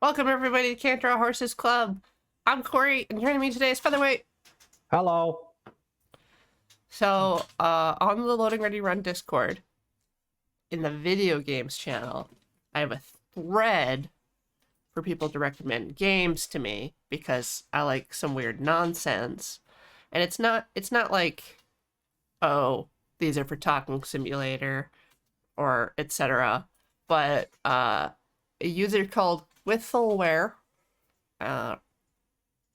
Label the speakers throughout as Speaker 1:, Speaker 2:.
Speaker 1: Welcome everybody to Can't Draw Horses Club. I'm Corey, and joining me today is Featherweight.
Speaker 2: Hello.
Speaker 1: So, on the Loading Ready Run Discord, in the video games channel, I have a thread for people to recommend games to me because I like some weird nonsense. And it's not like, oh, these are for Talking Simulator or etc. But a user called Withelware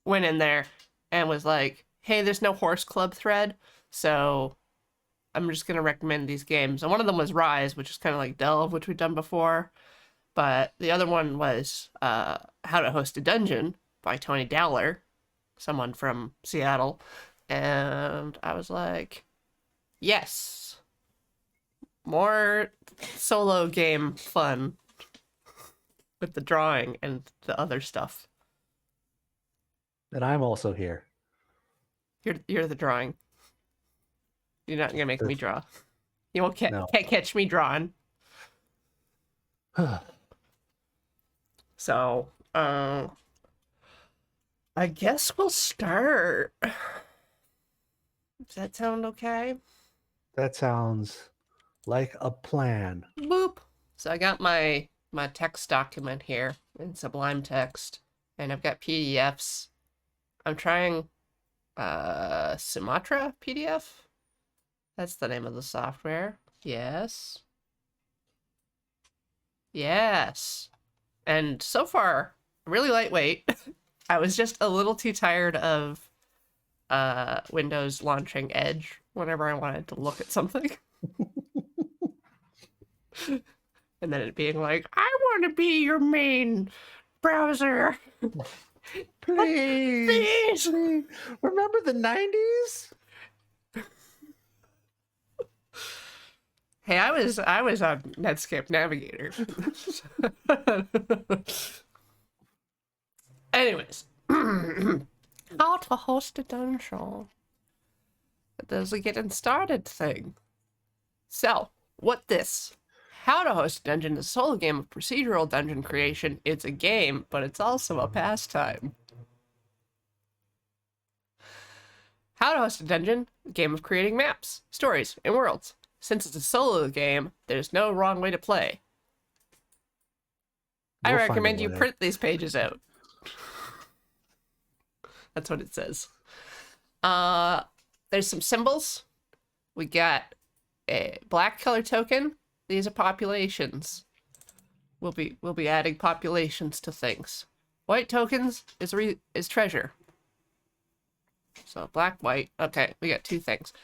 Speaker 1: went in there and was like, hey, there's no horse club thread, so I'm just going to recommend these games. And one of them was Rise, which is kind of like Delve, which we've done before. But the other one was How to Host a Dungeon by Tony Dowler, someone from Seattle. And I was like, yes, more solo game fun with the drawing and the other stuff.
Speaker 2: And I'm also here.
Speaker 1: You're the drawing. You're not gonna make me draw. You won't can't catch me drawing. So, I guess we'll start. Does that sound okay?
Speaker 2: That sounds like a plan.
Speaker 1: Boop. So I got my text document here in Sublime Text, and I've got PDFs. I'm trying Sumatra PDF. That's the name of the software. Yes. Yes. And so far, really lightweight. I was just a little too tired of Windows launching Edge whenever I wanted to look at something. And then it being like, I want to be your main browser.
Speaker 2: Please. Remember the 90s?
Speaker 1: Hey, I was on Netscape Navigator. Anyways, how to host a dungeon. There's a getting started thing. So, what this? How to Host a Dungeon is a solo game of procedural dungeon creation. It's a game, but it's also a pastime. How to Host a Dungeon, a game of creating maps, stories, and worlds. Since it's a solo game, there's no wrong way to play. I recommend you print these pages out. That's what it says. There's some symbols. We got a black color token. These are populations. We'll be adding populations to things. White tokens is treasure. So black, white. Okay, we got two things.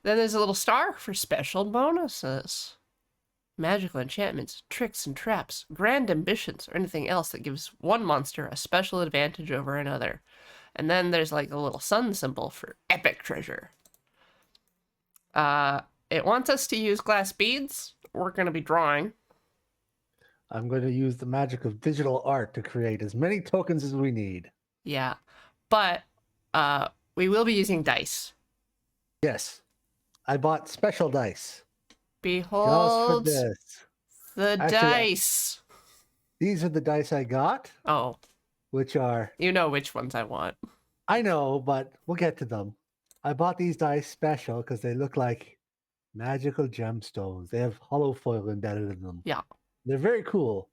Speaker 1: Then there's a little star for special bonuses. Magical enchantments, tricks and traps, grand ambitions, or anything else that gives one monster a special advantage over another. And then there's like a little sun symbol for epic treasure. It wants us to use glass beads. We're going to be drawing.
Speaker 2: I'm going to use the magic of digital art to create as many tokens as we need.
Speaker 1: Yeah, but we will be using dice.
Speaker 2: Yes, I bought special dice.
Speaker 1: Behold
Speaker 2: just for this.
Speaker 1: The dice.
Speaker 2: These are the dice I got.
Speaker 1: Oh.
Speaker 2: Which are...
Speaker 1: You know which ones I want.
Speaker 2: I know, but we'll get to them. I bought these dice special because they look like magical gemstones. They have hollow foil embedded in them.
Speaker 1: Yeah.
Speaker 2: They're very cool.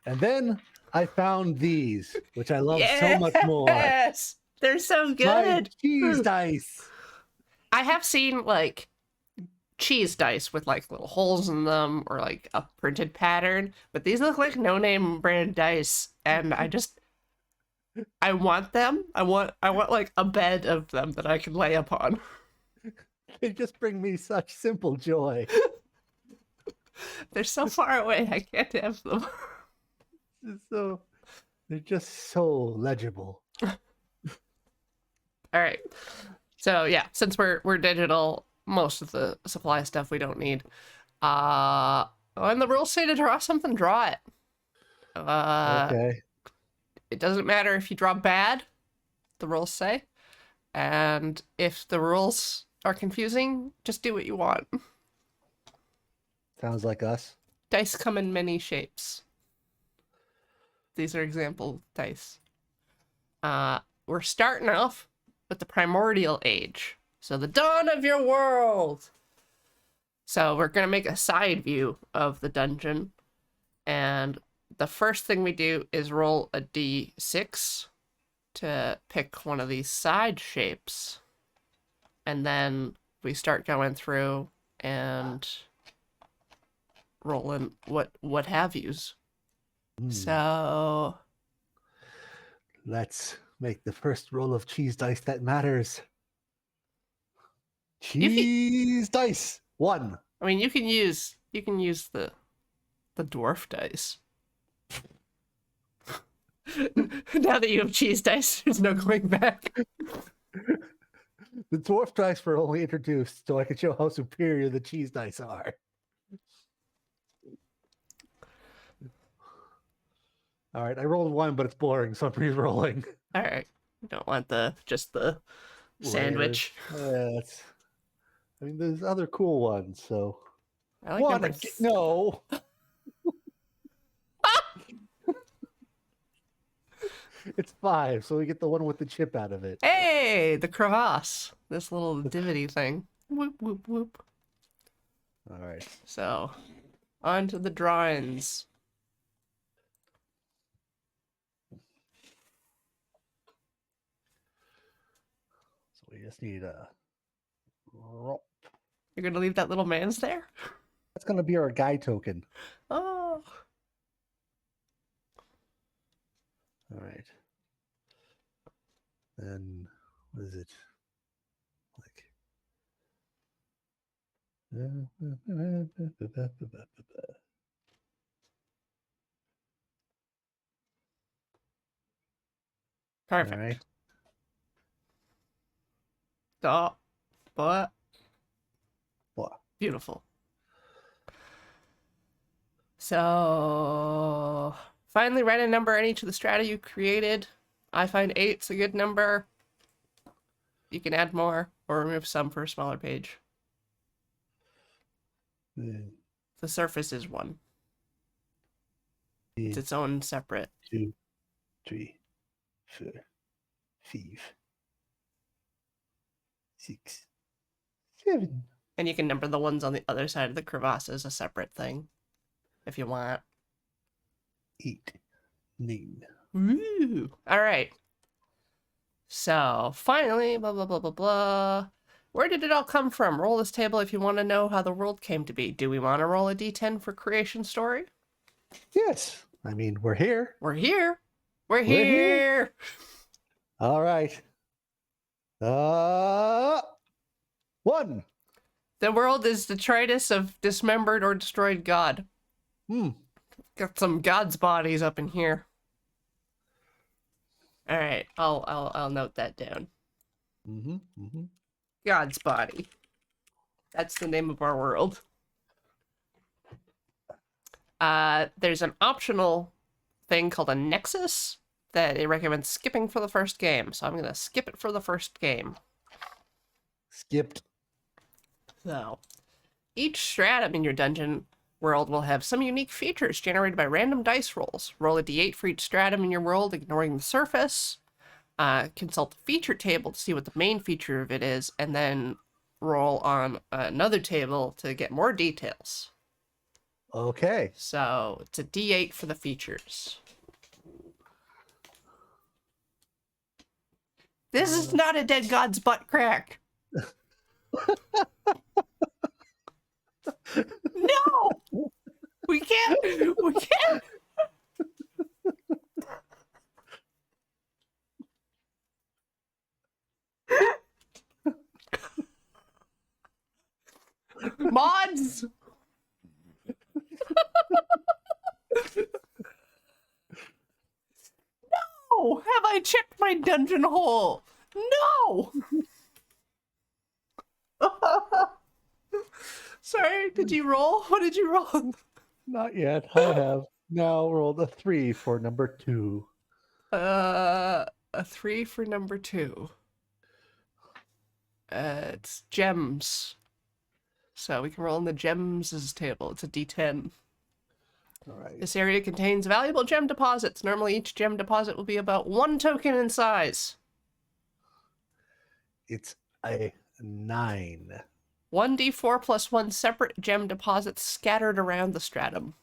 Speaker 2: And then I found these, which I love so much more.
Speaker 1: Yes! They're so good!
Speaker 2: My cheese dice!
Speaker 1: I have seen, like, cheese dice with, like, little holes in them or, like, a printed pattern. But these look like no-name brand dice. And I want them. I want, like, a bed of them that I can lay upon.
Speaker 2: They just bring me such simple joy.
Speaker 1: They're so far away, I can't have them.
Speaker 2: They're just so legible.
Speaker 1: All right. So yeah, since we're digital, most of the supply stuff we don't need. When the rules say to draw something, draw it.
Speaker 2: Okay.
Speaker 1: It doesn't matter if you draw bad, the rules say. And if the rules are confusing, just do what you want.
Speaker 2: Sounds like us.
Speaker 1: Dice come in many shapes. These are example dice. We're starting off with the primordial age. So the dawn of your world. So we're going to make a side view of the dungeon. And the first thing we do is roll a d6 to pick one of these side shapes. And then we start going through and rolling what have yous. So
Speaker 2: let's make the first roll of cheese dice that matters.
Speaker 1: You can-
Speaker 2: Cheese dice 1.
Speaker 1: I mean, you can use the dwarf dice. Now that you have cheese dice, there's no going back.
Speaker 2: The dwarf dice were only introduced so I could show how superior the cheese dice are. All right, I rolled 1, but it's boring, so I'm re-rolling.
Speaker 1: All right, you don't want just the sandwich.
Speaker 2: Layers. I mean, there's other cool ones, so
Speaker 1: I like
Speaker 2: one
Speaker 1: number
Speaker 2: no. It's 5, so we get the one with the chip out of it.
Speaker 1: Hey, the crevasse. This little divity thing. Whoop, whoop, whoop.
Speaker 2: All right.
Speaker 1: So, on to the drawings.
Speaker 2: So we just need a rope.
Speaker 1: You're going to leave that little man's there?
Speaker 2: That's going to be our guy token.
Speaker 1: Oh.
Speaker 2: All right. Then, what is it?
Speaker 1: Perfect.
Speaker 2: All right.
Speaker 1: Stop. What?
Speaker 2: What?
Speaker 1: Beautiful. So, finally write a number in each of the strata you created. I find 8's a good number. You can add more or remove some for a smaller page. The surface is 1. It's its own separate.
Speaker 2: 2, 3, 4, 5, 6, 7.
Speaker 1: And you can number the ones on the other side of the crevasse as a separate thing, if you want.
Speaker 2: 8, 9.
Speaker 1: Woo! All right. So, finally, blah, blah, blah, blah, blah. Where did it all come from? Roll this table if you want to know how the world came to be. Do we want to roll a d10 for creation story?
Speaker 2: Yes. I mean, we're here.
Speaker 1: We're here. We're
Speaker 2: We're here.
Speaker 1: here.
Speaker 2: All right. 1.
Speaker 1: The world is detritus of dismembered or destroyed god. Got some god's bodies up in here. All right, I'll note that down. God's body. That's the name of our world. There's an optional thing called a nexus that it recommends skipping for the first game. So I'm going to skip it for the first game.
Speaker 2: Skipped.
Speaker 1: So, each stratum in your dungeon world will have some unique features generated by random dice rolls. Roll a d8 for each stratum in your world, ignoring the surface. Consult the feature table to see what the main feature of it is, and then roll on another table to get more details.
Speaker 2: Okay.
Speaker 1: So, it's a d8 for the features. This is not a dead god's butt crack. No! We can't. Mods! No! Have I checked my dungeon hole? No! Sorry, did you roll? What did you roll?
Speaker 2: Not yet. I have now rolled a 3 for number 2.
Speaker 1: A 3 for number 2. It's gems. So we can roll in the gems' table. It's a d10.
Speaker 2: All right.
Speaker 1: This area contains valuable gem deposits. Normally, each gem deposit will be about 1 token in size.
Speaker 2: It's a 9.
Speaker 1: 1d4 plus 1 separate gem deposits scattered around the stratum.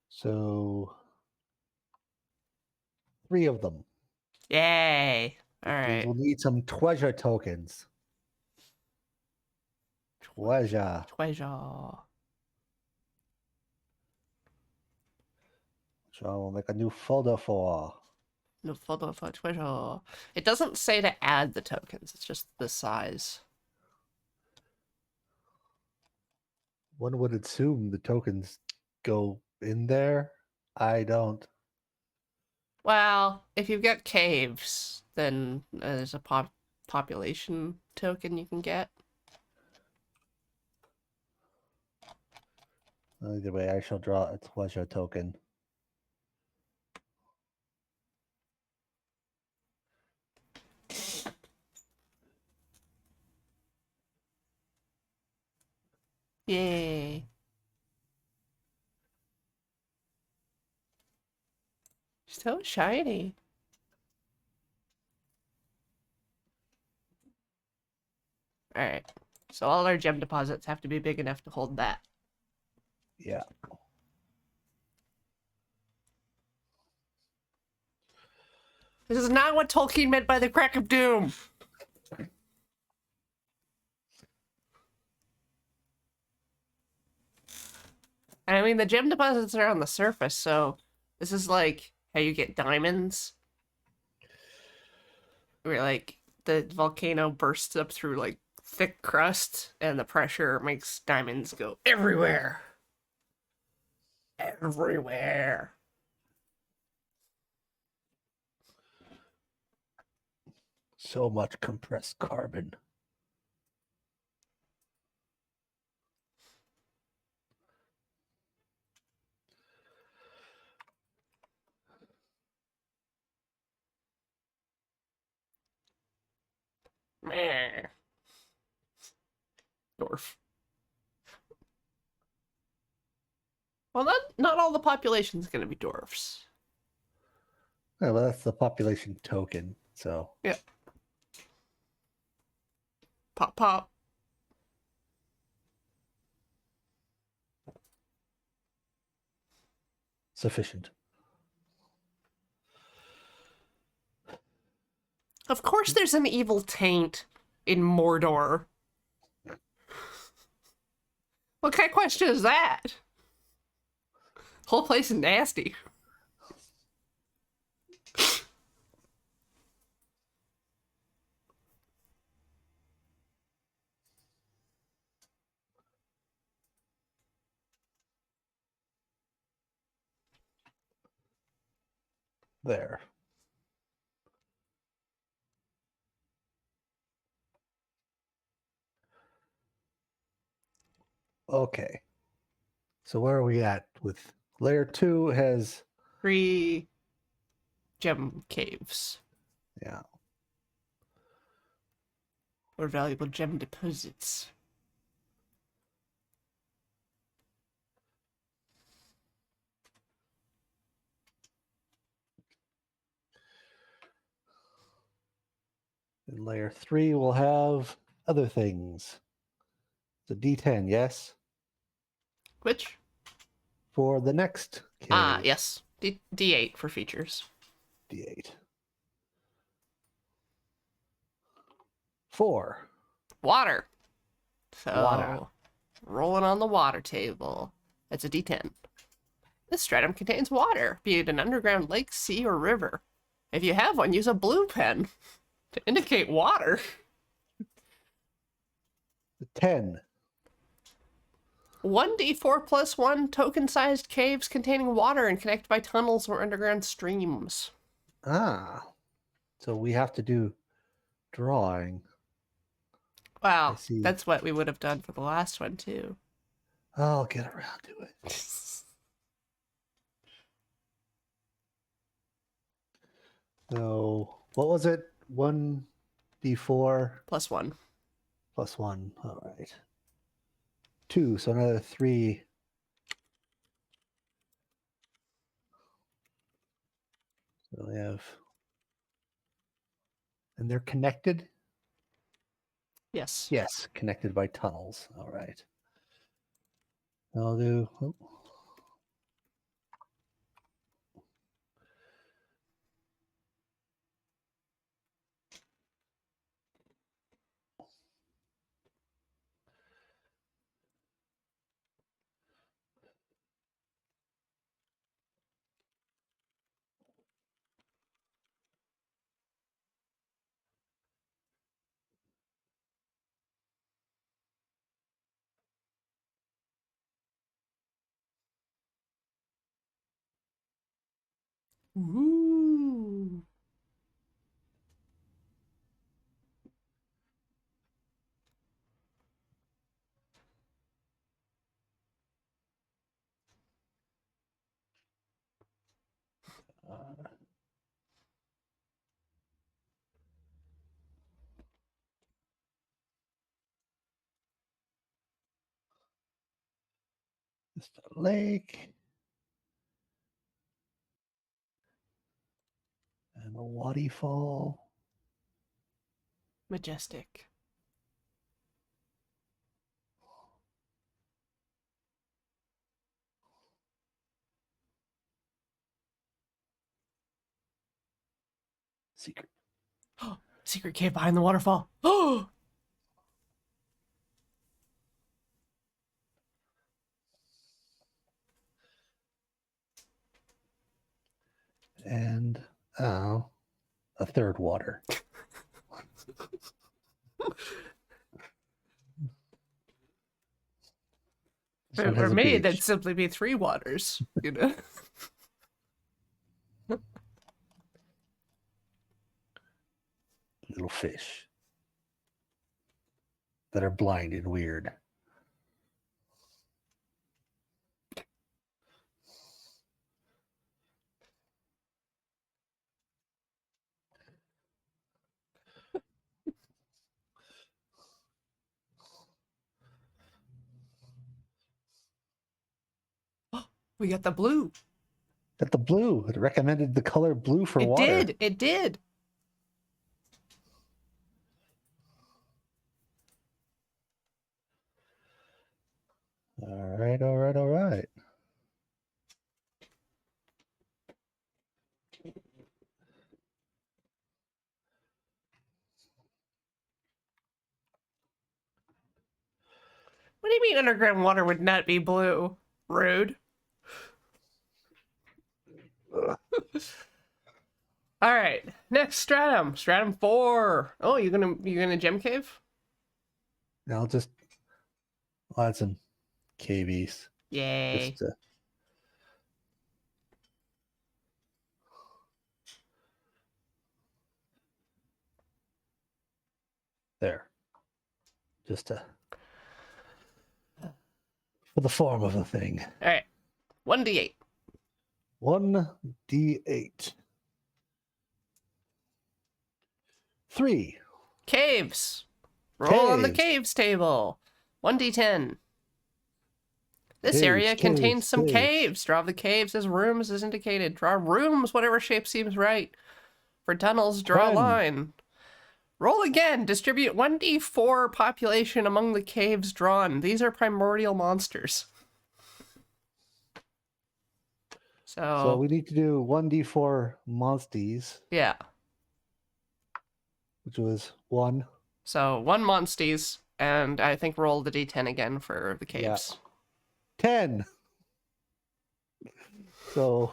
Speaker 2: So 3 of them.
Speaker 1: Yay. All
Speaker 2: Which means
Speaker 1: right.
Speaker 2: we'll need some treasure tokens. Treasure.
Speaker 1: Treasure.
Speaker 2: So we'll make a new folder for.
Speaker 1: No photo for treasure. It doesn't say to add the tokens. It's just the size.
Speaker 2: One would assume the tokens go in there. I don't.
Speaker 1: Well, if you've got caves, then there's a population token you can get.
Speaker 2: Either way, I shall draw a treasure token.
Speaker 1: Yay. So shiny. Alright. So all our gem deposits have to be big enough to hold that.
Speaker 2: Yeah.
Speaker 1: This is not what Tolkien meant by the crack of doom. And I mean, the gem deposits are on the surface, so this is like how you get diamonds. Where, like, the volcano bursts up through, like, thick crust, and the pressure makes diamonds go everywhere. Everywhere.
Speaker 2: So much compressed carbon.
Speaker 1: Meh. Dwarf. Well, not all the population's gonna be dwarfs.
Speaker 2: Yeah, well, that's the population token. So
Speaker 1: Yeah. Pop, pop.
Speaker 2: sufficient.
Speaker 1: Of course there's an evil taint in Mordor. What kind of question is that? Whole place is nasty.
Speaker 2: There. Okay. So where are we at with layer 2 has
Speaker 1: 3 gem caves.
Speaker 2: yeah.
Speaker 1: Or valuable gem deposits.
Speaker 2: In layer 3 we'll have other things. The D10, yes?
Speaker 1: Which?
Speaker 2: For the next cave.
Speaker 1: Ah, yes. D8 for features.
Speaker 2: D8. 4.
Speaker 1: Water. So,
Speaker 2: Water.
Speaker 1: rolling on the water table. That's a D10. This stratum contains water, be it an underground lake, sea, or river. If you have one, use a blue pen to indicate water.
Speaker 2: 10.
Speaker 1: 1d4 plus 1 token-sized caves containing water and connected by tunnels or underground streams.
Speaker 2: Ah. So we have to do drawing. I
Speaker 1: Wow,
Speaker 2: see.
Speaker 1: that's what we would have done for the last one, too.
Speaker 2: I'll get around to it. So what was it? 1d4
Speaker 1: Plus 1.
Speaker 2: plus 1. All right. 2, so another 3. So we have, and they're connected.
Speaker 1: Yes.
Speaker 2: Yes, connected by tunnels. All right. I'll do. Oh.
Speaker 1: Ooh.
Speaker 2: Uh, just a lake and a waterfall.
Speaker 1: Majestic.
Speaker 2: Secret.
Speaker 1: Secret cave behind the waterfall. Oh!
Speaker 2: And oh, a third water. This
Speaker 1: If
Speaker 2: one
Speaker 1: it were
Speaker 2: has a
Speaker 1: me,
Speaker 2: beach.
Speaker 1: that'd simply be 3 waters, you know?
Speaker 2: Little fish that are blind and weird.
Speaker 1: We got the blue.
Speaker 2: Got the blue. It recommended the color blue for
Speaker 1: It
Speaker 2: water.
Speaker 1: did. It did.
Speaker 2: All right, all right, all right.
Speaker 1: What do you mean underground water would not be blue? Rude.
Speaker 2: Ugh.
Speaker 1: All right. Next stratum. Stratum 4. Oh, you gonna gem cave?
Speaker 2: I'll just add some KBs.
Speaker 1: Yay.
Speaker 2: Just to, there. Just to, for the form of the thing.
Speaker 1: All right. 1d8.
Speaker 2: 1d8. 3.
Speaker 1: Caves. Roll on the
Speaker 2: Caves.
Speaker 1: caves table. 1d10. This area contains some caves. Draw the caves as rooms as indicated. Draw rooms, whatever shape seems right. For tunnels, draw a
Speaker 2: 10.
Speaker 1: line. Roll again. Distribute 1d4 population among the caves drawn. These are primordial monsters.
Speaker 2: So we need to do 1d4 monsties,
Speaker 1: Yeah.
Speaker 2: which was 1.
Speaker 1: So 1 monsties, and I think roll the d10 again for the caves.
Speaker 2: 10. So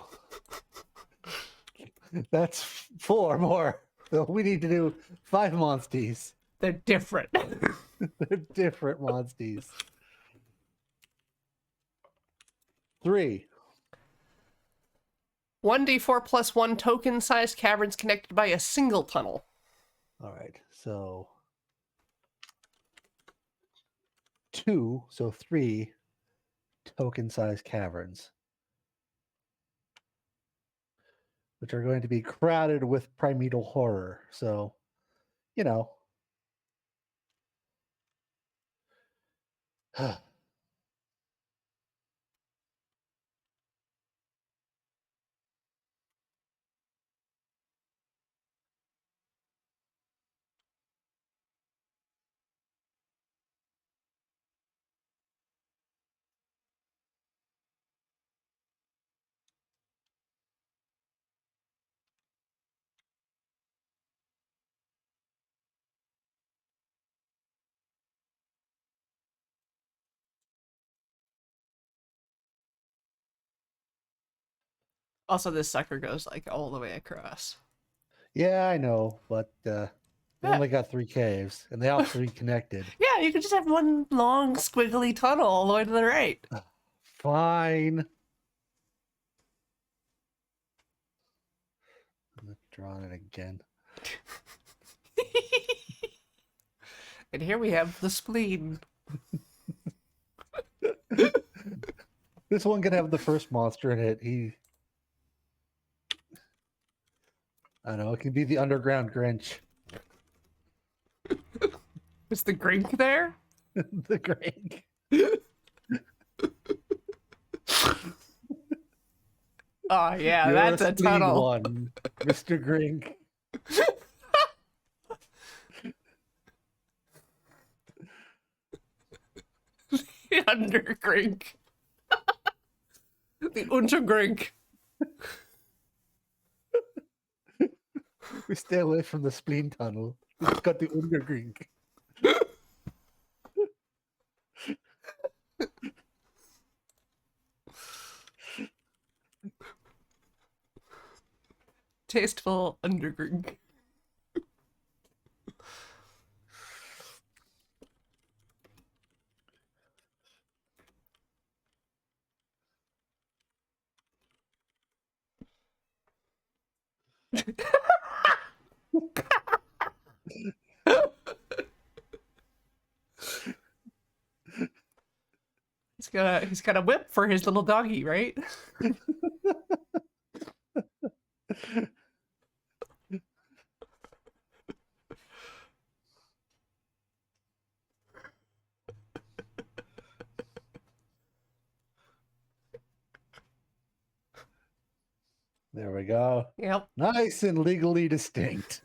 Speaker 2: that's 4 more. So we need to do 5 monsties.
Speaker 1: They're different.
Speaker 2: They're different monsties. 3.
Speaker 1: 1d4 plus 1 token-sized caverns connected by a single tunnel.
Speaker 2: All right. So 2. So 3 token-sized caverns, which are going to be crowded with primeval horror. So, you know.
Speaker 1: Also, this sucker goes like all the way across.
Speaker 2: Yeah, I know, but they
Speaker 1: Yeah.
Speaker 2: only got 3 caves, and they all have to be connected.
Speaker 1: Yeah, you could just have one long squiggly tunnel all the way to the right.
Speaker 2: Fine. I'm drawing it again.
Speaker 1: And here we have the spleen.
Speaker 2: This one can have the first monster in it. I don't know, it can be the underground Grinch.
Speaker 1: Is the Grink there?
Speaker 2: The Grinch.
Speaker 1: Oh yeah,
Speaker 2: You're
Speaker 1: that's a
Speaker 2: spleen
Speaker 1: tunnel.
Speaker 2: one, Mr. Grink.
Speaker 1: The Under Grink. The Untergrink.
Speaker 2: We stay away from the spleen tunnel. It's got the Undergrink.
Speaker 1: Tasteful Undergrink. He's got a whip for his little doggy, right?
Speaker 2: There we go.
Speaker 1: Yep.
Speaker 2: Nice and legally distinct.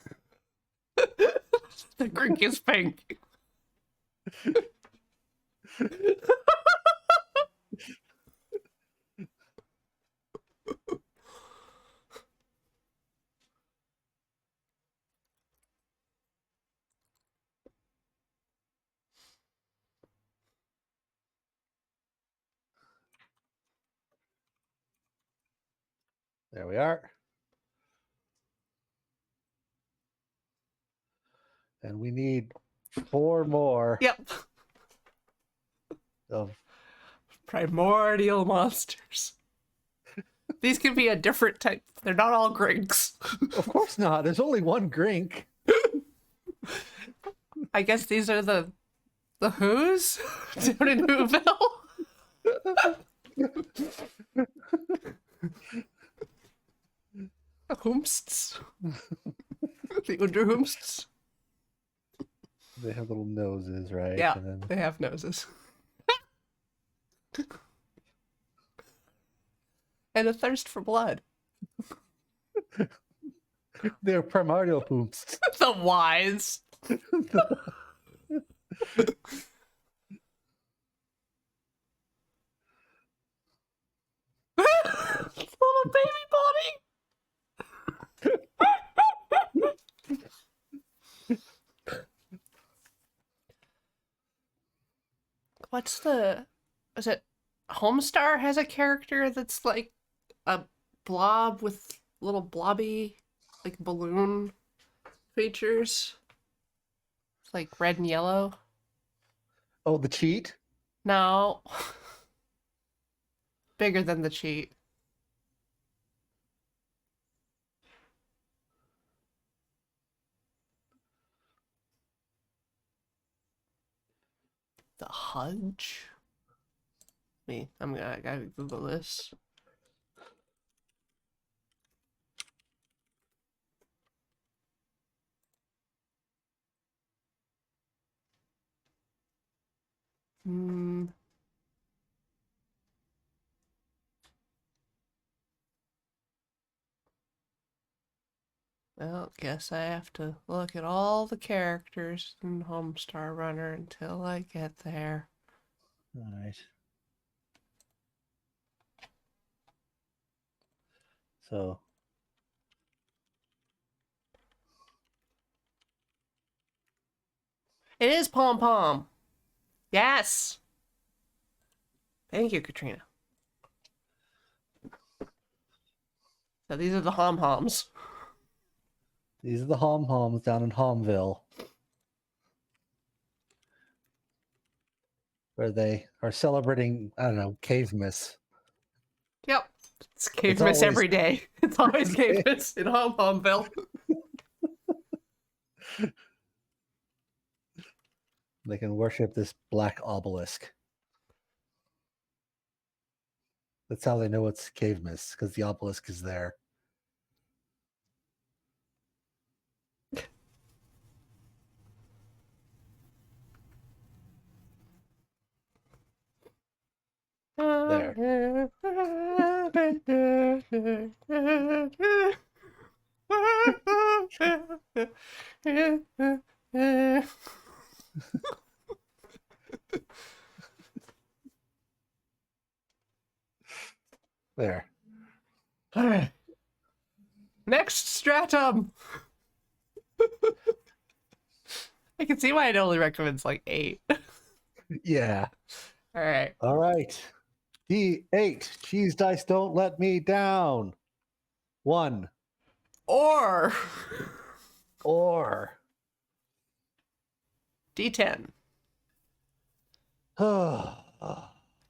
Speaker 1: The Grink is pink.
Speaker 2: There we are. And we need 4 more
Speaker 1: Yep.
Speaker 2: of.
Speaker 1: Primordial monsters. These can be a different type. They're not all Grinks.
Speaker 2: Of course not. There's only one Grink.
Speaker 1: I guess these are the Who's down in Whoville. The Whomsts. The Underwhomsts.
Speaker 2: They have little noses, right?
Speaker 1: Yeah,
Speaker 2: And then
Speaker 1: they have noses. And a thirst for blood.
Speaker 2: they're primordial poops.
Speaker 1: The wise. Little baby body. What's the... Is it... Homestar has a character that's like a blob with little blobby, like balloon features. It's like red and yellow.
Speaker 2: Oh, the cheat?
Speaker 1: No. Bigger than the cheat. The Hudge? I gotta Google this. Hmm. Well, guess I have to look at all the characters in Homestar Runner until I get there.
Speaker 2: All right. So
Speaker 1: It is Pom Pom. Yes. Thank you, Katrina. So these are the hom-homs.
Speaker 2: These are the hom-homs down in Homville, where they are celebrating, I don't know, Cavemas.
Speaker 1: Yep. It's
Speaker 2: It's
Speaker 1: Cavemas
Speaker 2: always
Speaker 1: every day. It's always Cavemas in Hom-Homville.
Speaker 2: they can worship this black obelisk. That's how they know it's Cavemas, because the obelisk is there. There. There.
Speaker 1: Next stratum. I can see why it only recommends like 8.
Speaker 2: Yeah.
Speaker 1: All right.
Speaker 2: All right. D8. Cheese dice don't let me down. 1.
Speaker 1: Or
Speaker 2: Or.
Speaker 1: D10.
Speaker 2: Oh.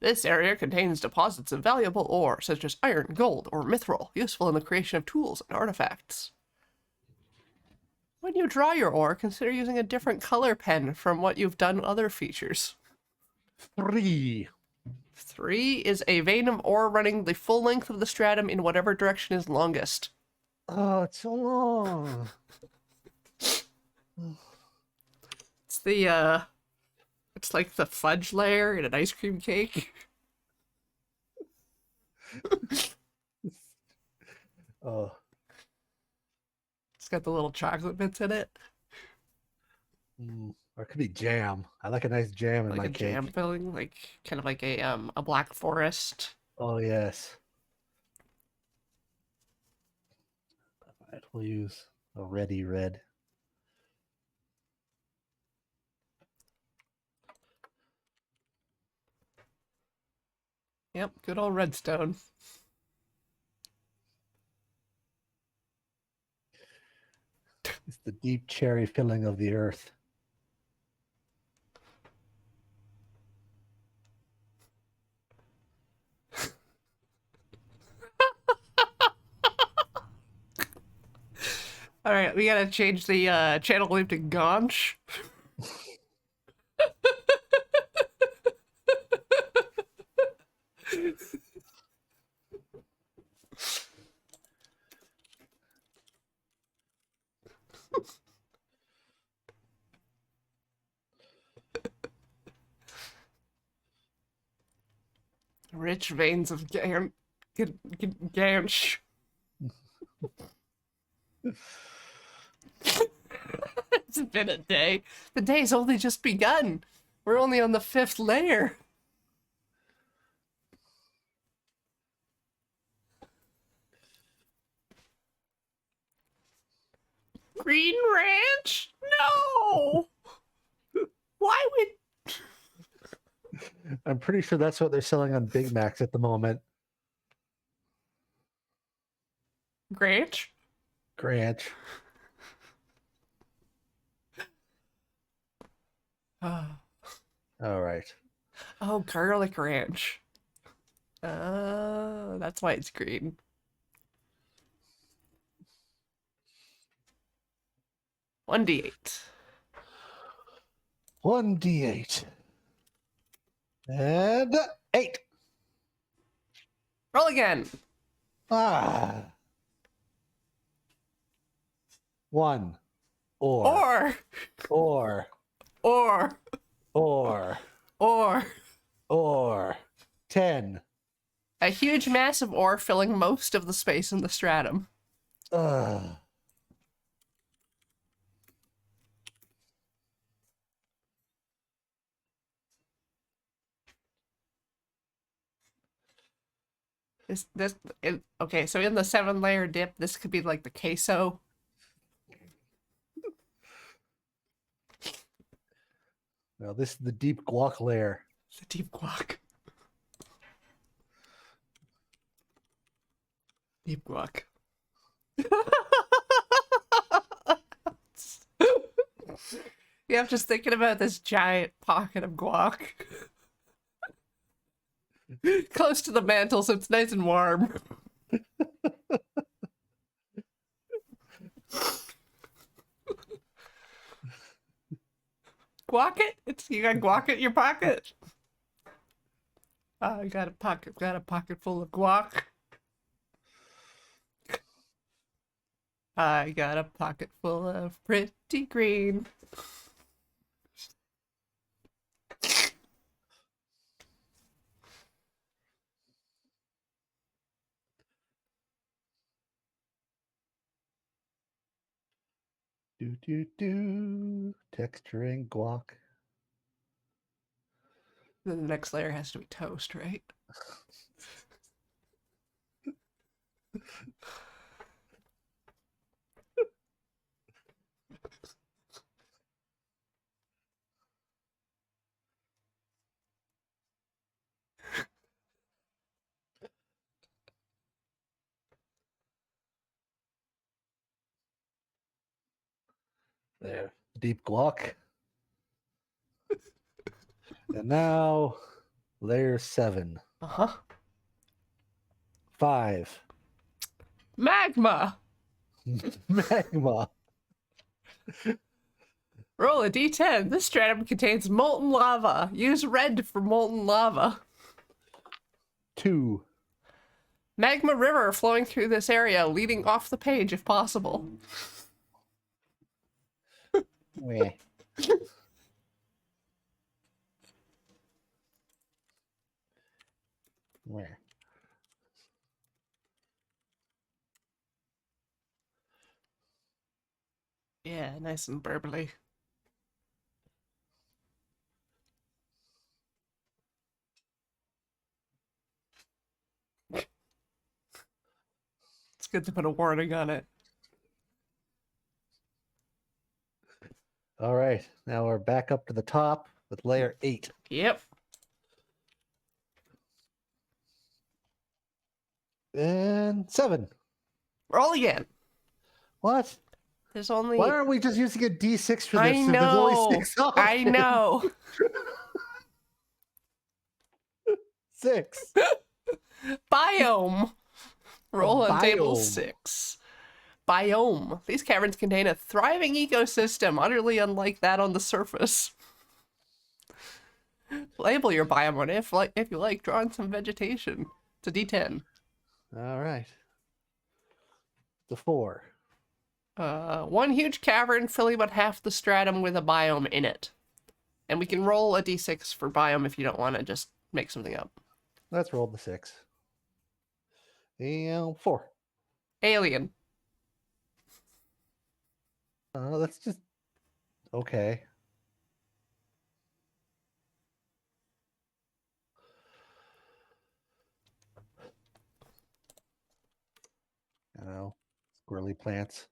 Speaker 1: This area contains deposits of valuable ore, such as iron, gold, or mithril, useful in the creation of tools and artifacts. When you draw your ore, consider using a different color pen from what you've done in other features.
Speaker 2: 3.
Speaker 1: 3 is a vein of ore running the full length of the stratum in whatever direction is longest.
Speaker 2: Oh, it's so long.
Speaker 1: It's it's like the fudge layer in an ice cream cake.
Speaker 2: Oh.
Speaker 1: It's got the little chocolate bits in it.
Speaker 2: Or it could be jam. I like a nice jam in
Speaker 1: Like
Speaker 2: my
Speaker 1: a
Speaker 2: cake.
Speaker 1: jam filling, like kind of like a black forest.
Speaker 2: Oh, yes. All right, we'll use a ready red.
Speaker 1: Yep, good old redstone.
Speaker 2: It's the deep cherry filling of the earth.
Speaker 1: All right, we gotta change the channel name to Gaunch. Rich veins of Ganch. It's been a day. The day's only just begun. We're only on the 5th layer. Green Ranch? No! Why would...
Speaker 2: I'm pretty sure that's what they're selling on Big Macs at the moment.
Speaker 1: Granch?
Speaker 2: Grant. All right.
Speaker 1: Oh, garlic ranch. That's why it's green. One D8.
Speaker 2: 1d8. And 8.
Speaker 1: Roll again.
Speaker 2: Ah. 1. Or.
Speaker 1: Or.
Speaker 2: Or.
Speaker 1: Or.
Speaker 2: Or.
Speaker 1: Or.
Speaker 2: 10.
Speaker 1: A huge mass of ore filling most of the space in the stratum. Okay, so in the 7-layer dip, this could be like the queso.
Speaker 2: Now this is the deep guac layer.
Speaker 1: It's a deep guac. Deep guac. Yeah, I'm just thinking about this giant pocket of guac. Close to the mantle so it's nice and warm. Guac it? You got guac in your pocket? I got a pocket full of guac. I got a pocket full of pretty green.
Speaker 2: Texturing guac.
Speaker 1: Then the next layer has to be toast, right?
Speaker 2: There. Deep guac. And now layer 7.
Speaker 1: Uh-huh.
Speaker 2: 5.
Speaker 1: Magma!
Speaker 2: Magma.
Speaker 1: Roll a d10. This stratum contains molten lava. Use red for molten lava.
Speaker 2: 2.
Speaker 1: Magma river flowing through this area, leading off the page if possible.
Speaker 2: Meh. Meh.
Speaker 1: Yeah, nice and burbly. It's good to put a warning on it.
Speaker 2: All right. Now we're back up to the top with layer 8.
Speaker 1: Yep.
Speaker 2: And 7.
Speaker 1: Roll again.
Speaker 2: What?
Speaker 1: There's only...
Speaker 2: Why aren't we just using a D6 for this?
Speaker 1: I
Speaker 2: if There's
Speaker 1: know.
Speaker 2: only 6
Speaker 1: I
Speaker 2: options?
Speaker 1: know.
Speaker 2: 6.
Speaker 1: Biome. Roll on table
Speaker 2: Biome.
Speaker 1: 6. Biome. These caverns contain a thriving ecosystem, utterly unlike that on the surface. Label your biome on it if you like drawing some vegetation. It's a D10.
Speaker 2: All right. The 4.
Speaker 1: One huge cavern filling about half the stratum with a biome in it. And we can roll a D6 for biome if you don't want to just make something up.
Speaker 2: Let's roll the 6. And 4.
Speaker 1: Alien.
Speaker 2: That's just okay. I don't know. Squirrely plants.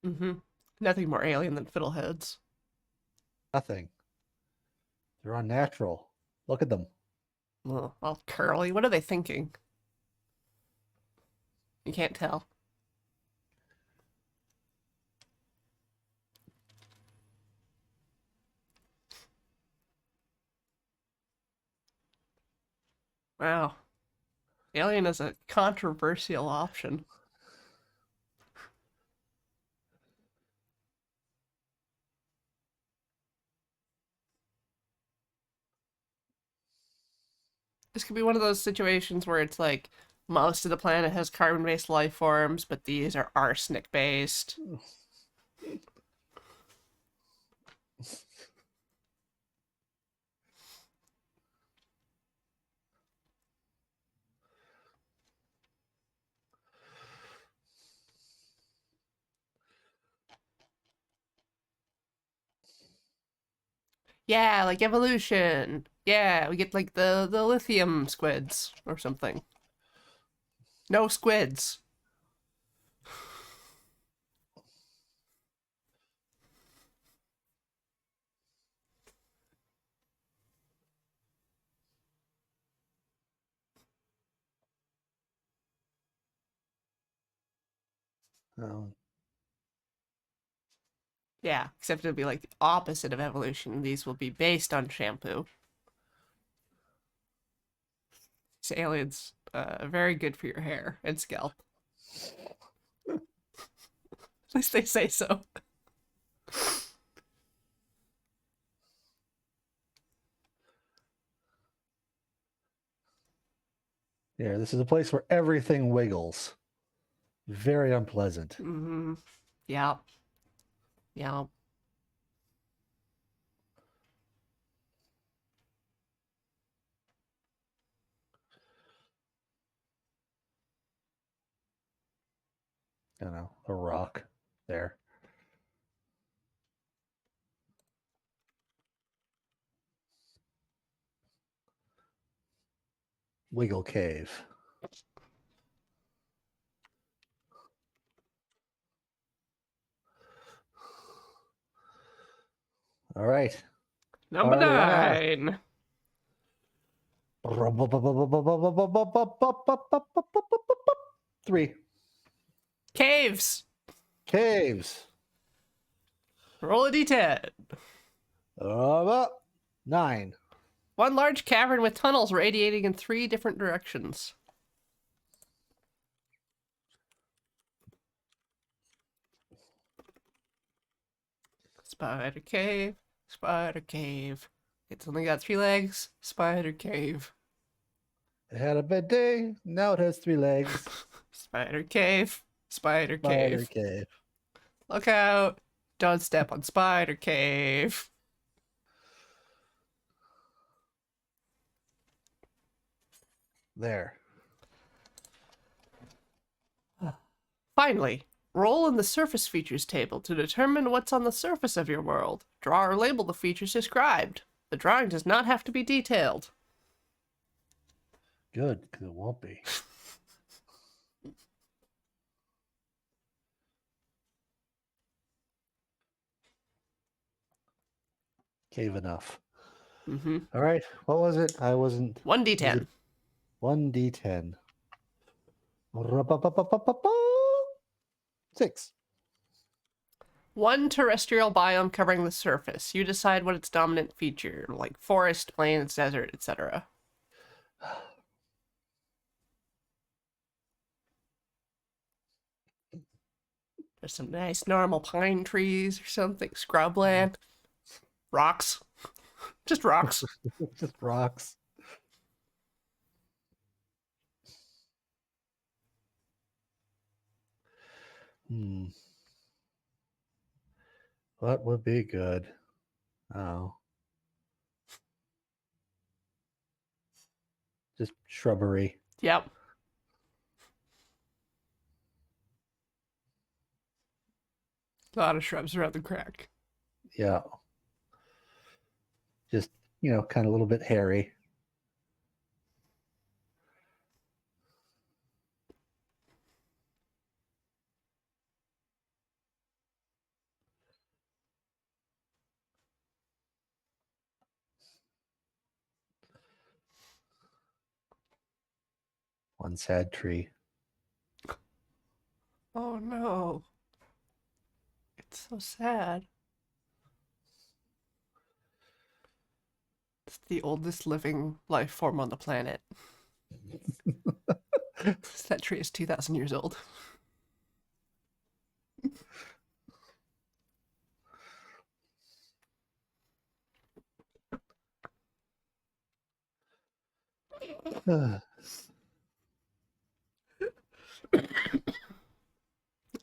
Speaker 1: Mm-hmm. Nothing more alien than fiddleheads.
Speaker 2: Nothing. They're unnatural. Look at them.
Speaker 1: Ugh, all curly. What are they thinking? You can't tell. Wow. Alien is a controversial option. This could be one of those situations where it's like most of the planet has carbon-based life forms, but these are arsenic-based. Yeah, like evolution. Yeah, we get like the lithium squids or something. No squids.
Speaker 2: Oh,
Speaker 1: Yeah, except it'll be like the opposite of evolution. These will be based on shampoo. These aliens, very good for your hair and scalp. At least they say so.
Speaker 2: yeah, this is a place where everything wiggles. Very unpleasant.
Speaker 1: Mm-hmm. Yeah. Yeah.
Speaker 2: You know, a rock there. Wiggle Cave. All right.
Speaker 1: Number
Speaker 2: Party on.
Speaker 1: 9.
Speaker 2: 3.
Speaker 1: Caves.
Speaker 2: Caves.
Speaker 1: Roll a d10.
Speaker 2: 9.
Speaker 1: One large cavern with tunnels radiating in 3 different directions. Spider cave. Spider cave. It's only got 3 legs. Spider cave.
Speaker 2: It had a bad day. Now it has 3 legs.
Speaker 1: Spider cave. Spider
Speaker 2: Spider
Speaker 1: cave.
Speaker 2: Cave.
Speaker 1: Look out. Don't step on spider cave.
Speaker 2: There.
Speaker 1: Finally, roll in the surface features table to determine what's on the surface of your world. Draw or label the features described. The drawing does not have to be detailed.
Speaker 2: Good, because it won't be. Cave enough.
Speaker 1: Mm-hmm.
Speaker 2: All right. What was it? I wasn't.
Speaker 1: 1d10.
Speaker 2: 1d10. 6.
Speaker 1: One terrestrial biome covering the surface. You decide what its dominant feature, like forest, plains, desert, etc. There's some nice normal pine trees or something, scrubland, rocks. Just rocks.
Speaker 2: Just rocks. Hmm. What would be good? Oh. Just shrubbery.
Speaker 1: Yep. A lot of shrubs around the crack.
Speaker 2: Yeah. Just, kind of a little bit hairy. One sad tree.
Speaker 1: Oh no. It's so sad. It's the oldest living life form on the planet. That tree is 2,000 years old.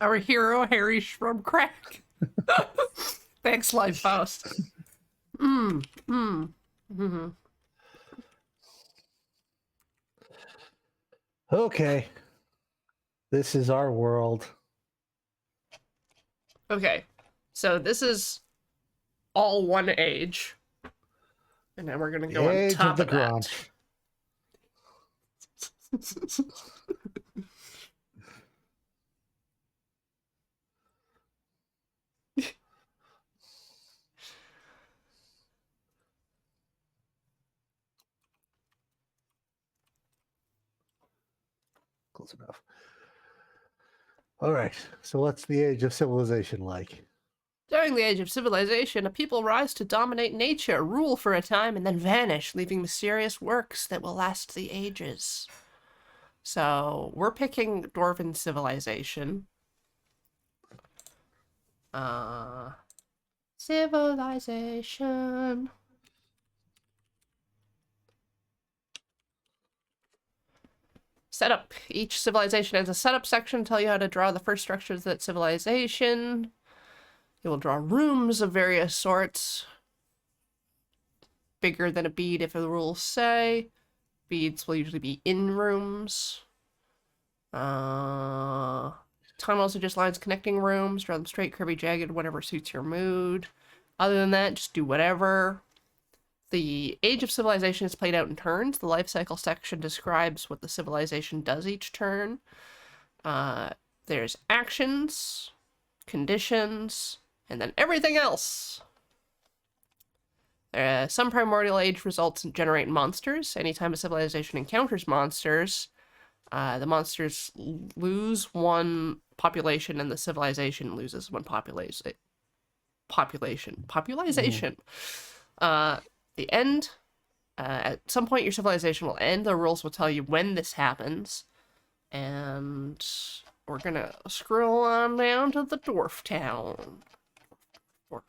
Speaker 1: Our hero, Harry Shrub Crack. Thanks, Life Faust.
Speaker 2: Okay. This is our world.
Speaker 1: Okay, so this is all one age. And then we're going to
Speaker 2: The
Speaker 1: go on
Speaker 2: age
Speaker 1: top
Speaker 2: of the
Speaker 1: of that.
Speaker 2: Grunch. Close enough. All right. So what's the age of civilization like?
Speaker 1: During the Age of Civilization, a people rise to dominate nature, rule for a time, and then vanish, leaving mysterious works that will last the ages. So, we're picking Dwarven Civilization. Civilization. Setup. Each civilization has a setup section, tell you how to draw the first structures of that civilization. You will draw rooms of various sorts. Bigger than a bead if the rules say. Beads will usually be in rooms. Time also just lines connecting rooms. Draw them straight, curvy, jagged, whatever suits your mood. Other than that, just do whatever. The Age of Civilization is played out in turns. The life cycle section describes what the civilization does each turn. There's actions, conditions, and then everything else. Some primordial age results generate monsters. Anytime a civilization encounters monsters, the monsters lose one population and the civilization loses one population. The end. At some point, your civilization will end. The rules will tell you when this happens. And we're gonna scroll on down to the dwarf town. Dwarf.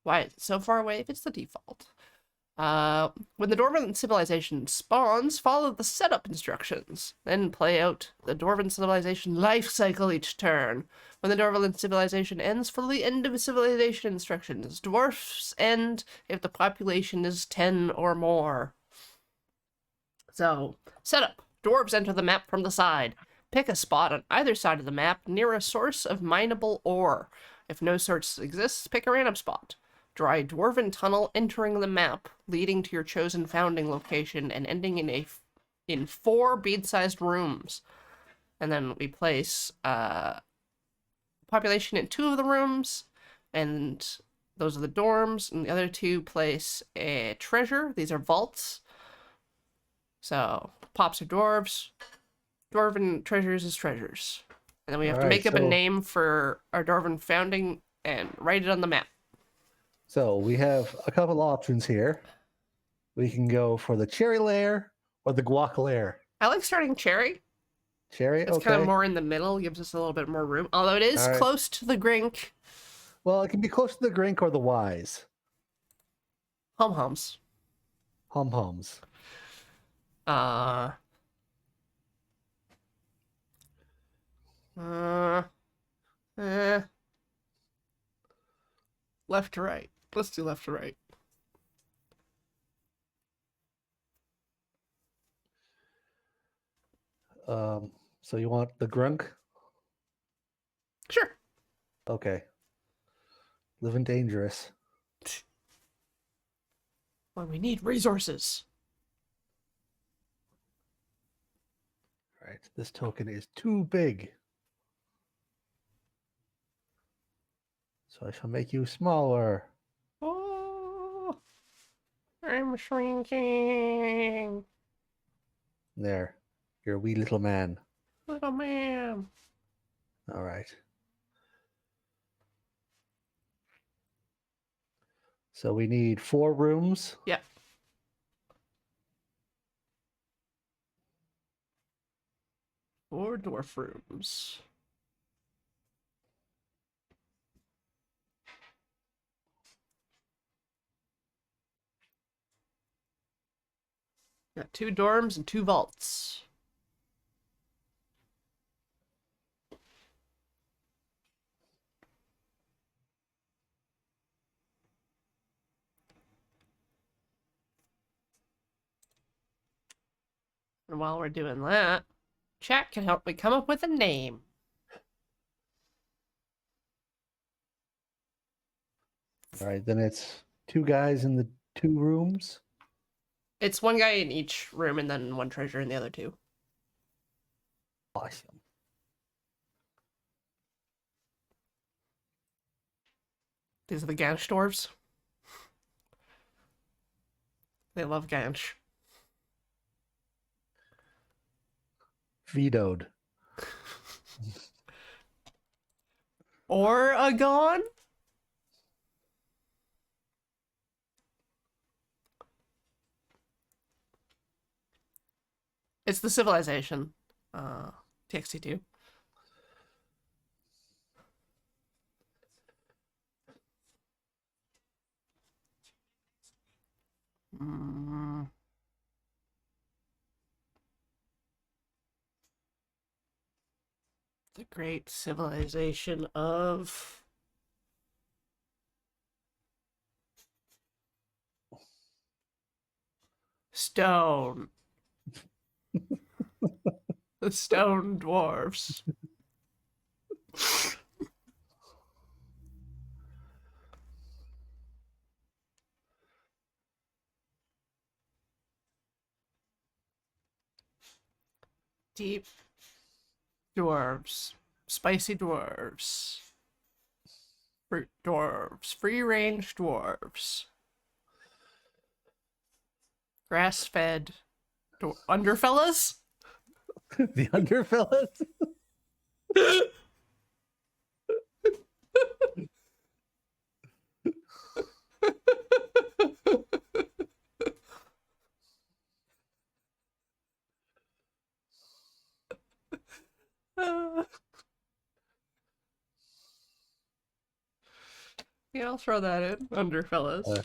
Speaker 1: Why is it so far away if it's the default? When the Dwarven civilization spawns, follow the setup instructions. Then play out the Dwarven civilization life cycle each turn. When the Dwarven civilization ends, follow the end of civilization instructions. Dwarfs end if the population is 10 or more. So, setup. Dwarves enter the map from the side. Pick a spot on either side of the map near a source of mineable ore. If no source exists, pick a random spot. Draw a dwarven tunnel entering the map, leading to your chosen founding location and ending in 4 bead-sized rooms. And then we place population in 2 of the rooms, and those are the dorms, and the other 2 place a treasure. These are vaults. So, pops are dwarves. Dwarven treasures is treasures. And then we have to make up a name for our dwarven founding and write it on the map.
Speaker 2: So we have a couple options here. We can go for the cherry layer or the guac layer.
Speaker 1: I like starting cherry.
Speaker 2: Cherry,
Speaker 1: it's kind of more in the middle, gives us a little bit more room. Although it is close to the grink.
Speaker 2: Well, it can be close to the grink or the wise.
Speaker 1: Hum-hums.
Speaker 2: Hum-hums.
Speaker 1: Left to right. Let's do left to right.
Speaker 2: So you want the grunk?
Speaker 1: Sure.
Speaker 2: Okay. Living dangerous.
Speaker 1: Well, we need resources.
Speaker 2: All right. This token is too big. So I shall make you smaller.
Speaker 1: Oh, I'm shrinking.
Speaker 2: There. You're a wee little man.
Speaker 1: Little man.
Speaker 2: All right. So we need 4 rooms.
Speaker 1: Yeah. Four dwarf rooms. Got 2 dorms and 2 vaults. And while we're doing that, chat can help me come up with a name.
Speaker 2: All right, then it's 2 guys in the 2 rooms.
Speaker 1: It's 1 guy in each room and then 1 treasure in the other 2.
Speaker 2: Awesome.
Speaker 1: These are the Gansh dwarves. They love Gansh.
Speaker 2: Vetoed.
Speaker 1: Oregon? It's the civilization. TXT2. Mm. The great civilization of stone. The stone dwarfs. Deep dwarves. Spicy dwarves. Fruit dwarves. Free range dwarves. Grass fed underfellas?
Speaker 2: The underfellas.
Speaker 1: Yeah, I'll throw that in. Underfellas.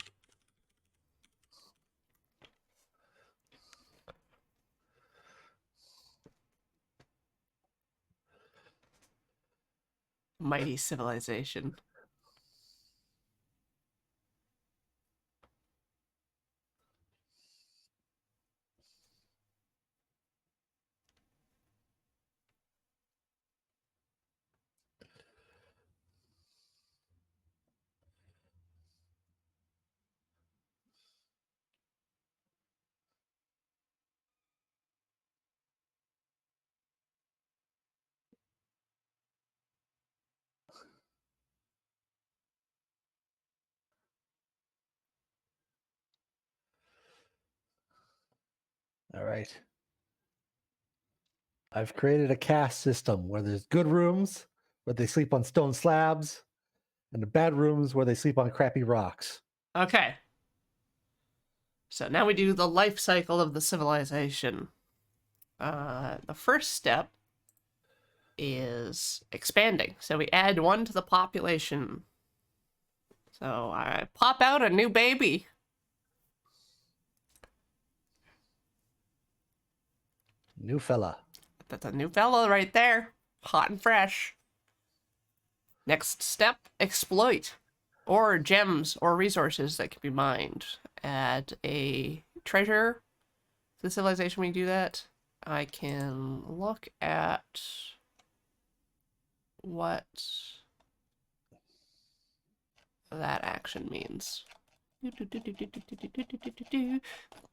Speaker 1: Mighty civilization.
Speaker 2: All right. I've created a caste system where there's good rooms where they sleep on stone slabs, and the bad rooms where they sleep on crappy rocks.
Speaker 1: Okay. So now we do the life cycle of the civilization. The first step is expanding. So we add 1 to the population. So I pop out a new baby.
Speaker 2: New fella.
Speaker 1: That's a new fella right there. Hot and fresh. Next step, exploit. Or gems or resources that can be mined. Add a treasure to the civilization when you do that. I can look at what that action means.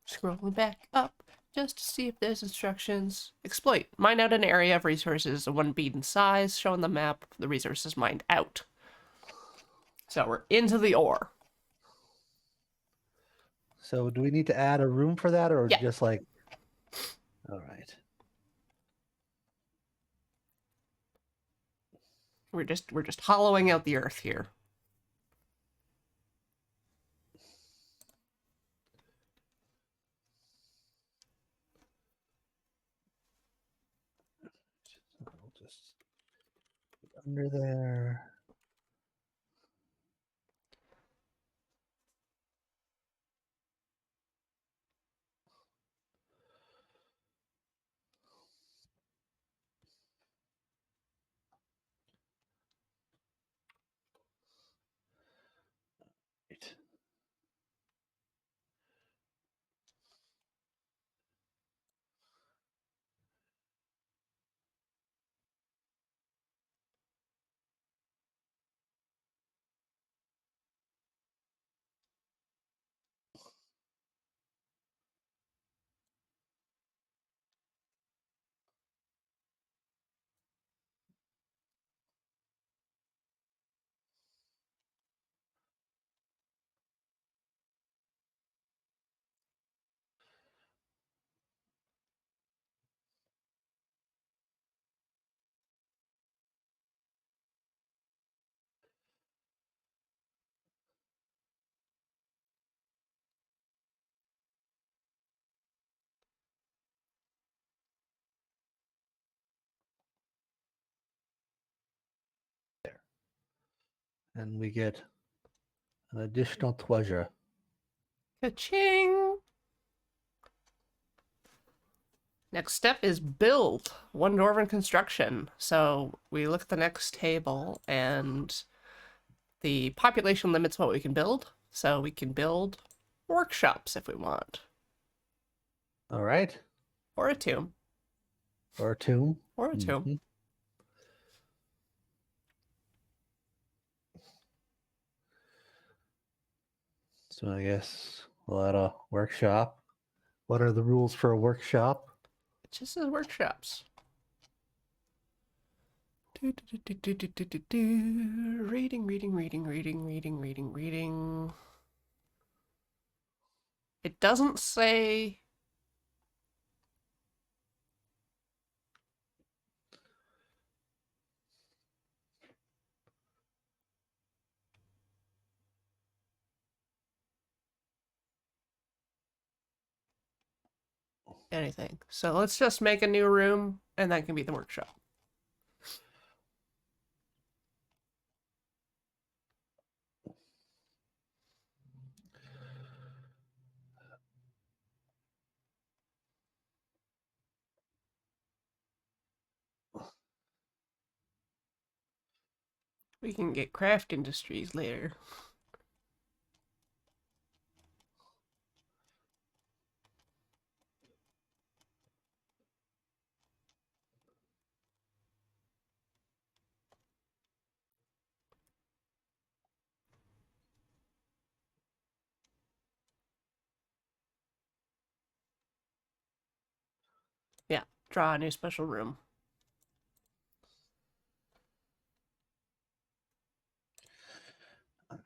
Speaker 1: Scrolling back up just to see if there's instructions. Exploit. Mine out an area of resources of 1 bead in size. Show on the map the resources mined out. So we're into the ore.
Speaker 2: So do we need to add a room for that, or
Speaker 1: Yeah.
Speaker 2: just like? All right.
Speaker 1: We're just hollowing out the earth here.
Speaker 2: I'll just put under there. Right. And we get an additional treasure.
Speaker 1: Ka-ching! Next step is build. One dwarven construction. So we look at the next table and the population limits what we can build. So we can build workshops if we want.
Speaker 2: All right.
Speaker 1: Or a tomb.
Speaker 2: Or a tomb.
Speaker 1: Or a tomb.
Speaker 2: Mhm. So I guess we'll add a workshop. What are the rules for a workshop?
Speaker 1: It just says workshops. Reading, reading, reading, reading, reading, reading, reading. It doesn't say. Anything. So let's just make a new room and that can be the workshop. We can get craft industries later. Yeah, draw a new special room.
Speaker 2: All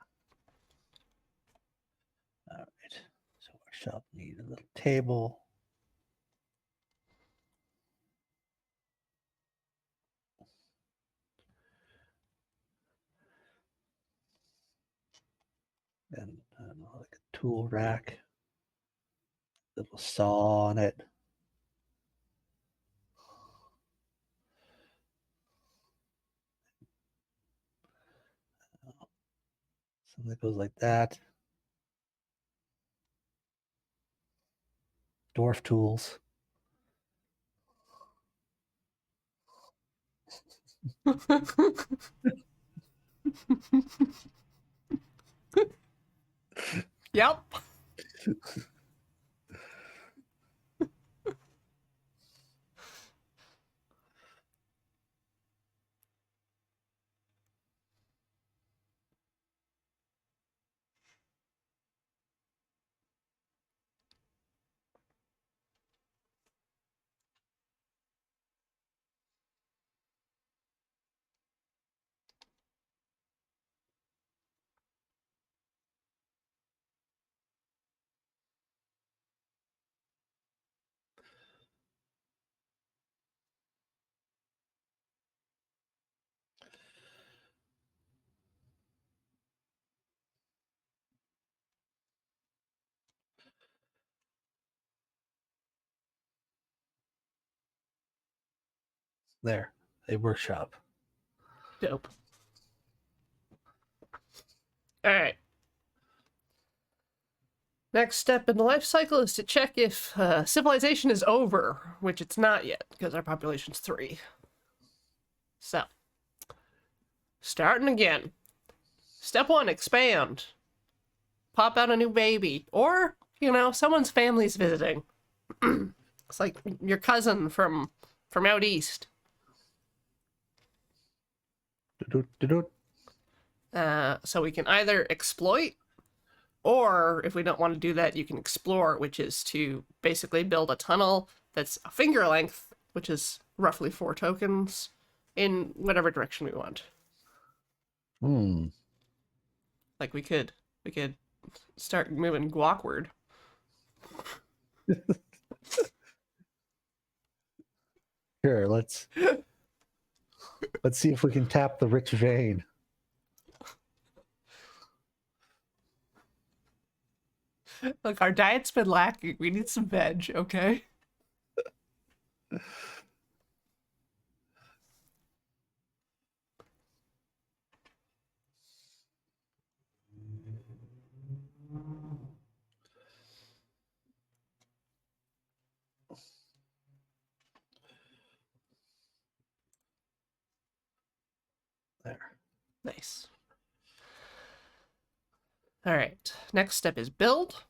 Speaker 2: right. So workshop need a little table. And I don't know, like a tool rack. Little saw on it. Something that goes like that. Dwarf tools.
Speaker 1: Yep.
Speaker 2: There, a workshop.
Speaker 1: Dope. All right. Next step in the life cycle is to check if civilization is over, which it's not yet because our population's 3. So, starting again. Step 1, expand. Pop out a new baby. Or, someone's family's visiting. It's like your cousin from out east. So we can either exploit, or if we don't want to do that, you can explore, which is to basically build a tunnel that's a finger length, which is roughly 4 tokens, in whatever direction we want. Like we could start moving guackward.
Speaker 2: Sure, let's see if we can tap the rich vein.
Speaker 1: Look, our diet's been lacking. We need some veg, okay? Nice. All right. Next step is build.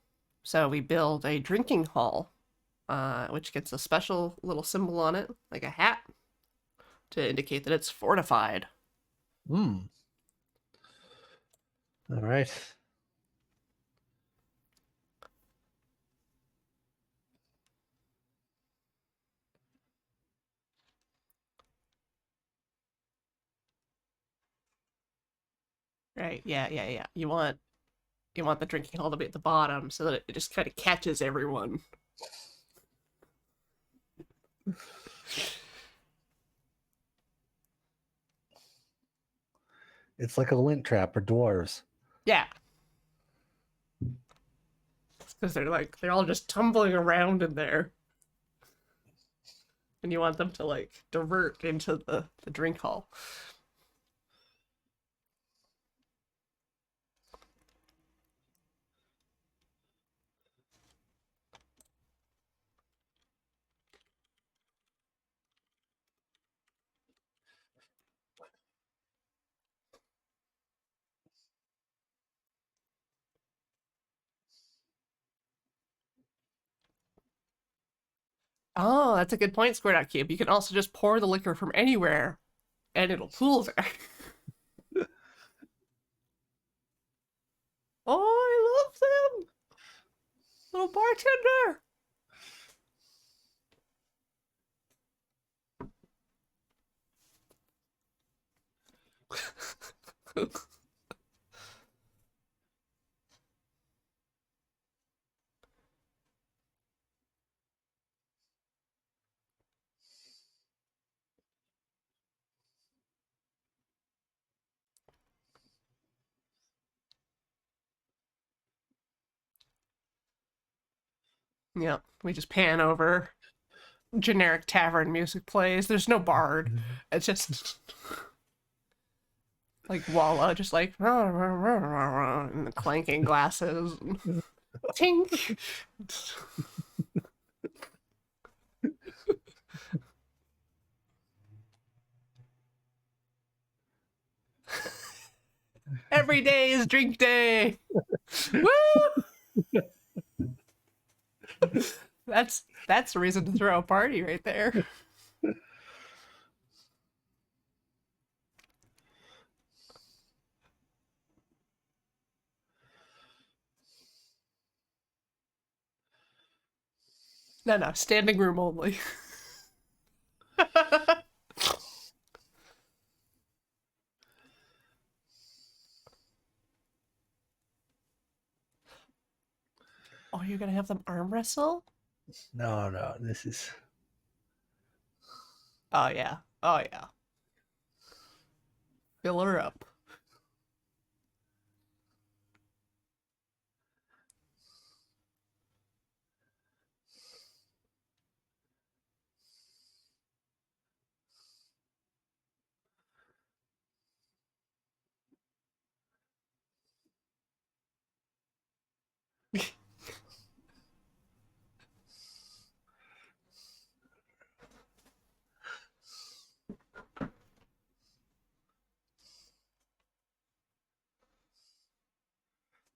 Speaker 1: So we build a drinking hall, which gets a special little symbol on it, like a hat, to indicate that it's fortified.
Speaker 2: Hmm. All right.
Speaker 1: Right? Yeah. You want the drinking hall to be at the bottom so that it just kind of catches everyone.
Speaker 2: It's like a lint trap for dwarves.
Speaker 1: Yeah. Because they're all just tumbling around in there. And you want them to like divert into the drink hall. Oh, that's a good point, Squared Out Cube. You can also just pour the liquor from anywhere and it'll pool there. Oh, I love them! Little bartender! Yep, we just pan over. Generic tavern music plays. There's no bard. It's just like Walla, just like and the clanking glasses. Tink. Every day is drink day. Woo! That's a reason to throw a party right there. No, standing room only. Oh, you're gonna have them arm wrestle?
Speaker 2: No, this is
Speaker 1: Oh yeah. Oh yeah. Fill her up.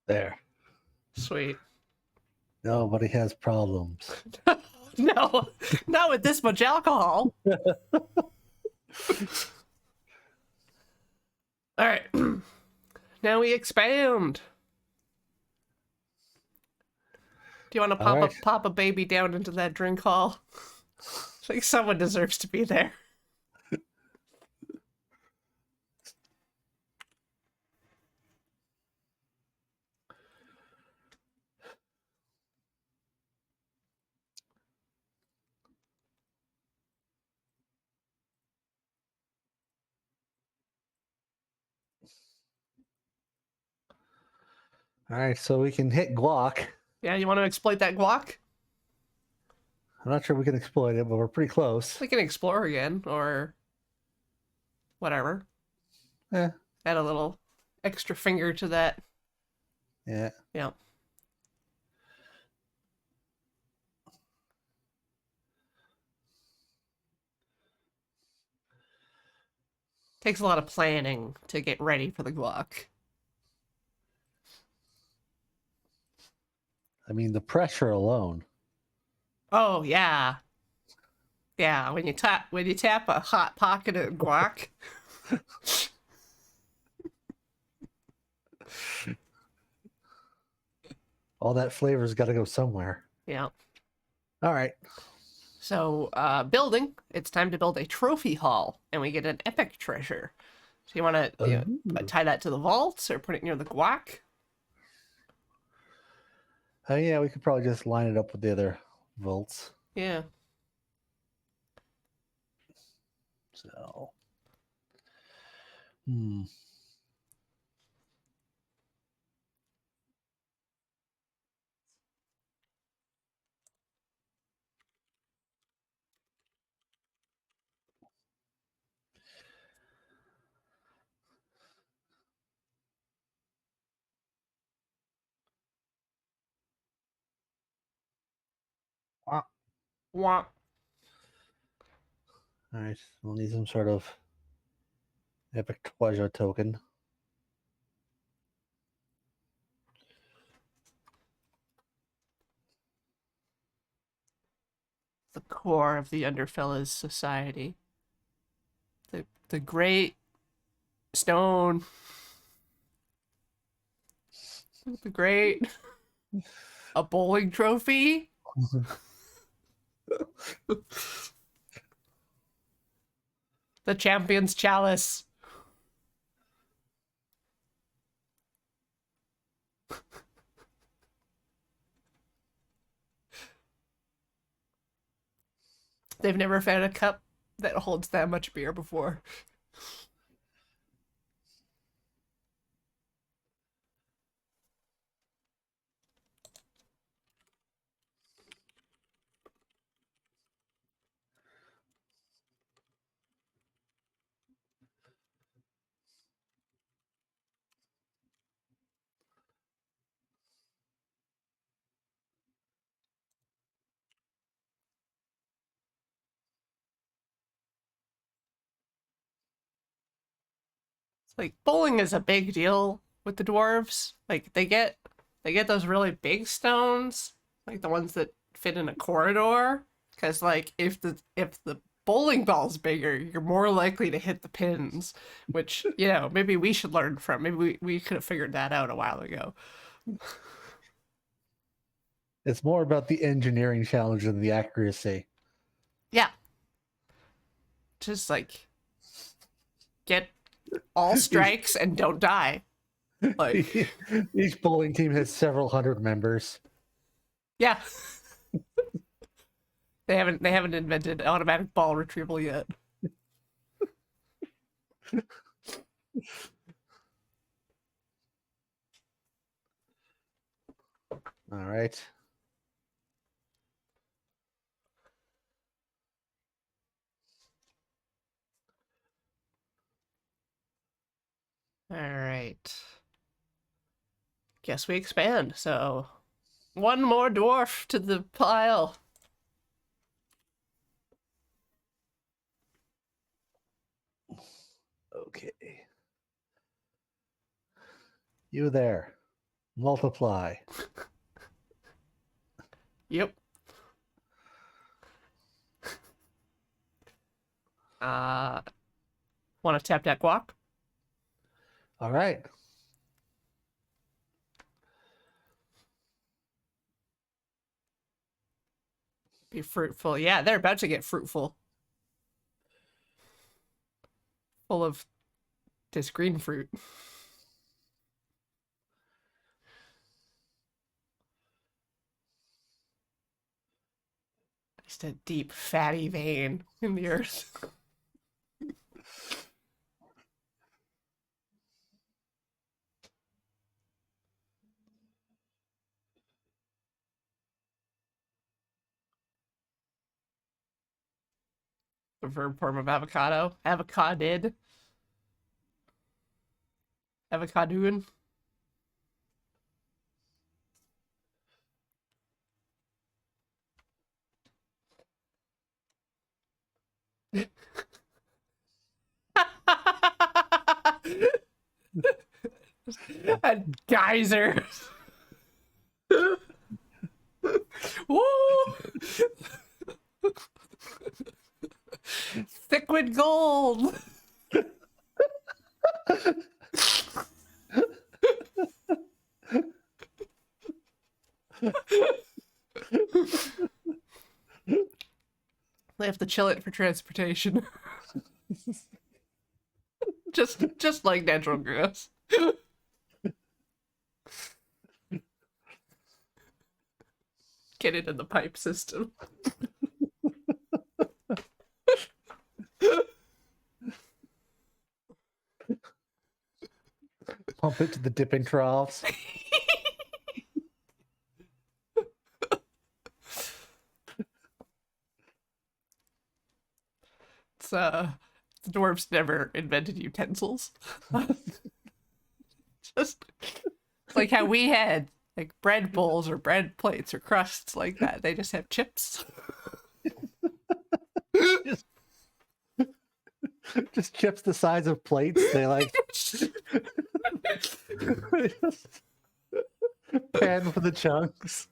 Speaker 2: there.
Speaker 1: Sweet.
Speaker 2: Nobody has problems.
Speaker 1: No, not with this much alcohol. All right. Now we expand. Do you want to
Speaker 2: All right.
Speaker 1: pop a baby down into that drink hall? I think someone deserves to be there.
Speaker 2: All right, so we can hit guac.
Speaker 1: Yeah, you want to exploit that guac?
Speaker 2: I'm not sure we can exploit it, but we're pretty close.
Speaker 1: We can explore again, or whatever.
Speaker 2: Yeah.
Speaker 1: Add a little extra finger to that.
Speaker 2: Yeah.
Speaker 1: Yeah. Takes a lot of planning to get ready for the guac.
Speaker 2: I mean, the pressure alone.
Speaker 1: Oh yeah. Yeah, when you tap a hot pocket of guac.
Speaker 2: All that flavor's got to go somewhere.
Speaker 1: Yeah.
Speaker 2: All right.
Speaker 1: So, building, it's time to build a trophy hall, and we get an epic treasure. So you want to
Speaker 2: Ooh.
Speaker 1: tie that to the vaults or put it near the guac?
Speaker 2: Oh, yeah, we could probably just line it up with the other volts.
Speaker 1: Yeah.
Speaker 2: So, hmm.
Speaker 1: Wah.
Speaker 2: All right. We'll need some sort of epic treasure token.
Speaker 1: The core of the Underfellas society. The great stone. The great a bowling trophy. The champion's chalice. They've never found a cup that holds that much beer before. Like bowling is a big deal with the dwarves. Like they get those really big stones, like the ones that fit in a corridor. Because like if the bowling ball's bigger, you're more likely to hit the pins, which maybe we should learn from. Maybe we could have figured that out a while ago.
Speaker 2: It's more about the engineering challenge than the accuracy.
Speaker 1: Yeah, just like get all strikes and don't die. Like
Speaker 2: Each bowling team has several hundred members.
Speaker 1: yeah. They haven't invented automatic ball retrieval yet.
Speaker 2: All right.
Speaker 1: All right. Guess we expand. So, one more dwarf to the pile.
Speaker 2: Okay. You there. Multiply.
Speaker 1: Yep. Uh, want to tap that guac?
Speaker 2: All right.
Speaker 1: Be fruitful. Yeah, they're about to get fruitful. Full of this green fruit. Just a deep, fatty vein in the earth. The verb form of avocado. Avocaded. Avocadoon. A geyser. Woo! Thickwood gold. They have to chill it for transportation. just like natural gas. Get it in the pipe system.
Speaker 2: Pump it to the dipping troughs.
Speaker 1: It's the dwarves never invented utensils. Just like how we had like bread bowls or bread plates or crusts like that. They just have chips.
Speaker 2: Just chips the size of plates. They like pan for the chunks.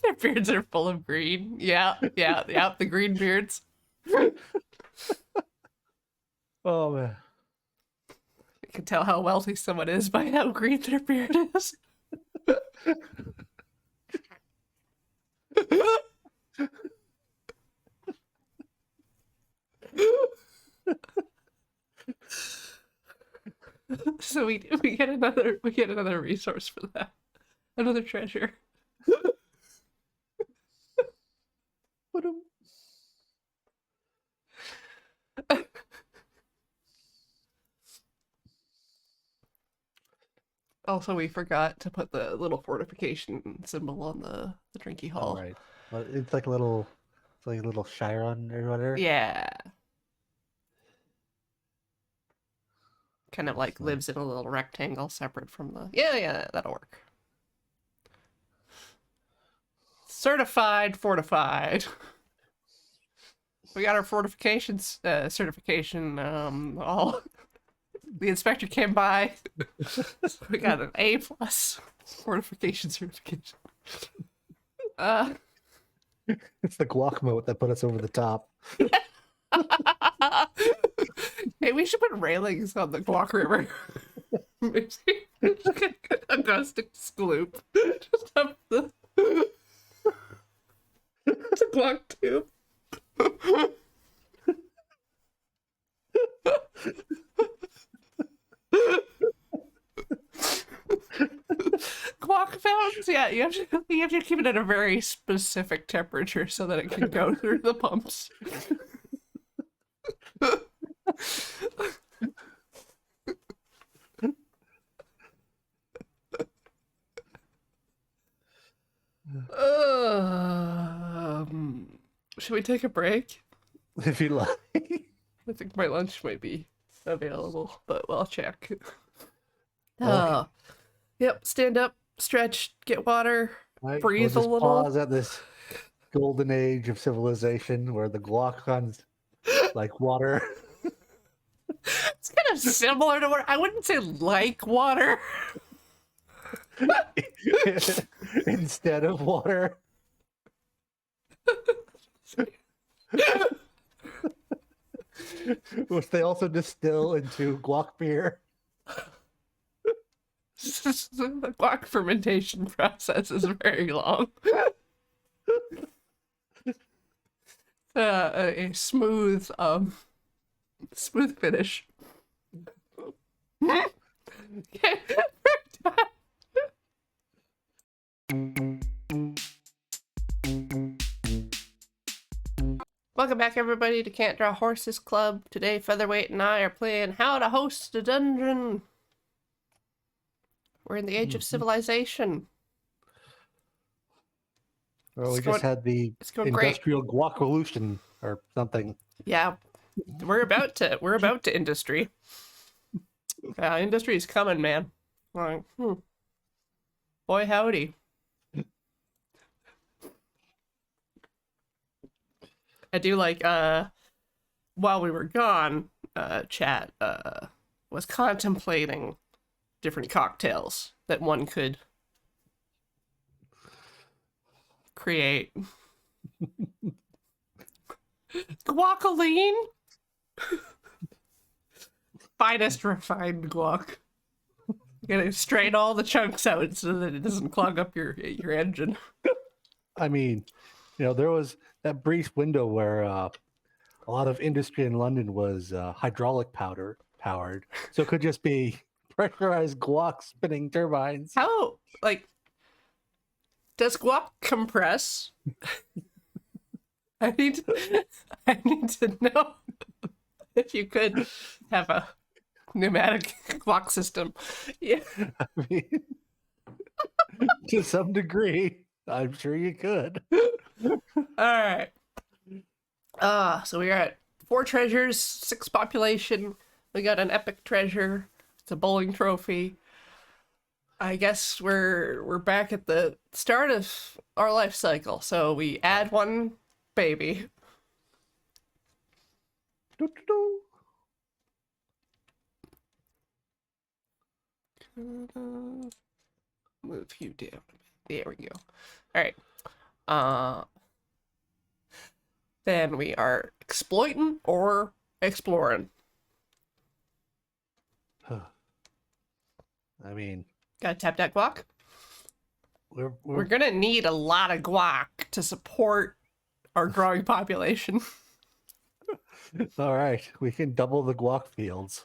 Speaker 1: Their beards are full of green. Yeah, the green beards.
Speaker 2: Oh man.
Speaker 1: You can tell how wealthy someone is by how green their beard is. So we get another resource for that. Another treasure.
Speaker 2: What a...
Speaker 1: Also, we forgot to put the little fortification symbol on the drinky hall.
Speaker 2: All right. Well, it's like a little Chiron or whatever.
Speaker 1: Yeah. Kind of like lives in a little rectangle separate from the... Yeah, that'll work. Certified, fortified. We got our fortifications certification. All the inspector came by. So we got an A+ fortification certification.
Speaker 2: It's the guac moat that put us over the top.
Speaker 1: Hey, we should put railings on the Guac River. A rustic sloop. Just have the... It's a Guac tube. Guac fountains, yeah, you have to keep it at a very specific temperature so that it can go through the pumps. Should we take a break?
Speaker 2: If you like.
Speaker 1: I think my lunch might be available, but I'll check.
Speaker 2: Okay.
Speaker 1: Yep, stand up, stretch, get water,
Speaker 2: Right,
Speaker 1: breathe a
Speaker 2: we'll just
Speaker 1: little.
Speaker 2: pause at this golden age of civilization where the guac runs like water.
Speaker 1: It's kind of similar to water. I wouldn't say like water.
Speaker 2: Instead of water. Which they also distill into guac beer.
Speaker 1: The guac fermentation process is very long. A smooth finish. Welcome back, everybody, to Can't Draw Horses Club. Today, Featherweight and I are playing How to Host a Dungeon. We're in the age of civilization.
Speaker 2: Well, we just had the industrial guac revolution or something.
Speaker 1: Yeah, we're about to industry. Industry is coming, man. Like, boy, howdy. I do like, while we were gone, chat was contemplating different cocktails that one could create. Guacaline? Finest refined guac. You gotta strain all the chunks out so that it doesn't clog up your engine.
Speaker 2: I mean, there was that brief window where a lot of industry in London was hydraulic powder powered, so it could just be pressurized guac spinning turbines.
Speaker 1: How, like, does guac compress? I need to know if you could have a pneumatic guac system. Yeah.
Speaker 2: I mean, to some degree, I'm sure you could.
Speaker 1: All right. So we are at 4 treasures, 6 population. We got an epic treasure. It's a bowling trophy. I guess we're back at the start of our life cycle. So we add 1 baby.
Speaker 2: Doo-doo-doo.
Speaker 1: Move you down. There we go. All right. Then we are exploiting or exploring.
Speaker 2: I mean,
Speaker 1: Gotta tap that guac.
Speaker 2: we're
Speaker 1: Gonna need a lot of guac to support our growing population.
Speaker 2: all right. We can double the guac fields.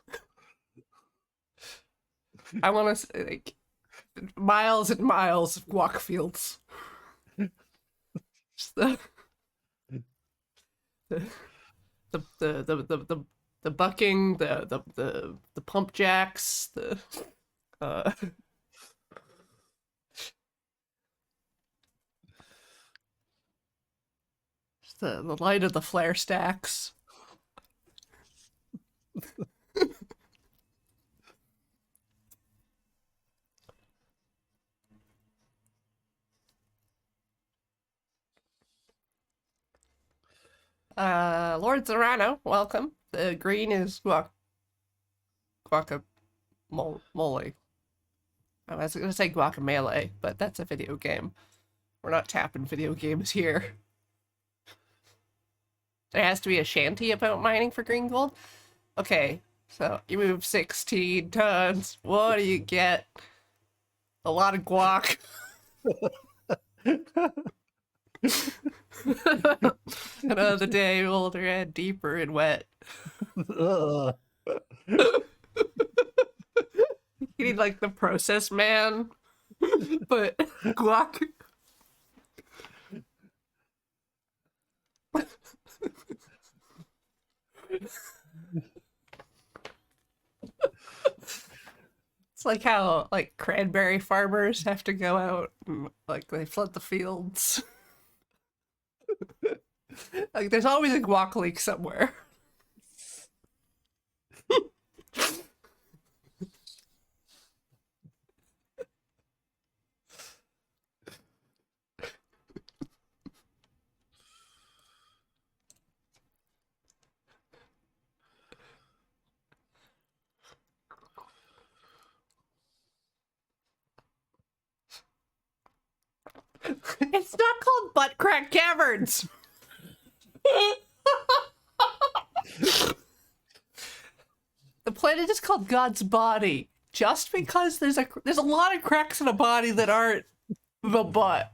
Speaker 1: I want to like miles and miles of guac fields. Just the bucking, the pump jacks, uh just the light of the flare stacks. Lord Serrano, welcome. The green is guacamole. I was gonna say guacamole, but that's a video game. We're not tapping video games here. There has to be a shanty about mining for green gold. Okay, so you move 16 tons. What do you get? A lot of guac. Another day older and deeper and wet.
Speaker 2: Ugh.
Speaker 1: You need like the process man, but guac. It's like how like cranberry farmers have to go out and like they flood the fields. Like there's always a guac leak somewhere. It's not called butt crack caverns. The planet is called God's body. Just because there's a lot of cracks in a body that aren't the butt.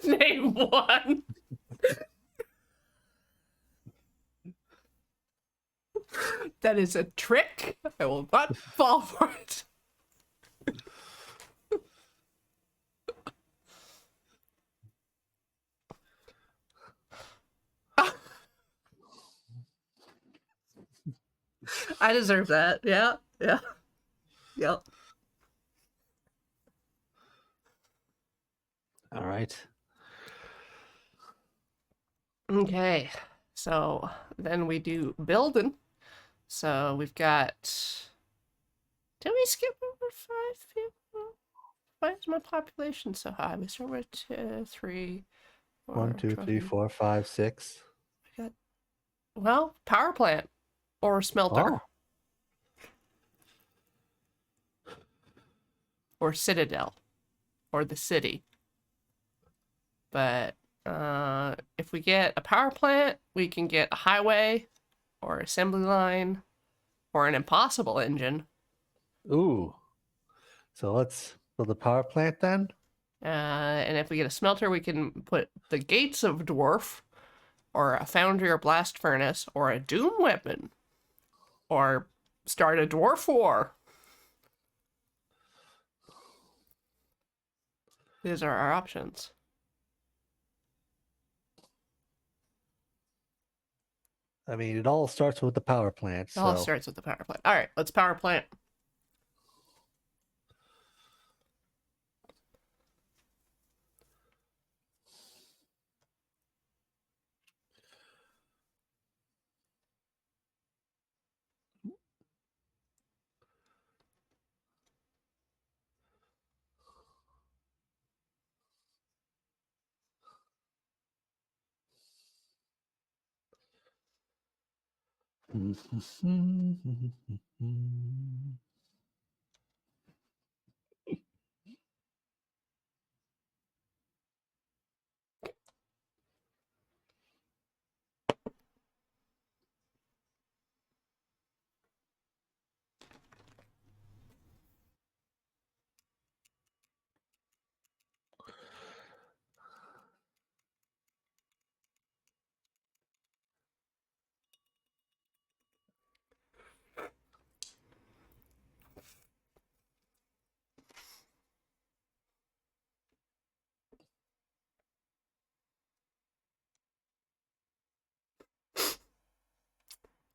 Speaker 1: Name one. That is a trick. I will not fall for it. I deserve that. Yeah. Yeah. Yep.
Speaker 2: All right.
Speaker 1: Okay. So then we do building. So we've got. Did we skip over 5 people? Why is my population so high? We start with 3,
Speaker 2: 1,
Speaker 1: 4,
Speaker 2: 2, 3, 4, 5, 6.
Speaker 1: We got, well, power plant or smelter
Speaker 2: Oh,
Speaker 1: or citadel or the city. But if we get a power plant, we can get a highway or assembly line or an impossible engine.
Speaker 2: ooh. So let's build a power plant then.
Speaker 1: And if we get a smelter, we can put the gates of dwarf or a foundry or blast furnace or a doom weapon or start a dwarf war. These are our options.
Speaker 2: I mean, it all starts with the power plant.
Speaker 1: It all
Speaker 2: So
Speaker 1: starts with the power plant. All right, let's power plant.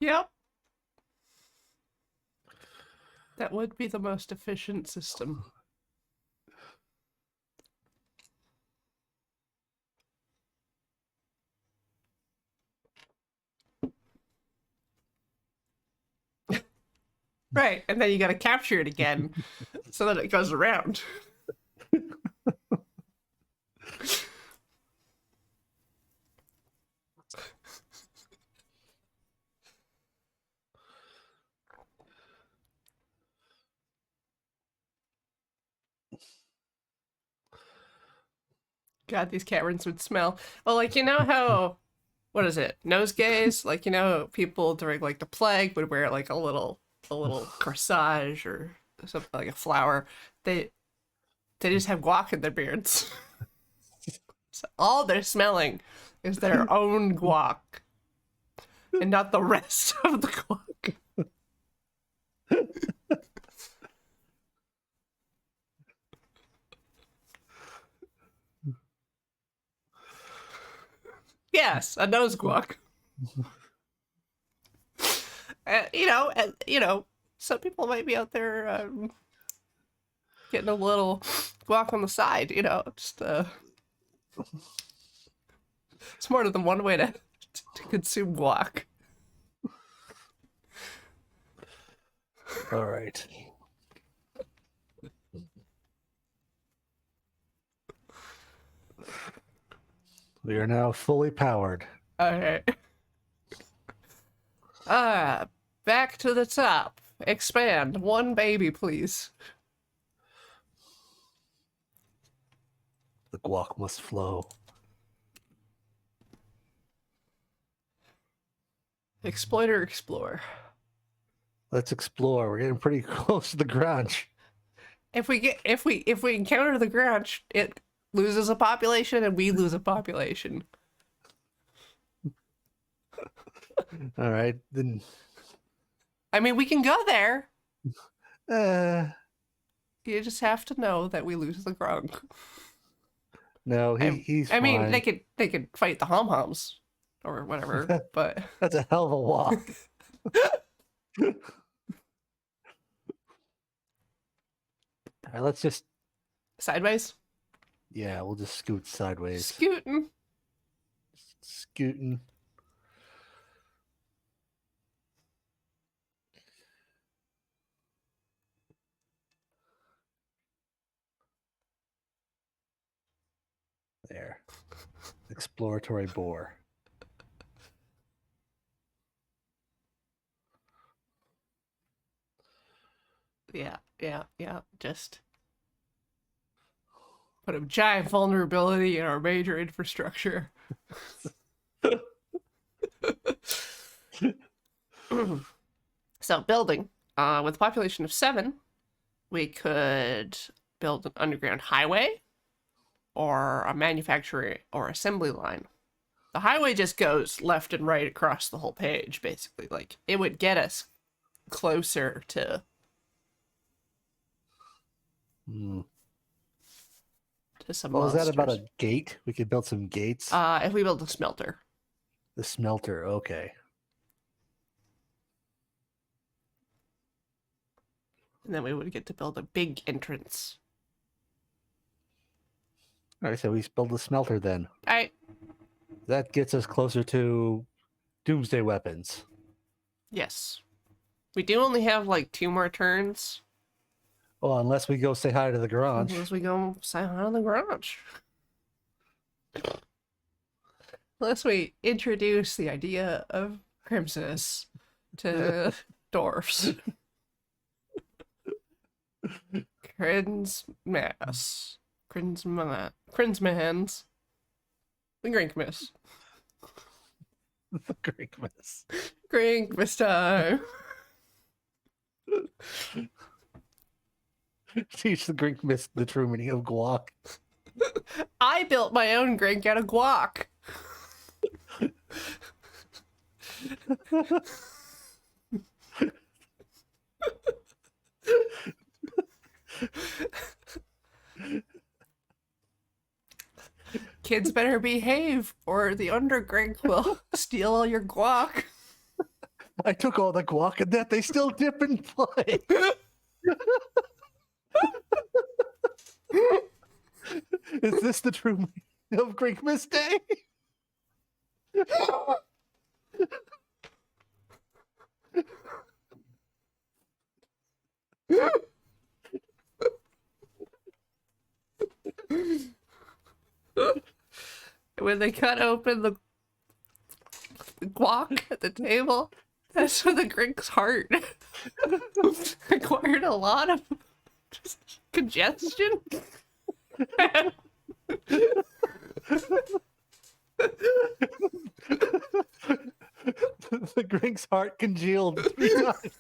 Speaker 1: Yep. That would be the most efficient system. Right, and then you gotta capture it again so that it goes around. God, these caverns would smell. Well, like, you know how, what is it, nosegays? Like, you know, people during like the plague would wear like a little corsage or something like a flower. They they just have guac in their beards. So all they're smelling is their own guac and not the rest of the guac. Yes, a nose guac. Some people might be out there getting a little guac on the side. Just it's more than one way to consume guac.
Speaker 2: all right. We are now fully powered.
Speaker 1: All right. Back to the top. Expand one baby, please.
Speaker 2: The guac must flow.
Speaker 1: Exploiter explore.
Speaker 2: Let's explore. We're getting pretty close to the grunge.
Speaker 1: If we encounter the Grouch, it loses a population and we lose a population.
Speaker 2: All right, then.
Speaker 1: I mean, we can go there.
Speaker 2: Uh,
Speaker 1: You just have to know that we lose the Grunk.
Speaker 2: no, he's
Speaker 1: I mean,
Speaker 2: fine.
Speaker 1: they could fight the hom homs or whatever, but
Speaker 2: That's a hell of a walk. All right, let's just.
Speaker 1: sideways,
Speaker 2: Yeah, we'll just scoot sideways.
Speaker 1: scooting.
Speaker 2: Scooting. Exploratory bore.
Speaker 1: Yeah. Just put a giant vulnerability in our major infrastructure. So building, with a population of 7, we could build an underground highway or a manufacturing or assembly line. The highway just goes left and right across the whole page, basically. Like, it would get us closer to
Speaker 2: Hmm.
Speaker 1: some
Speaker 2: Well, is that about
Speaker 1: monsters.
Speaker 2: a gate? We could build some gates.
Speaker 1: If we build a smelter.
Speaker 2: The smelter. Okay.
Speaker 1: And then we would get to build a big entrance.
Speaker 2: All right. So we build the smelter then.
Speaker 1: Alright.
Speaker 2: That gets us closer to doomsday weapons.
Speaker 1: Yes. We do only have like 2 more turns.
Speaker 2: Well, unless we go say hi to the garage.
Speaker 1: Unless we go sign out of the garage. Unless we introduce the idea of Crimsus to dwarfs. Crinsmas. Crinsmans. The Grinkmas.
Speaker 2: The Grinkmas.
Speaker 1: Grinkmas time.
Speaker 2: Teach the Grinkmas the true meaning of guac.
Speaker 1: I built my own Grink out of guac. Kids better behave, or the Undergrink will steal all your guac.
Speaker 2: I took all the guac and that they still dip and play. Is this the true meaning of Grinkmas Day?
Speaker 1: When they cut open the guac at the table, that's when the Grink's heart acquired a lot of congestion.
Speaker 2: The Grink's heart congealed 3 times.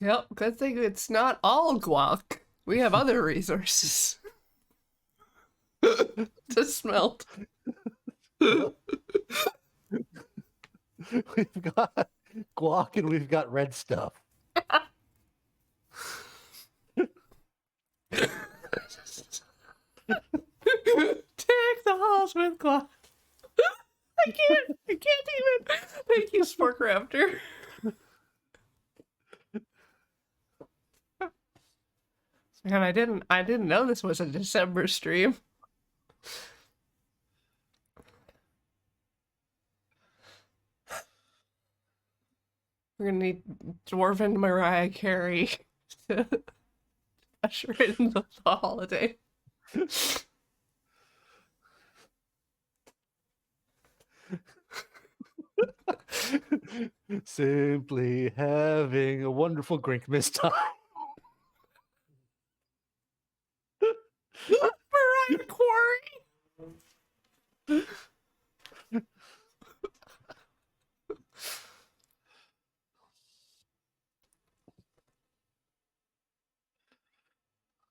Speaker 1: Yep, good thing it's not all guac. We have other resources to smelt.
Speaker 2: We've got guac and we've got red stuff.
Speaker 1: Take the halls with guac. I can't even. Thank you, Spork Raptor. Man, I didn't know this was a December stream. We're gonna need Dwarven Mariah Carey to usher in the holiday.
Speaker 2: Simply having a wonderful Grinkmas time.
Speaker 1: Mariah Quarry.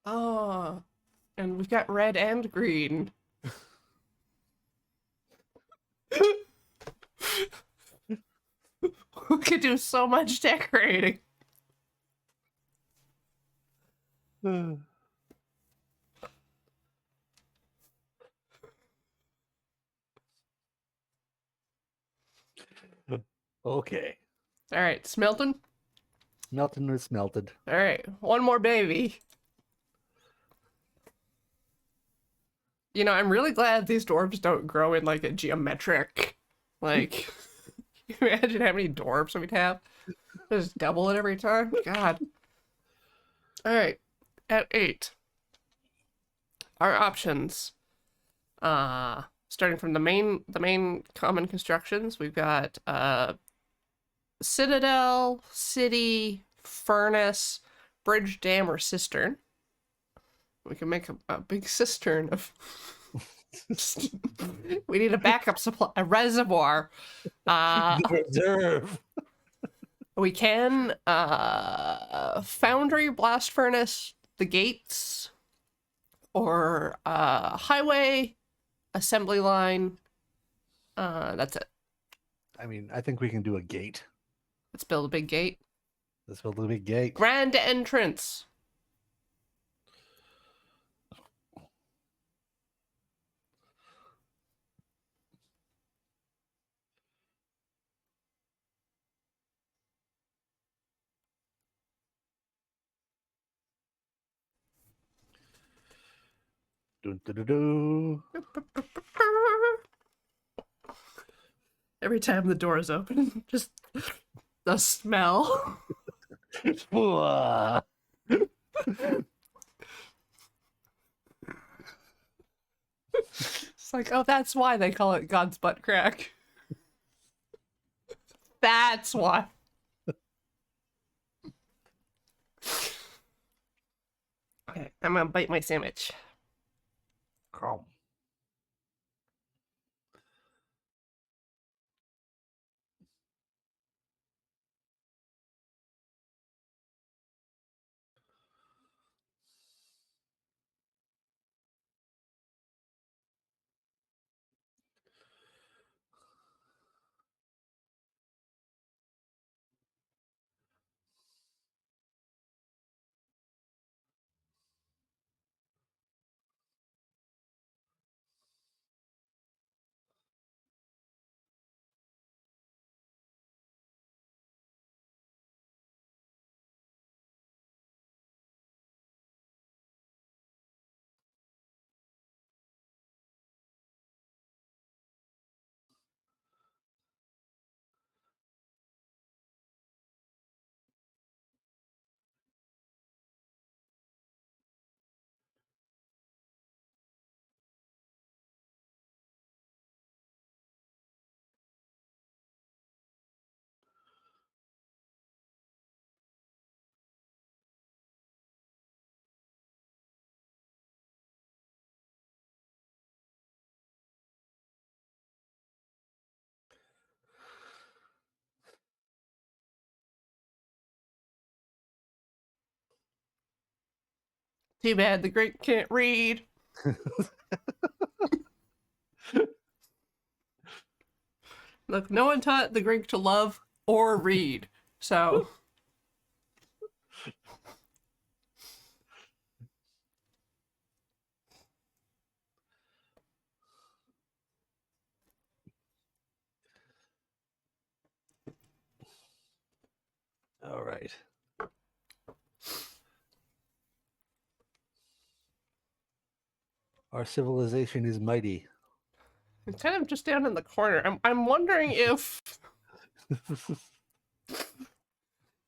Speaker 1: Oh, and we've got red and green. could do so much decorating.
Speaker 2: Okay.
Speaker 1: All right, Smelton.
Speaker 2: Melton is melted.
Speaker 1: All right, one more baby. You know, I'm really glad these dwarves don't grow in like a geometric. Like, can you imagine how many dwarves we'd have? Just double it every time. God. All right, at 8, our options. Starting from the main common constructions, we've got citadel, city, furnace, bridge, dam, or cistern. We can make a big cistern of. We need a backup supply, a reservoir.
Speaker 2: The reserve.
Speaker 1: We can foundry, blast furnace, the gates, or highway, assembly line. That's it.
Speaker 2: I mean, I think we can do a gate.
Speaker 1: Let's build a big gate.
Speaker 2: Let's build a big gate.
Speaker 1: Grand entrance.
Speaker 2: Dun, dun, dun, dun.
Speaker 1: Every time the door is open, just the smell.
Speaker 2: Whoa.
Speaker 1: It's like, oh, that's why they call it God's butt crack. That's why. Okay, I'm gonna bite my sandwich.
Speaker 2: Crom.
Speaker 1: Too bad the Greek can't read. Look, no one taught the Greek to love or read. So,
Speaker 2: All right. Our civilization is mighty.
Speaker 1: it's kind of just down in the corner. I'm wondering if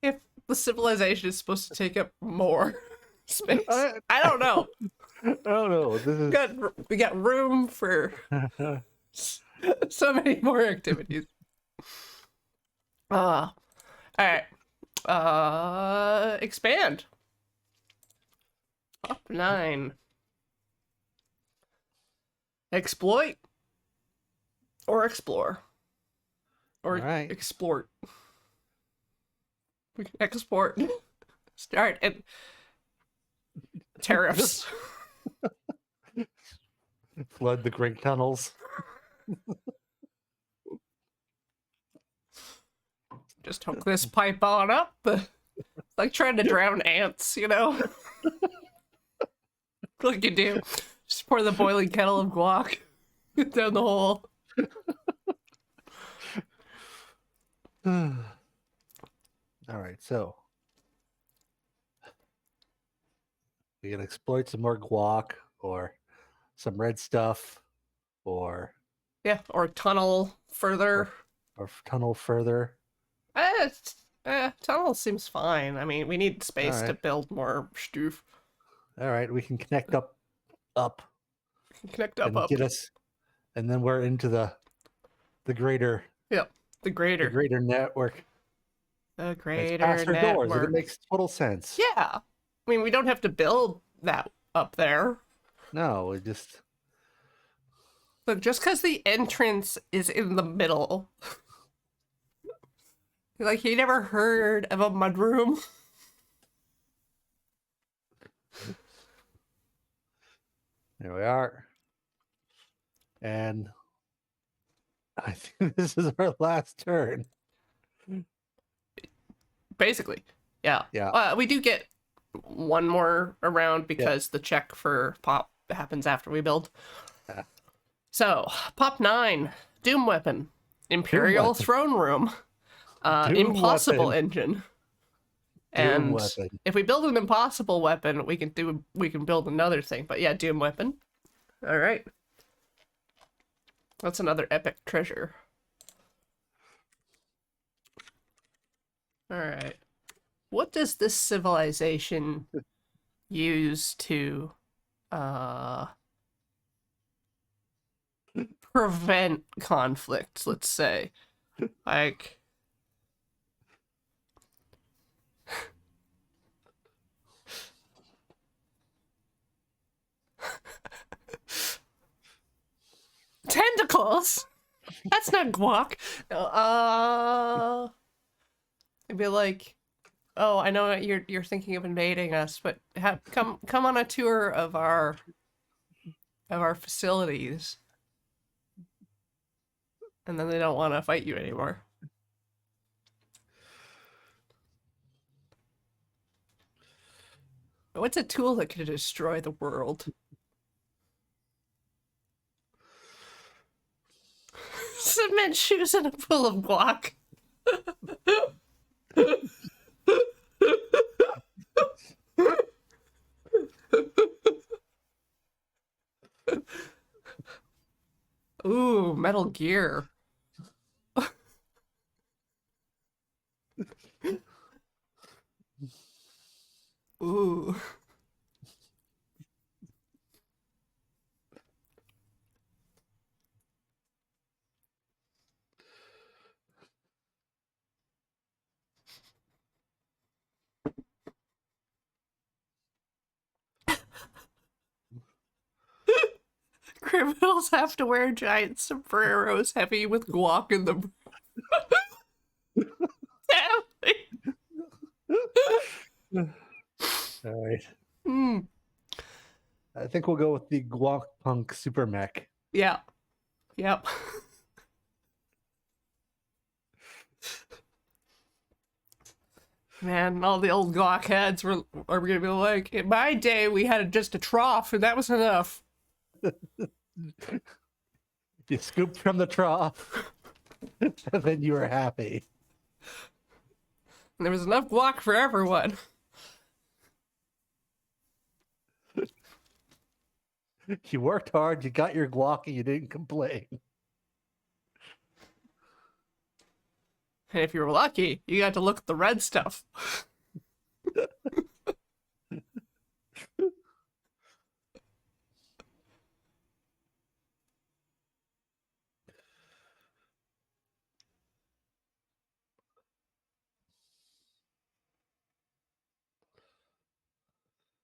Speaker 1: the civilization is supposed to take up more space. I don't know.
Speaker 2: I don't know. This
Speaker 1: We got room for so many more activities. All right. Expand. Top 9. Exploit or explore or
Speaker 2: Alright.
Speaker 1: export. We can export. Start and tariffs.
Speaker 2: flood the Great Tunnels.
Speaker 1: Just hook this pipe on up. Like trying to drown ants, you know? Like you do. Just pour the boiling kettle of guac down the hole.
Speaker 2: All right, so we can exploit some more guac or some red stuff or
Speaker 1: Yeah, or tunnel further.
Speaker 2: tunnel further.
Speaker 1: Tunnel seems fine. I mean, we need
Speaker 2: All
Speaker 1: space to
Speaker 2: right.
Speaker 1: build more stoof.
Speaker 2: All right, we can connect up
Speaker 1: Connect up,
Speaker 2: and
Speaker 1: up.
Speaker 2: get us, and then we're into the greater
Speaker 1: Yep, the
Speaker 2: the
Speaker 1: greater.
Speaker 2: greater network.
Speaker 1: The
Speaker 2: It's
Speaker 1: greater
Speaker 2: past our doors, and it
Speaker 1: network.
Speaker 2: makes total sense.
Speaker 1: Yeah. I mean, we don't have to build that up there.
Speaker 2: No, it just
Speaker 1: But just because the entrance is in the middle. Like, you never heard of a mudroom?
Speaker 2: there we are. And I think this is our last turn.
Speaker 1: Basically. Yeah.
Speaker 2: Yeah.
Speaker 1: We do get one more around because the check for pop happens after we build.
Speaker 2: Yeah.
Speaker 1: So, pop 9, Doom Weapon, Imperial
Speaker 2: Weapon.
Speaker 1: Throne Room,
Speaker 2: Doom
Speaker 1: Impossible
Speaker 2: Weapon.
Speaker 1: Engine.
Speaker 2: Doom
Speaker 1: And
Speaker 2: Weapon.
Speaker 1: if we build an impossible weapon, we can build another thing. But yeah, Doom Weapon. All right. That's another epic treasure. All right. What does this civilization use to prevent conflict, let's say? Like tentacles. That's not guac. It'd be like, oh, I know you're thinking of invading us, but come on a tour of our facilities, and then they don't want to fight you anymore. What's a tool that could destroy the world? Cement shoes and a pool of guac. Ooh, Metal Gear. Ooh. Criminals have to wear giant sombreros heavy with guac in them.
Speaker 2: All right.
Speaker 1: Hmm.
Speaker 2: I think we'll go with the Guac Punk Super Mech.
Speaker 1: Yeah. Yep. Man, all the old guac heads are gonna be like, in my day we had just a trough and that was enough.
Speaker 2: You scooped from the trough, and then you were happy.
Speaker 1: And there was enough guac for everyone.
Speaker 2: You worked hard, you got your guac, and you didn't complain.
Speaker 1: And if you were lucky, you got to look at the red stuff.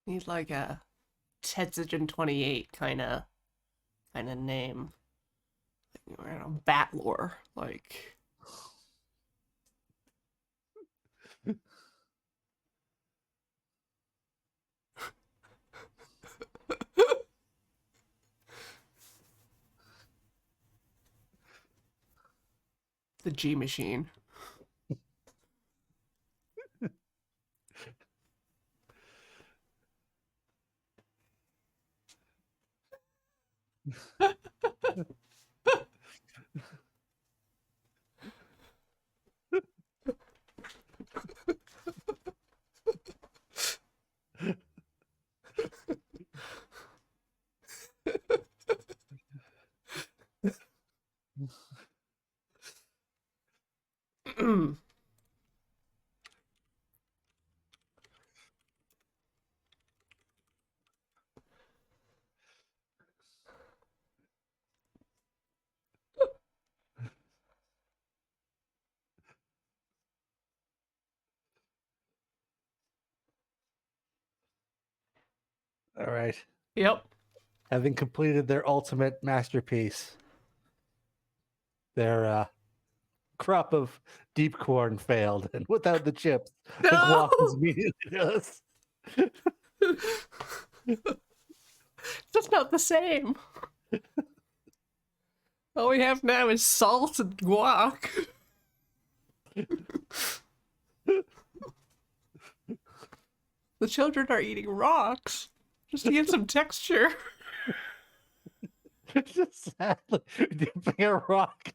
Speaker 1: Need like a Tetsugen 28 kind of name. I don't know, bat lore. Like the G machine.
Speaker 2: All right.
Speaker 1: Yep.
Speaker 2: Having completed their ultimate masterpiece, their crop of deep corn failed, and without the chips, the
Speaker 1: No!
Speaker 2: guac was immediately us.
Speaker 1: Just not the same. All we have now is salt and guac. The children are eating rocks just to get some texture.
Speaker 2: It's just sadly dipping a rock.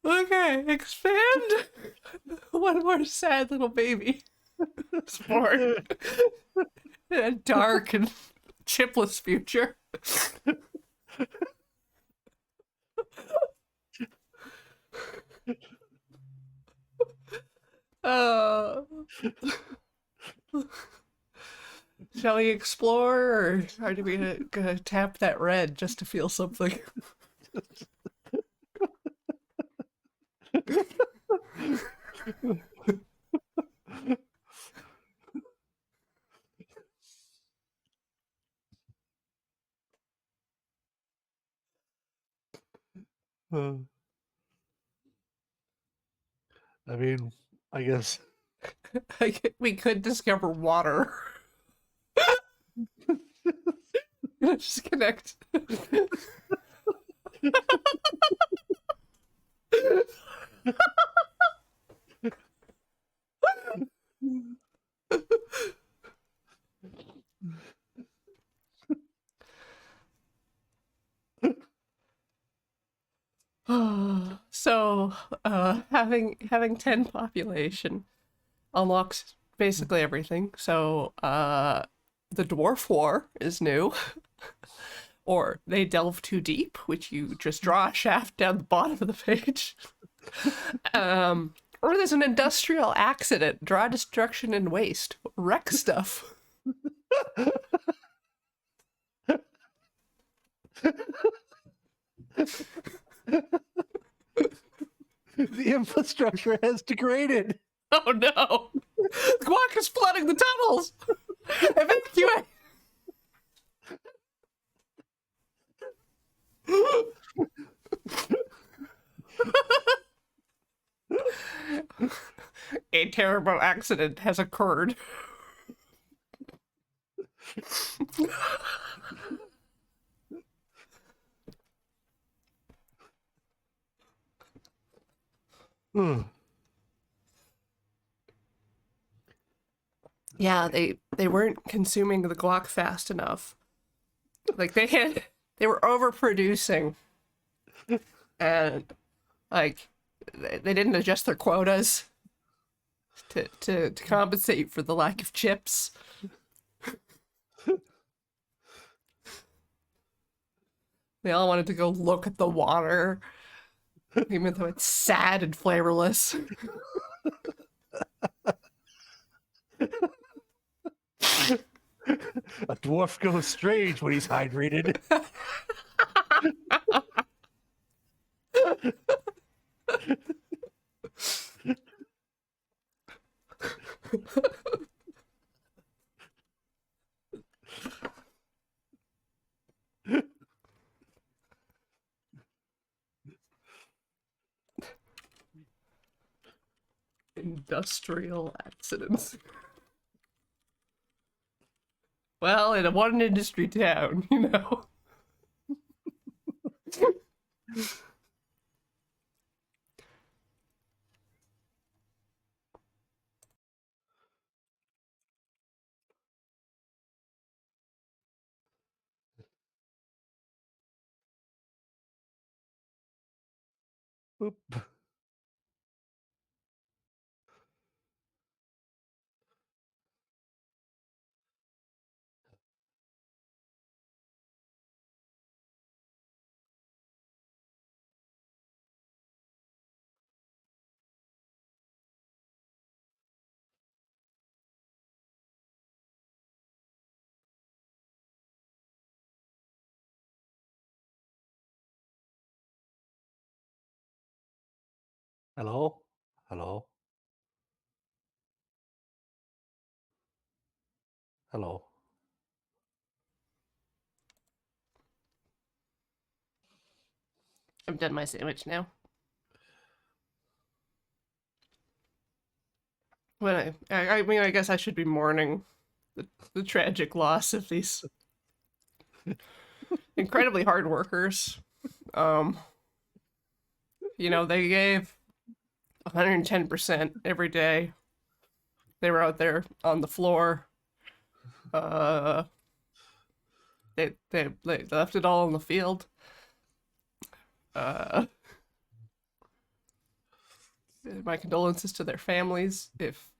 Speaker 1: Okay, expand. One more sad little baby. Sport. In a dark and chipless future. Uh, shall we explore, or are we gonna tap that red just to feel something?
Speaker 2: Uh, I mean, I guess
Speaker 1: We could discover water. Just connect. So, having 10 population unlocks basically everything. So, the Dwarf War is new. Or they delve too deep, which you just draw a shaft down the bottom of the page. Or there's an industrial accident, draw destruction and waste, wreck stuff.
Speaker 2: the infrastructure has degraded.
Speaker 1: Oh no! Guac is flooding the tunnels! Evacuate! A terrible accident has occurred. Yeah, they weren't consuming the guac fast enough. Like they were overproducing, and like they didn't adjust their quotas to compensate for the lack of chips. They all wanted to go look at the water, even though it's sad and flavorless.
Speaker 2: A dwarf goes strange when he's hydrated.
Speaker 1: Industrial accidents. Well, in a one industry town, you know.
Speaker 2: Boop. Hello? Hello? Hello?
Speaker 1: I've done my sandwich now. But I mean, I guess I should be mourning the tragic loss of these incredibly hard workers. Um, they gave 110% every day. They were out there on the floor. Uh, they left it all on the field. Uh, my condolences to their families if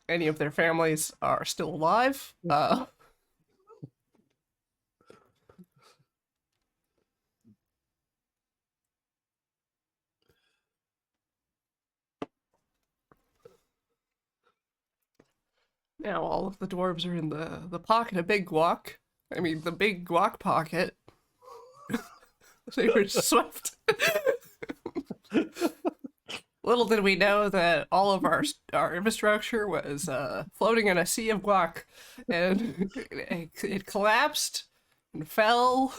Speaker 1: any of their families are still alive. Now all of the dwarves are in the pocket of Big Guac. I mean, the Big Guac pocket. They were swept. Little did we know that all of our infrastructure was floating in a sea of guac, and it collapsed and fell.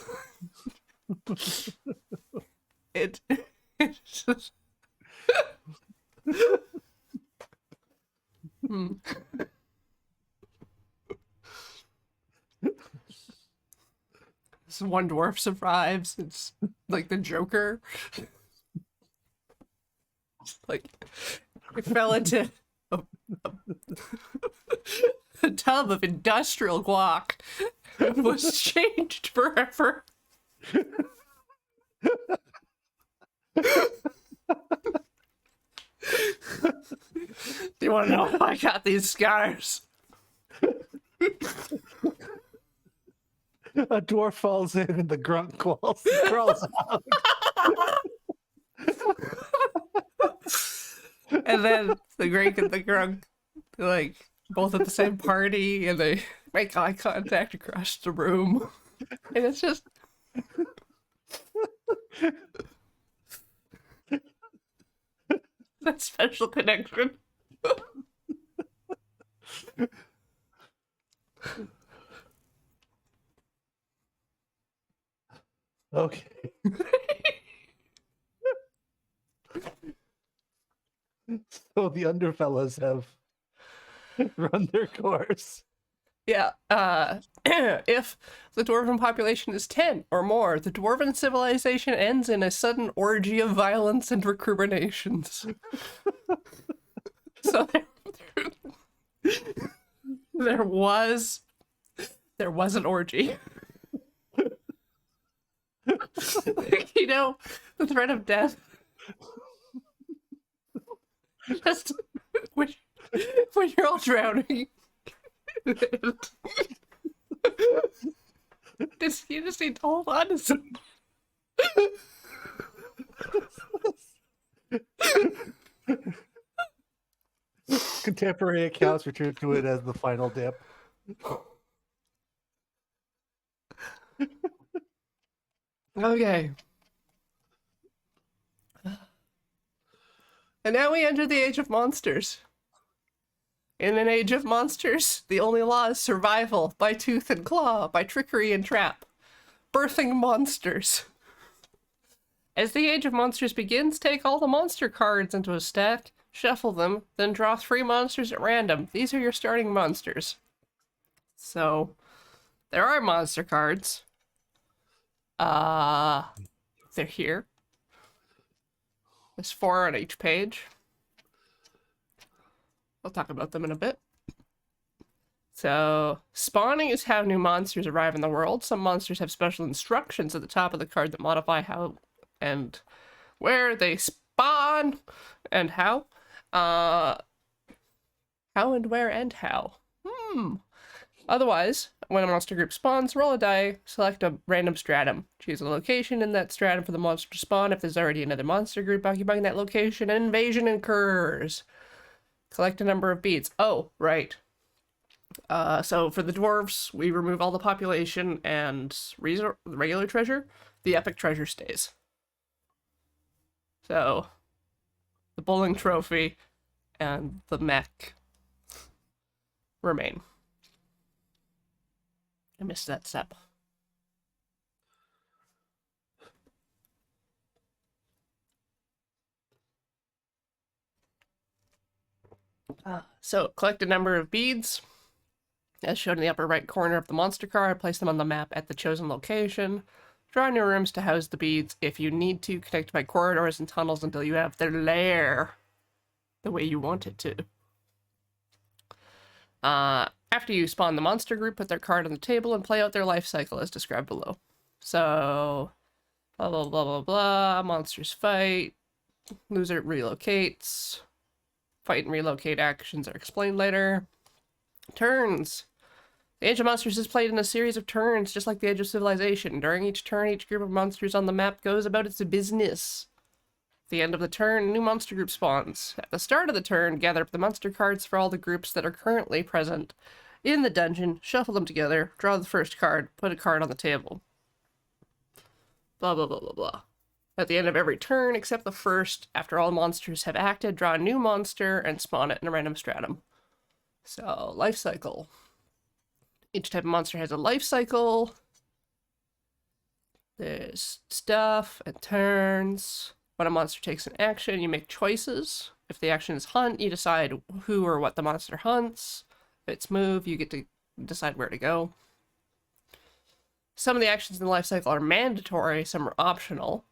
Speaker 1: It, it just, hmm. This one dwarf survives. It's like the Joker. Like it fell into a, a tub of industrial guac and was changed forever. Do you want to know how I got these scars?
Speaker 2: A dwarf falls in and the grunt crawls out.
Speaker 1: And then the Grink and the Grunk, like, both at the same party, and they make eye contact across the room. And it's just... that special connection.
Speaker 2: Okay. So the underfellas have run their course.
Speaker 1: Yeah, if the dwarven population is 10 or more, the dwarven civilization ends in a sudden orgy of violence and recriminations. So there was an orgy. The threat of death. Just when you're all drowning. You just need to hold on to some.
Speaker 2: Contemporary accounts refer to it as the final dip.
Speaker 1: Okay. And now we enter the age of monsters. In an age of monsters, the only law is survival by tooth and claw, by trickery and trap. Birthing monsters. As the age of monsters begins, take all the monster cards into a stack, shuffle them, then draw 3 monsters at random. These are your starting monsters. So, there are monster cards. They're here. There's 4 on each page. I'll talk about them in a bit. So, spawning is how new monsters arrive in the world. Some monsters have special instructions at the top of the card that modify how and where they spawn, and how. How and where and how. Otherwise, when a monster group spawns, roll a die, select a random stratum. Choose a location in that stratum for the monster to spawn. If there's already another monster group occupying that location, an invasion occurs. Collect a number of beads. Oh, right. So for the dwarves, we remove all the population and regular treasure. The epic treasure stays. So, the bowling trophy and the mech remain. I missed that step. So, collect a number of beads. As shown in the upper right corner of the monster card, place them on the map at the chosen location. Draw new rooms to house the beads. If you need to, connect by corridors and tunnels until you have their lair the way you want it to. After you spawn the monster group, put their card on the table and play out their life cycle as described below. So, blah, blah, blah, blah, blah. Monsters fight. Loser relocates. Fight and relocate actions are explained later. Turns. The Age of Monsters is played in a series of turns, just like the Age of Civilization. During each turn, each group of monsters on the map goes about its business. At the end of the turn, a new monster group spawns. At the start of the turn, gather up the monster cards for all the groups that are currently present in the dungeon, shuffle them together, draw the first card, put a card on the table. Blah, blah, blah, blah, blah. At the end of every turn, except the first, after all monsters have acted, draw a new monster and spawn it in a random stratum. So, life cycle. Each type of monster has a life cycle. There's stuff and turns. When a monster takes an action, you make choices. If the action is hunt, you decide who or what the monster hunts. If it's move, you get to decide where to go. Some of the actions in the life cycle are mandatory, some are optional.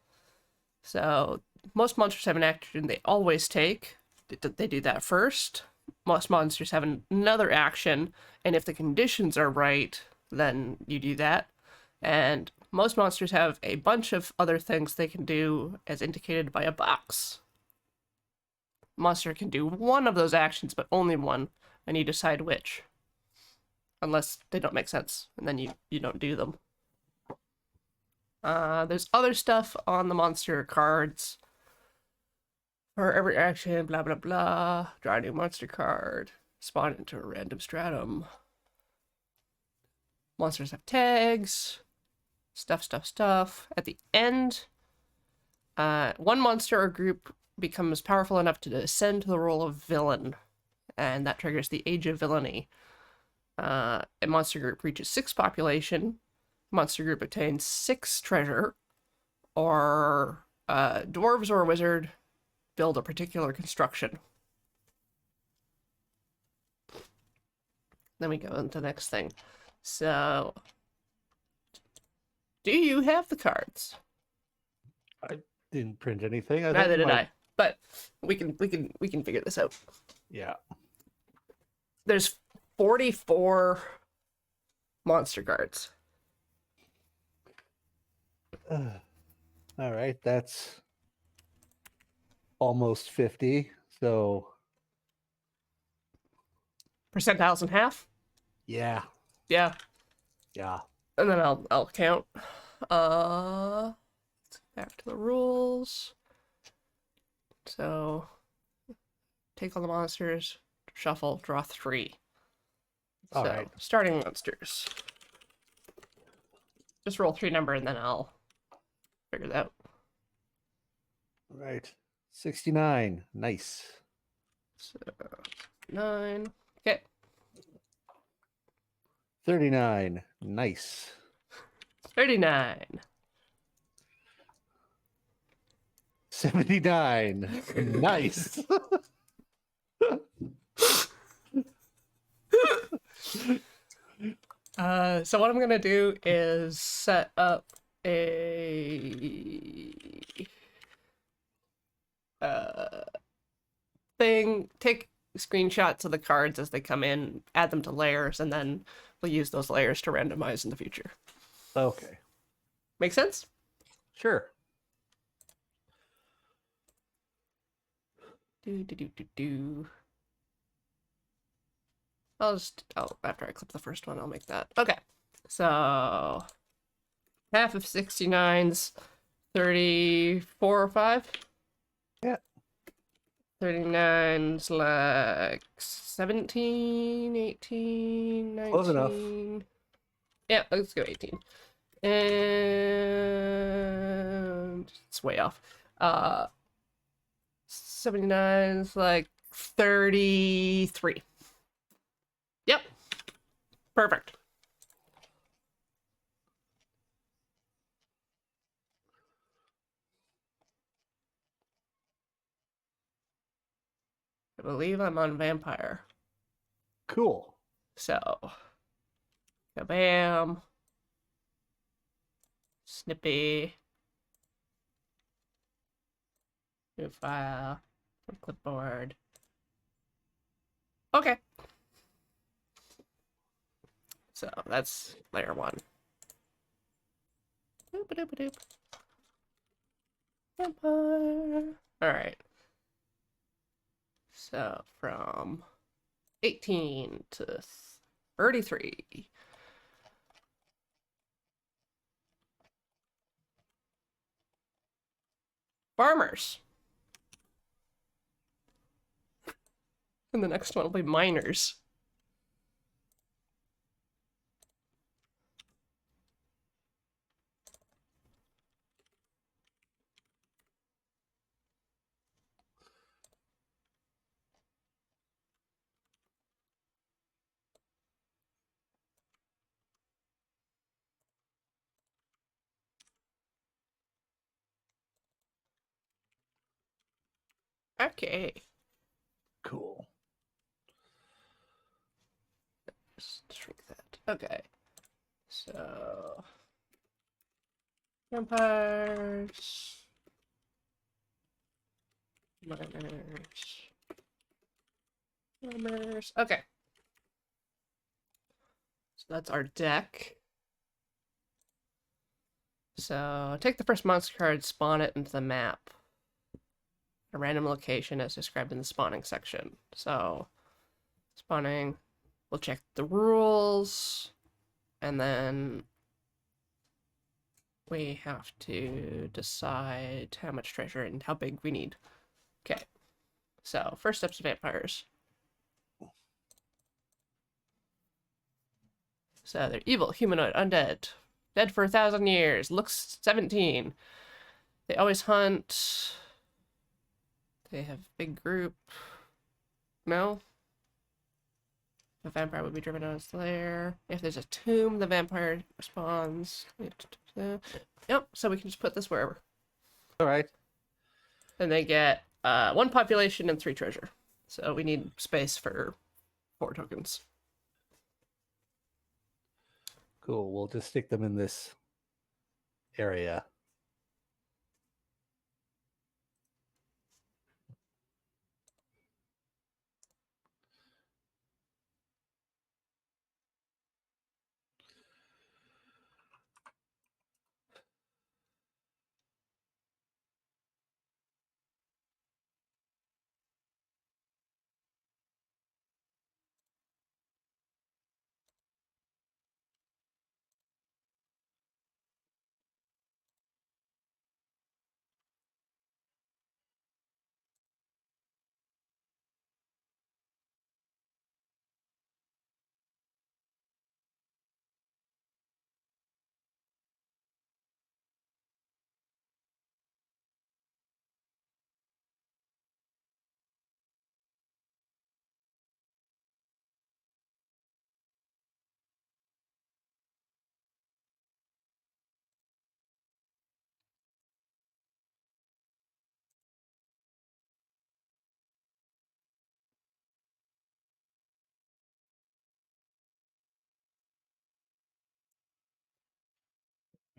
Speaker 1: So, most monsters have an action they always take. They do that first. Most monsters have another action, and if the conditions are right, then you do that. And most monsters have a bunch of other things they can do as indicated by a box. Monster can do one of those actions, but only one, and you decide which. Unless they don't make sense, and then you don't do them. There's other stuff on the monster cards. For every action, blah, blah, blah. Draw a new monster card. Spawn into a random stratum. Monsters have tags. Stuff, stuff, stuff. At the end, one monster or group becomes powerful enough to ascend to the role of villain. And that triggers the Age of Villainy. A monster group reaches 6 population. Monster group obtains 6 treasure. Or dwarves or a wizard build a particular construction. Then we go into the next thing. So, do you have the cards?
Speaker 2: I didn't print anything.
Speaker 1: Neither did I. But we can figure this out.
Speaker 2: Yeah.
Speaker 1: There's 44 monster cards.
Speaker 2: All right, that's almost 50. So
Speaker 1: Percentiles in half?
Speaker 2: yeah.
Speaker 1: Yeah.
Speaker 2: Yeah.
Speaker 1: And then I'll count. Back to the rules. So take all the monsters, shuffle, draw 3.
Speaker 2: All
Speaker 1: so
Speaker 2: right.
Speaker 1: Starting monsters. Just roll 3 number and then I'll figure that out.
Speaker 2: All right. 69. Nice.
Speaker 1: So 9. Okay.
Speaker 2: 39. Nice.
Speaker 1: 39.
Speaker 2: 79. Nice.
Speaker 1: So what I'm gonna do is set up a thing, take screenshots of the cards as they come in, add them to layers, and then we'll use those layers to randomize in the future.
Speaker 2: Okay.
Speaker 1: Make sense?
Speaker 2: Sure.
Speaker 1: Do do do do do. I'll just after I clip the first one, I'll make that. Okay. So half of 69's 34 or 5.
Speaker 2: Yeah.
Speaker 1: 39's like 17, 18,
Speaker 2: Close enough.
Speaker 1: 19. Yeah, let's go 18. And it's way off. 79's like 33. Yep. Perfect. I believe I'm on vampire.
Speaker 2: Cool.
Speaker 1: So, kabam. Snippy. New file. From clipboard. Okay. So that's layer 1. Doop-a-doop-a-doop. Vampire. Alright. So from 18 to 33. Farmers. And the next one will be miners. Okay.
Speaker 2: Cool.
Speaker 1: Just shrink that. Okay. So vampires. Miners. Farmers. Okay. So that's our deck. So take the first monster card, spawn it into the map. A random location as described in the spawning section. So spawning, we'll check the rules, and then we have to decide how much treasure and how big we need. Okay, so first steps to vampires. So they're evil, humanoid, undead, dead for 1,000 years, looks 17. They always hunt. They have big group. No? The vampire would be driven out of its lair. If there's a tomb, the vampire spawns. Yep, so we can just put this wherever.
Speaker 2: All right.
Speaker 1: And they get 1 population and 3 treasure. So we need space for 4 tokens.
Speaker 2: Cool. We'll just stick them in this area.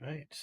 Speaker 2: Right.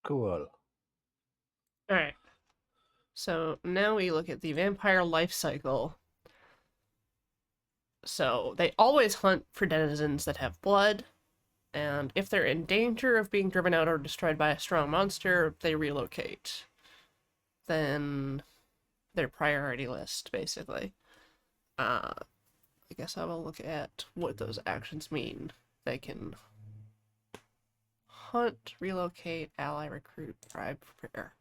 Speaker 2: Cool.
Speaker 1: All right. So now we look at the vampire life cycle. So they always hunt for denizens that have blood, and if they're in danger of being driven out or destroyed by a strong monster, they relocate. Then their priority list, basically. I guess I will look at what those actions mean. They can hunt, relocate, ally, recruit, bribe, prepare.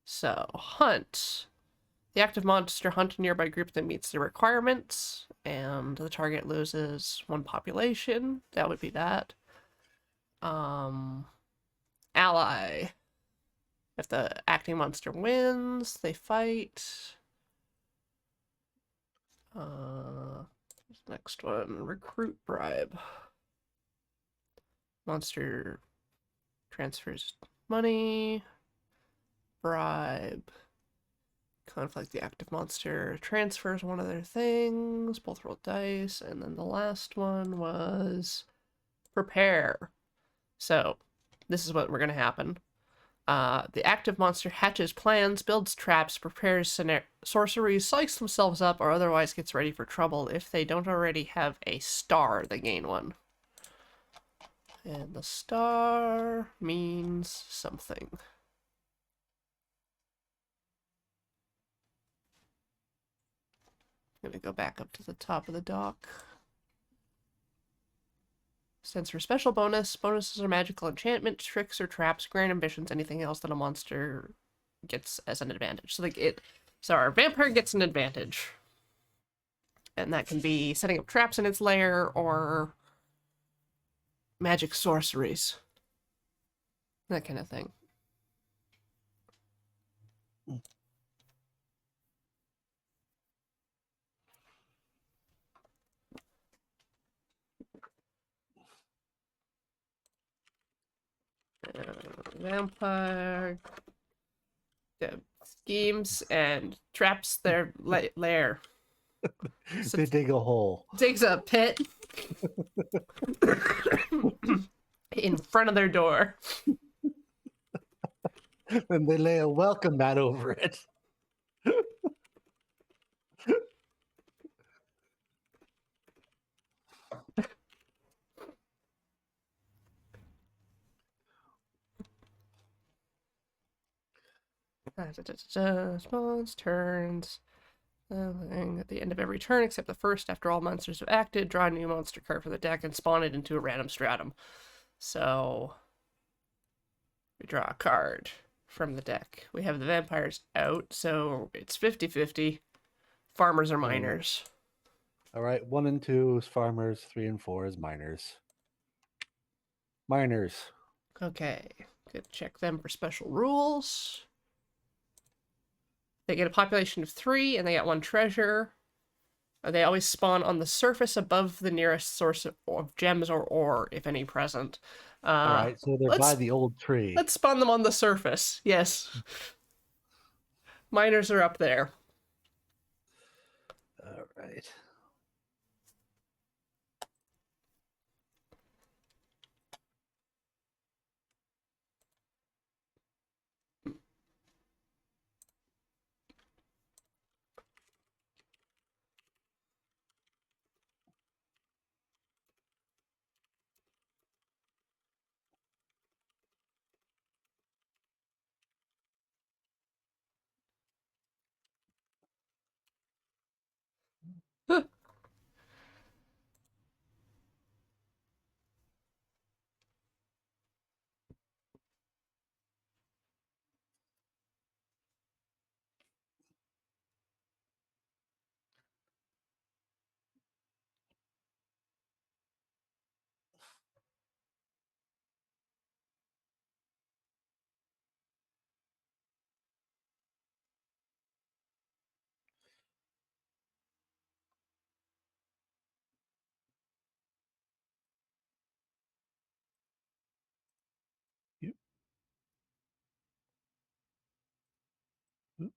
Speaker 1: So, hunt. The active monster hunt a nearby group that meets the requirements, and the target loses one population. That would be that. Ally. If the acting monster wins, they fight. Next one, recruit bribe. Monster transfers money. Bribe. Conflict, the active monster transfers one of their things. Both roll dice. And then the last one was prepare. So, this is what we're going to happen. The active monster hatches plans, builds traps, prepares sorceries, psychs themselves up, or otherwise gets ready for trouble. If they don't already have a star, they gain one. And the star means something. I'm gonna go back up to the top of the dock. Stands for special bonus. Bonuses are magical enchantment, tricks or traps, grand ambitions, anything else that a monster gets as an advantage. So our vampire gets an advantage. And that can be setting up traps in its lair or magic sorceries. That kind of thing. Vampire schemes and traps their lair. So
Speaker 2: They dig a hole.
Speaker 1: digs a pit in front of their door.
Speaker 2: And they lay a welcome mat over it.
Speaker 1: Spawns turns. At the end of every turn, except the first, after all monsters have acted, draw a new monster card from the deck and spawn it into a random stratum. So we draw a card from the deck. We have the vampires out, so it's 50-50. Farmers or miners.
Speaker 2: All right, 1 and 2 is farmers, 3 and 4 is miners. Miners.
Speaker 1: Okay, good. Check them for special rules. They get a population of 3, and they get 1 treasure. They always spawn on the surface above the nearest source of gems or ore, if any present.
Speaker 2: All right, so they're by the old tree.
Speaker 1: Let's spawn them on the surface. Yes. Miners are up there.
Speaker 2: All right. Yep. And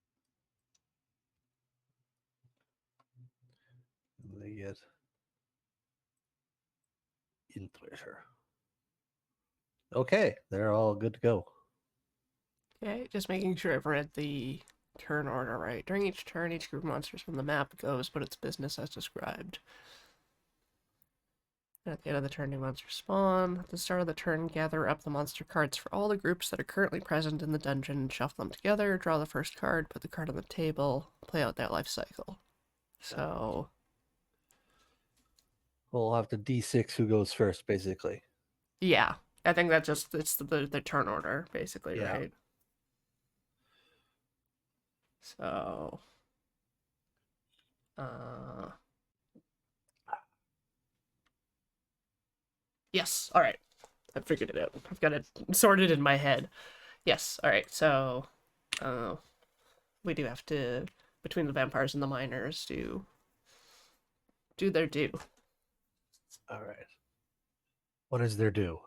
Speaker 2: they get in treasure. Okay, they're all good to go.
Speaker 1: Okay, just making sure I've read the turn order right. During each turn, each group of monsters from the map goes but its business as described. And at the end of the turn, new monsters spawn. At the start of the turn, gather up the monster cards for all the groups that are currently present in the dungeon, shuffle them together, draw the first card, put the card on the table, play out that life cycle. So,
Speaker 2: We'll have to D6 who goes first, basically.
Speaker 1: yeah. I think that's just, it's the turn order, basically,
Speaker 2: Yeah.
Speaker 1: right? So, uh, yes, alright. I figured it out. I've got it sorted in my head. Yes, alright, so, uh, we do have to, between the vampires and the miners, do their due.
Speaker 2: All right. What is their due?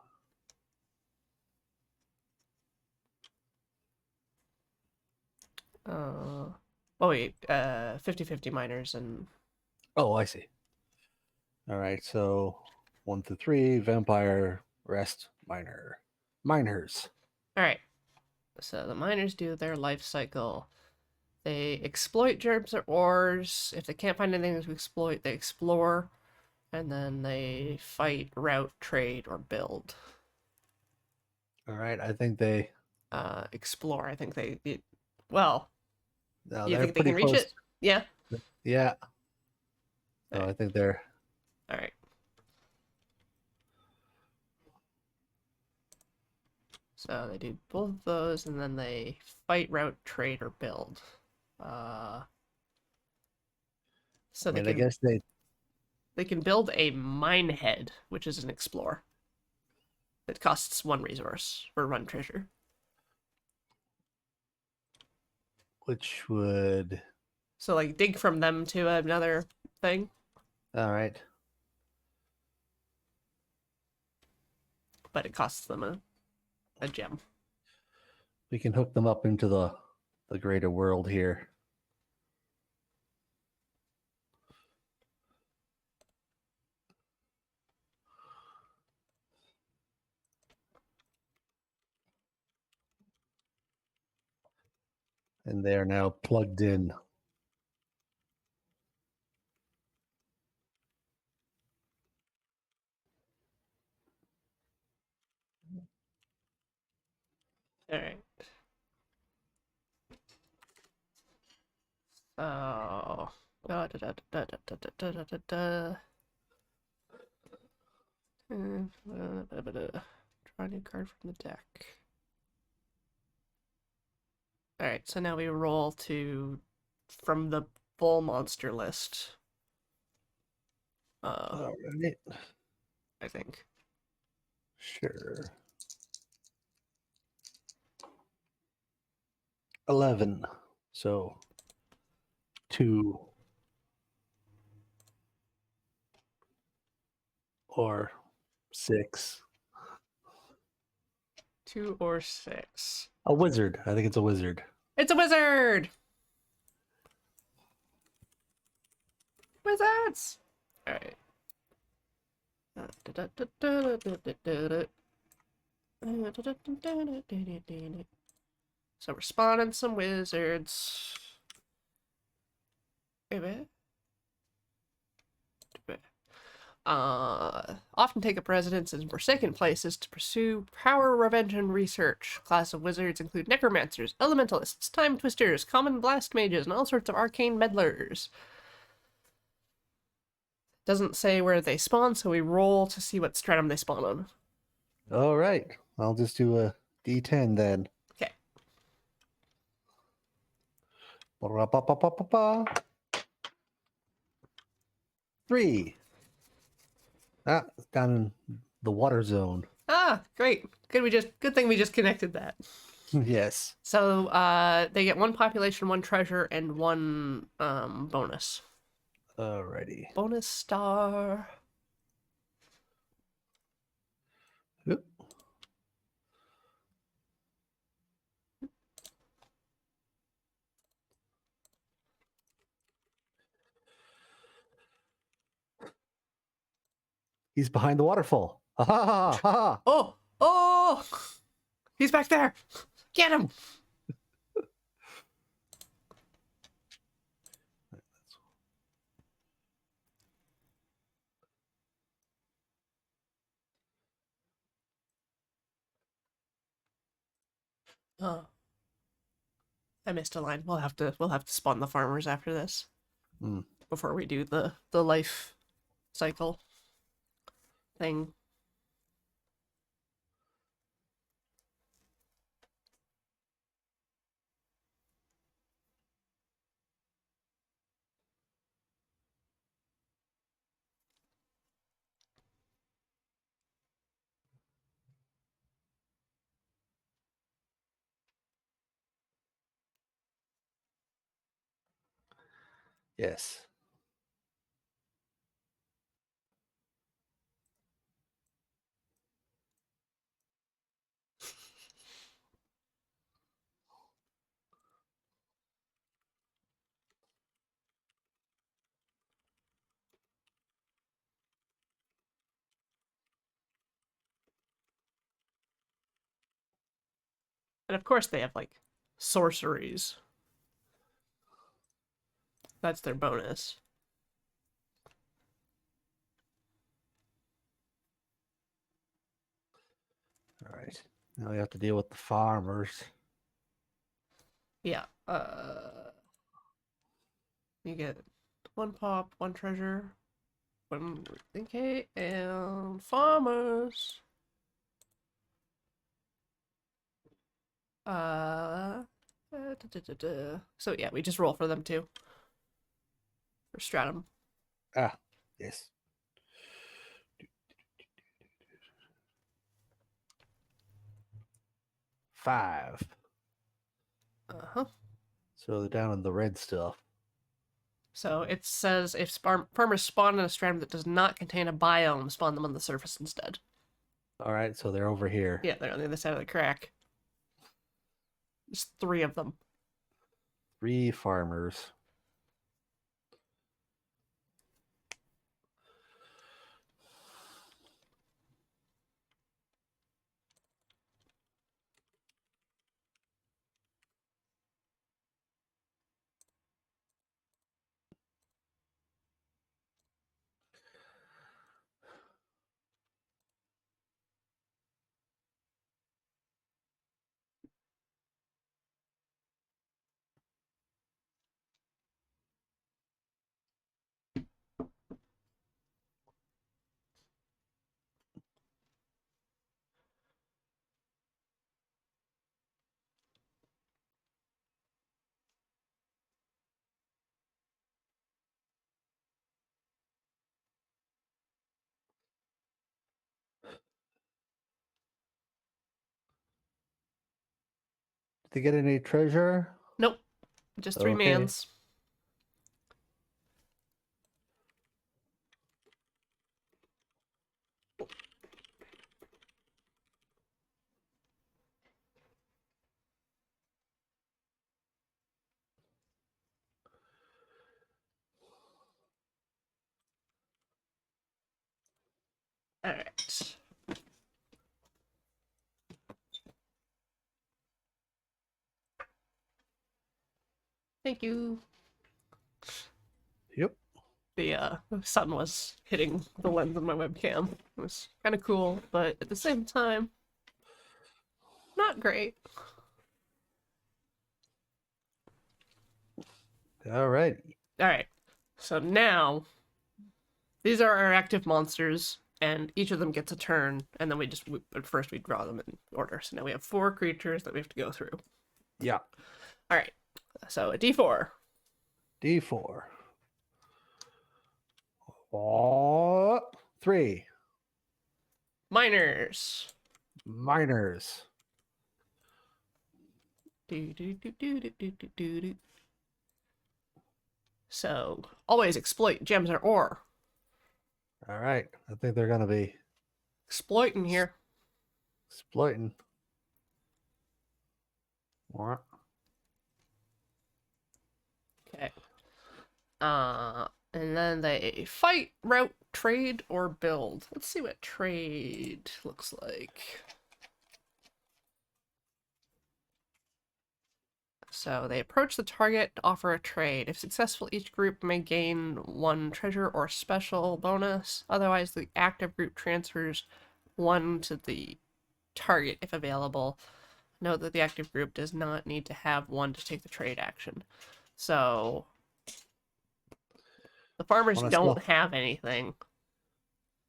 Speaker 1: Oh wait, 50-50 miners and
Speaker 2: Oh, I see. All right. So 1 through 3, vampire, rest, miners.
Speaker 1: all right. So the miners do their life cycle. They exploit germs or ores. If they can't find anything to exploit, they explore, and then they fight, route, trade, or build.
Speaker 2: All right. I think they.
Speaker 1: Explore. I think well,
Speaker 2: No,
Speaker 1: you
Speaker 2: they're
Speaker 1: think they
Speaker 2: pretty
Speaker 1: can reach
Speaker 2: close.
Speaker 1: it? Yeah.
Speaker 2: Yeah. So
Speaker 1: All
Speaker 2: I
Speaker 1: right.
Speaker 2: think they're.
Speaker 1: All right. So they do both of those, and then they fight, route, trade, or build. So
Speaker 2: I
Speaker 1: they
Speaker 2: mean, I
Speaker 1: can
Speaker 2: guess they.
Speaker 1: They can build a mine head, which is an explore. It costs 1 resource or 1 treasure.
Speaker 2: Which would.
Speaker 1: So like dig from them to another thing,
Speaker 2: All right.
Speaker 1: but it costs them a gem.
Speaker 2: We can hook them up into the greater world here. And they are now plugged in.
Speaker 1: All right. Oh. Da, da, da, da, da, da, da, da, da, da. Draw a new card from the deck. All right, so now we roll to from the full monster list.
Speaker 2: All right.
Speaker 1: I think.
Speaker 2: Sure. 11. So 2 or 6.
Speaker 1: 2 or 6.
Speaker 2: A wizard. I think it's a wizard.
Speaker 1: It's a wizard. Wizards. All right. So we're spawning some wizards. Often take up residence in forsaken places to pursue power, revenge, and research. Class of wizards include necromancers, elementalists, time twisters, common blast mages, and all sorts of arcane meddlers. Doesn't say where they spawn, so we roll to see what stratum they spawn on.
Speaker 2: All right. I'll just do a D10 then.
Speaker 1: Okay.
Speaker 2: Ba-ra-ba-ba-ba-ba-ba. 3. Ah, it's down in the water zone.
Speaker 1: Ah, great. Good thing we just connected that.
Speaker 2: Yes.
Speaker 1: So they get 1 population, 1 treasure, and 1 bonus.
Speaker 2: Alrighty.
Speaker 1: Bonus star.
Speaker 2: Oop. He's behind the waterfall. Ha ha ha ha.
Speaker 1: Oh! Oh! Oh! He's back there! Get him! Oh, I missed a line. We'll have to spawn the farmers after this.
Speaker 2: Mm.
Speaker 1: Before we do the life cycle thing.
Speaker 2: Yes.
Speaker 1: And of course they have like sorceries. That's their bonus.
Speaker 2: All right. Now we have to deal with the farmers.
Speaker 1: Yeah. You get one pop, one treasure, one okay, and farmers. So yeah, we just roll for them too. For stratum.
Speaker 2: Ah, yes. Five.
Speaker 1: Uh-huh.
Speaker 2: So they're down in the red stuff.
Speaker 1: So it says if farmers spawn in a stratum that does not contain a biome, spawn them on the surface instead.
Speaker 2: All right, so they're over here.
Speaker 1: Yeah, they're on the other side of the crack. There's 3 of them.
Speaker 2: 3 farmers. Did they get any treasure?
Speaker 1: Nope. Just 3
Speaker 2: Okay.
Speaker 1: mans. Alright. Thank you.
Speaker 2: Yep.
Speaker 1: The sun was hitting the lens of my webcam. It was kind of cool, but at the same time, not great.
Speaker 2: All right.
Speaker 1: Alright. So now, these are our active monsters, and each of them gets a turn, and then but first we draw them in order. So now we have 4 creatures that we have to go through.
Speaker 2: Yeah.
Speaker 1: Alright. So a d4.
Speaker 2: D4. Oh, 3.
Speaker 1: Miners.
Speaker 2: Miners.
Speaker 1: So, always exploit gems or ore.
Speaker 2: All right. I think they're going to be
Speaker 1: Exploiting here.
Speaker 2: exploiting. What?
Speaker 1: Okay. And then they fight, route, trade, or build. Let's see what trade looks like. So they approach the target to offer a trade. If successful, each group may gain 1 treasure or special bonus. Otherwise, the active group transfers 1 to the target if available. Note that the active group does not need to have 1 to take the trade action. So the farmers
Speaker 2: Wanna
Speaker 1: don't
Speaker 2: sell-
Speaker 1: have anything.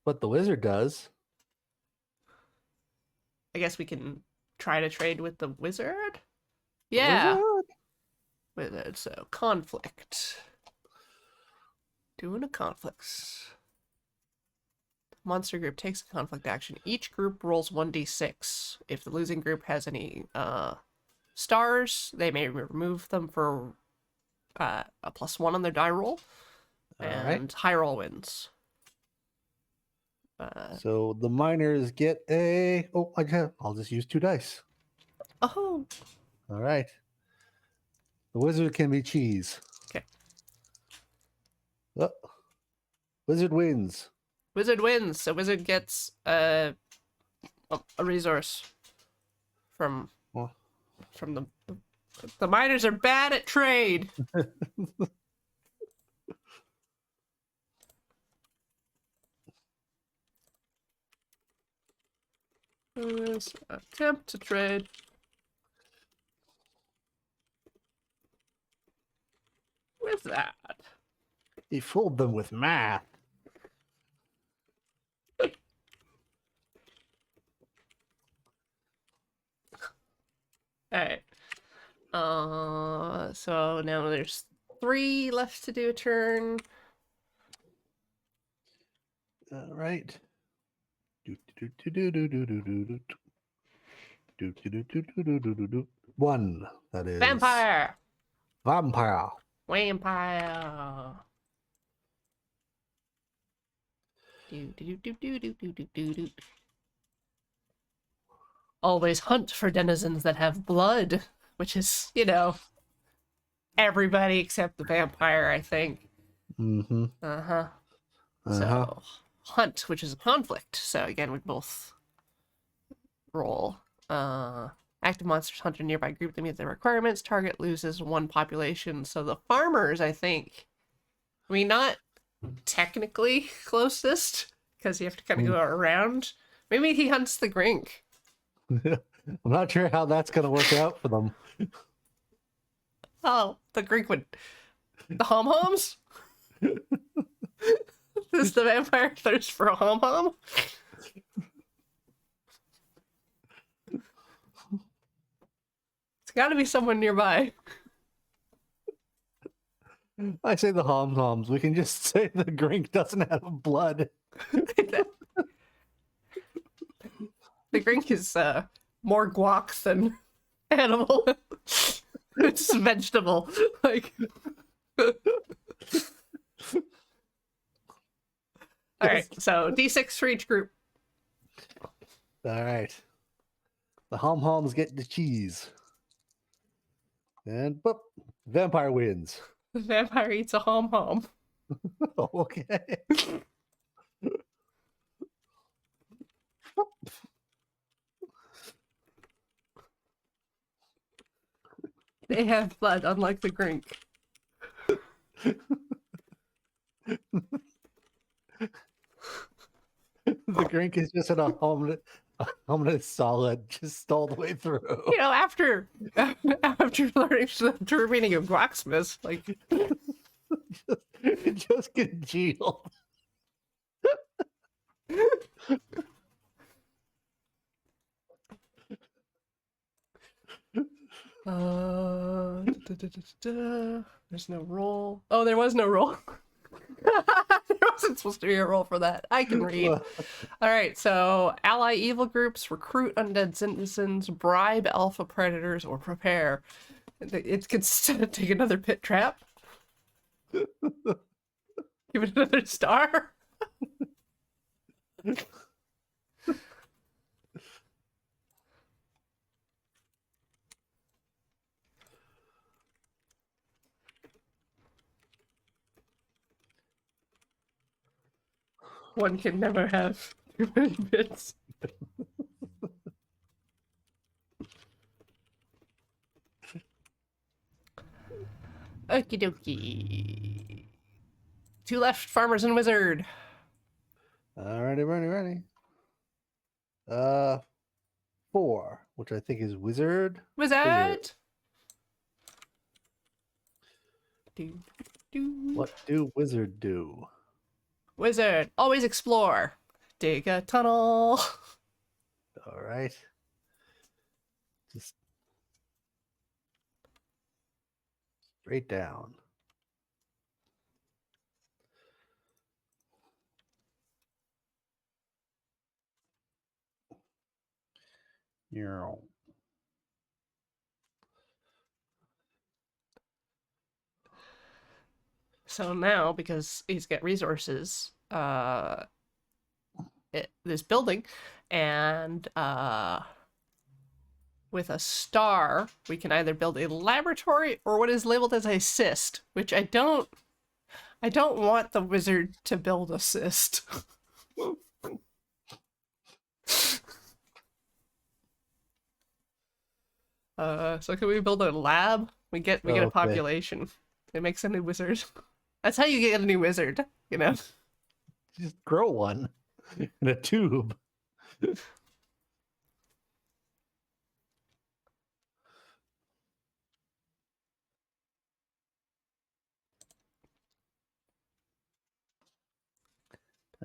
Speaker 2: But the wizard does.
Speaker 1: I guess we can try to trade with the wizard? Yeah.
Speaker 2: Wizard?
Speaker 1: Wizard, so conflict. Doing a conflict. Monster group takes a conflict action. Each group rolls 1d6. If the losing group has any stars, they may remove them for a +1 on their die roll. And high roll wins.
Speaker 2: So the miners get a. Oh, I'll just use 2 dice.
Speaker 1: Oh.
Speaker 2: All right. The wizard can be cheese.
Speaker 1: Okay.
Speaker 2: Oh, wizard wins.
Speaker 1: Wizard wins. So wizard gets a resource from
Speaker 2: Well.
Speaker 1: the miners are bad at trade. Let's attempt to trade. With that.
Speaker 2: He fooled them with math.
Speaker 1: Alright. So now there's 3 left to do a turn.
Speaker 2: All right. One. That is
Speaker 1: Vampire!
Speaker 2: Vampire.
Speaker 1: Vampire! Do. Always hunt for denizens that have blood, which is, you know, everybody except the vampire, I think.
Speaker 2: Mm-hmm.
Speaker 1: Uh-huh.
Speaker 2: Uh-huh.
Speaker 1: So, hunt, which is a conflict. So again, we both roll. Active monsters hunt a nearby group that meet the requirements. Target loses 1 population. So the farmers, I think, I mean, not technically closest, because you have to kind of go around. Maybe he hunts the Grink.
Speaker 2: I'm not sure how that's going to work out for them.
Speaker 1: Oh, the Grink would... The hom-homs? Does the vampire thirst for a hom-hom? It's gotta be someone nearby.
Speaker 2: I say the hom-homs. We can just say the Grink doesn't have blood.
Speaker 1: The Grink is more guac than animal. It's vegetable. Like... Alright, so D6 for each group.
Speaker 2: All right. The hom-homs get the cheese. And boop, vampire wins.
Speaker 1: The vampire eats a hom-hom.
Speaker 2: Okay.
Speaker 1: They have blood, unlike the Grink.
Speaker 2: The Grink is just in a hominid solid, just all the way through.
Speaker 1: You know, after learning the true meaning of guacsmith, like...
Speaker 2: just congealed.
Speaker 1: There's no roll. Oh, there was no roll. There wasn't supposed to be a roll for that. I can read. All right, so ally evil groups, recruit undead citizens, bribe alpha predators, or prepare. It could take another pit trap. Give it another star. One can never have too many bits. Okie dokie. Two left, farmers and wizard.
Speaker 2: Alrighty, ready. 4, which I think is wizard.
Speaker 1: Wizard! Do, do.
Speaker 2: What do wizard do?
Speaker 1: Wizard, always explore. Dig a tunnel.
Speaker 2: All right. Just straight down. Yeah.
Speaker 1: So now, because he's got resources, this building, and with a star, we can either build a laboratory or what is labeled as a cyst, which I don't want the wizard to build a cyst. So can we build a lab? We get a
Speaker 2: Okay.
Speaker 1: population. It makes a new wizard. That's how you get a new wizard, you know?
Speaker 2: Just grow one in a tube.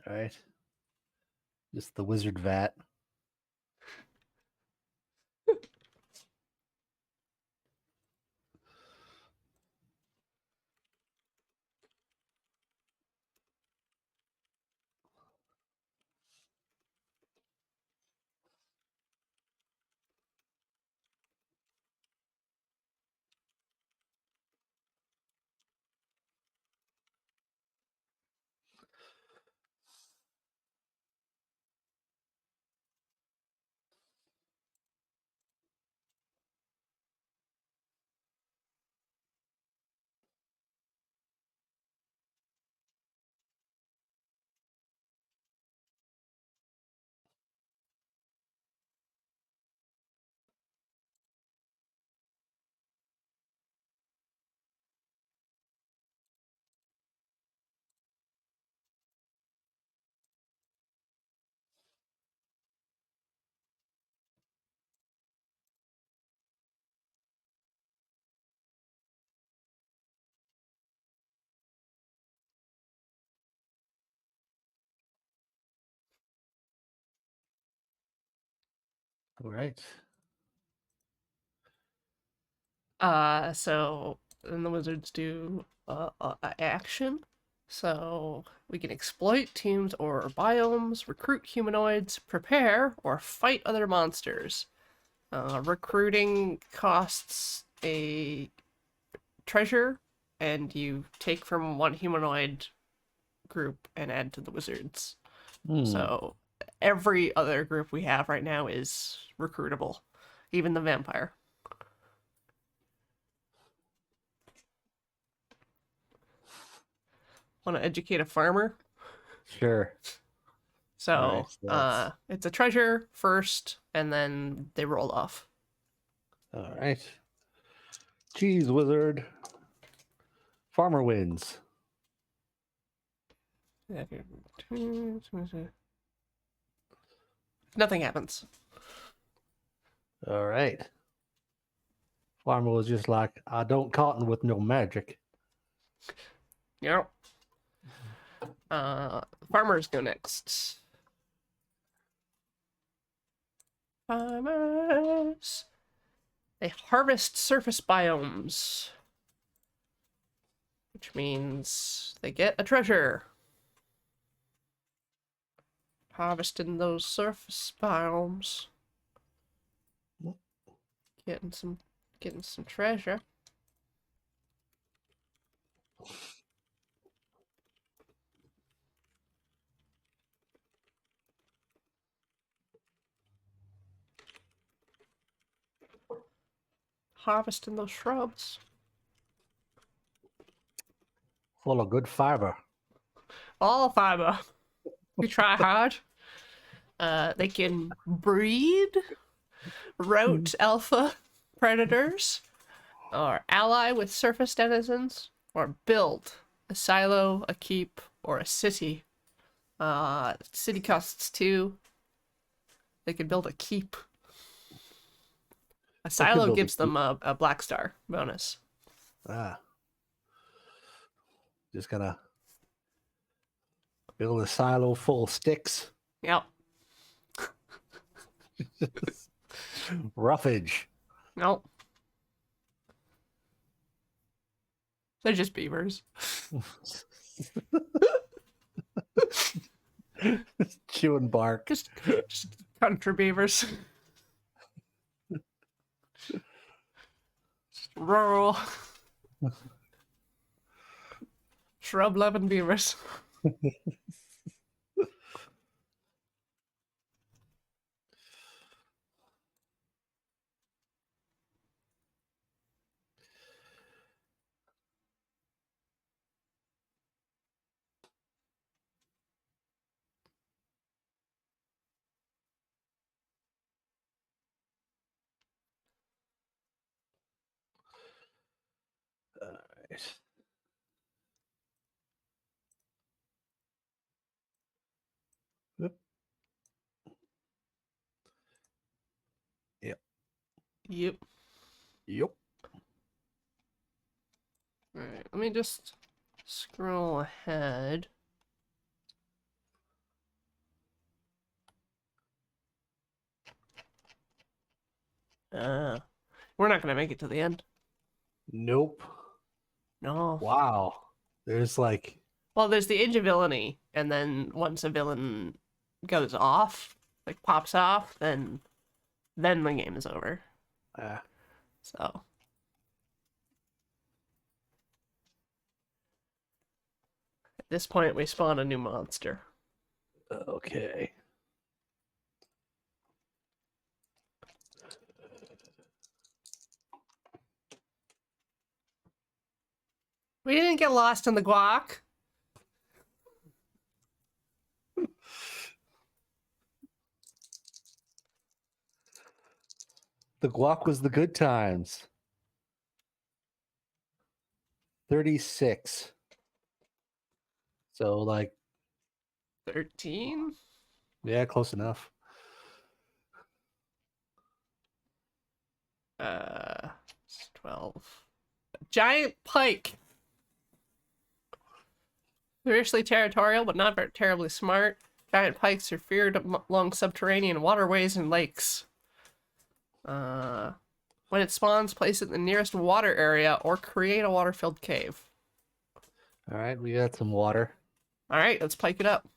Speaker 2: All right. Just the wizard vat. All right.
Speaker 1: So then the wizards do action. So we can exploit teams or biomes, recruit humanoids, prepare, or fight other monsters. Recruiting costs a treasure, and you take from one humanoid group and add to the wizards. So every other group we have right now is recruitable, even the vampire. Want to educate a farmer?
Speaker 2: Sure.
Speaker 1: So,
Speaker 2: Alright, so
Speaker 1: it's a treasure first, and then they roll off.
Speaker 2: All right. Cheese wizard. Farmer wins.
Speaker 1: Nothing happens.
Speaker 2: All right. Farmer was just like, I don't cotton with no magic.
Speaker 1: Yep. Farmers go next. Farmers. They harvest surface biomes, which means they get a treasure. Harvesting those surface biomes. Getting some treasure. Harvesting those shrubs.
Speaker 2: Full of good fiber.
Speaker 1: All fiber. We try hard. They can breed, route alpha predators, or ally with surface denizens, or build a silo, a keep, or a city. City costs 2. They can build a keep. A
Speaker 2: They could
Speaker 1: silo
Speaker 2: build a
Speaker 1: gives
Speaker 2: keep.
Speaker 1: them a black star bonus.
Speaker 2: Ah, just gonna build a silo full of sticks.
Speaker 1: Yep.
Speaker 2: Roughage.
Speaker 1: Nope. They're just beavers.
Speaker 2: Chewing bark.
Speaker 1: Just country beavers. Just rural. Shrub loving beavers.
Speaker 2: Alright. Yep. Yep.
Speaker 1: Yep.
Speaker 2: Yep.
Speaker 1: Alright, let me just scroll ahead. We're not gonna make it to the end.
Speaker 2: Nope.
Speaker 1: No.
Speaker 2: Wow. There's like
Speaker 1: Well, there's the Age of Villainy, and then once a villain goes off, like pops off, then the game is over.
Speaker 2: uh,
Speaker 1: So at this point, we spawn a new monster.
Speaker 2: okay.
Speaker 1: We didn't get lost in the guac.
Speaker 2: The guac was the good times. 36. So like
Speaker 1: 13?
Speaker 2: yeah, close enough.
Speaker 1: 12. Giant pike. Fiercely territorial, but not very terribly smart. Giant pikes are feared along subterranean waterways and lakes. When it spawns, place it in the nearest water area or create a water-filled cave.
Speaker 2: All right, we got some water.
Speaker 1: All right, let's pike it up.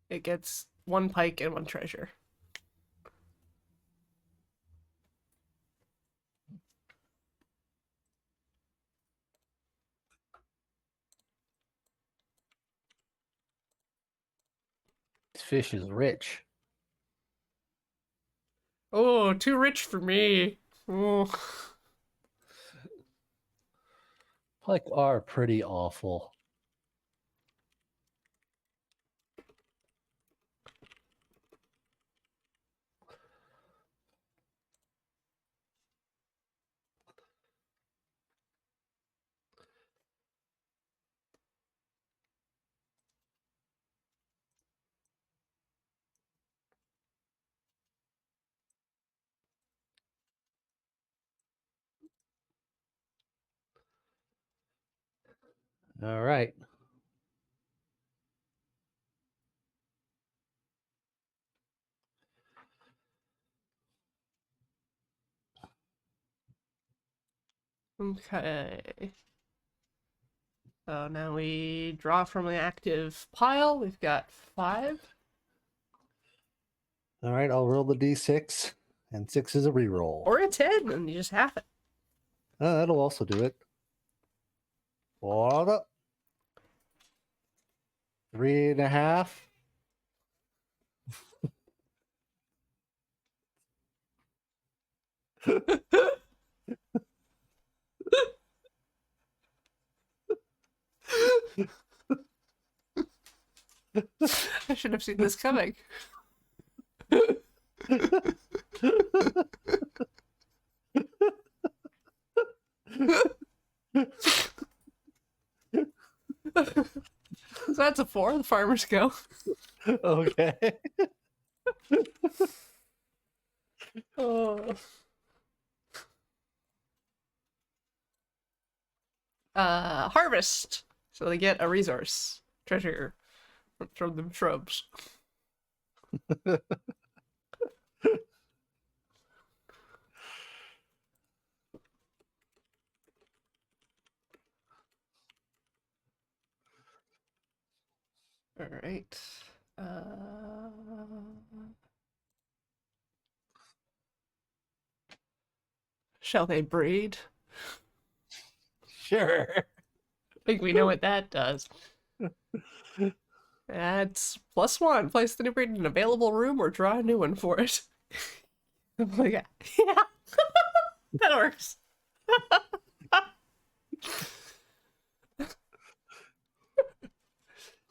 Speaker 1: It gets 1 pike and 1 treasure.
Speaker 2: This fish is rich.
Speaker 1: Oh, too rich for me. Oh.
Speaker 2: Pike are pretty awful. All right.
Speaker 1: Okay. So now we draw from the active pile. We've got 5.
Speaker 2: All right, I'll roll the d6, and 6 is a reroll.
Speaker 1: Or a 10, and you just have it.
Speaker 2: That'll also do it. What up? 3.5.
Speaker 1: I should have seen this coming. So that's a 4. The farmers go.
Speaker 2: Okay.
Speaker 1: Oh. Harvest. So they get a resource treasure from the shrubs. All right. Shall they breed?
Speaker 2: Sure.
Speaker 1: I think we know what that does. That's +1. Place the new breed in an available room or draw a new one for it. I'm like, yeah, that works.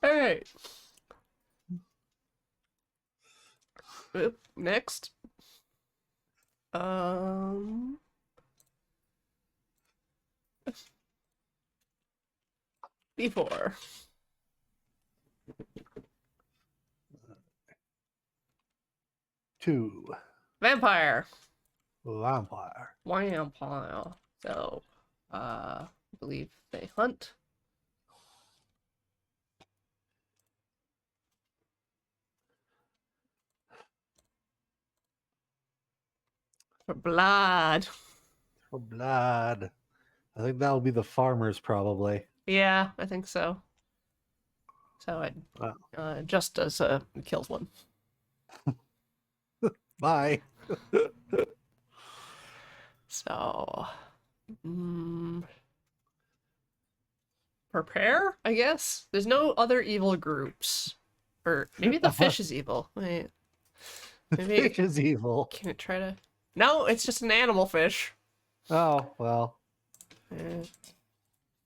Speaker 1: All right. Oop, next. Um. B4.
Speaker 2: 2.
Speaker 1: Vampire.
Speaker 2: Vampire.
Speaker 1: Vampire. So, I believe they hunt. For blood.
Speaker 2: For blood. I think that'll be the farmers, probably.
Speaker 1: Yeah, I think so. So it
Speaker 2: Wow.
Speaker 1: just does kills one.
Speaker 2: Bye.
Speaker 1: So, prepare, I guess. There's no other evil groups, or maybe the fish is evil. Wait, maybe
Speaker 2: Fish is evil.
Speaker 1: can it try to? No, it's just an animal fish.
Speaker 2: Oh, well.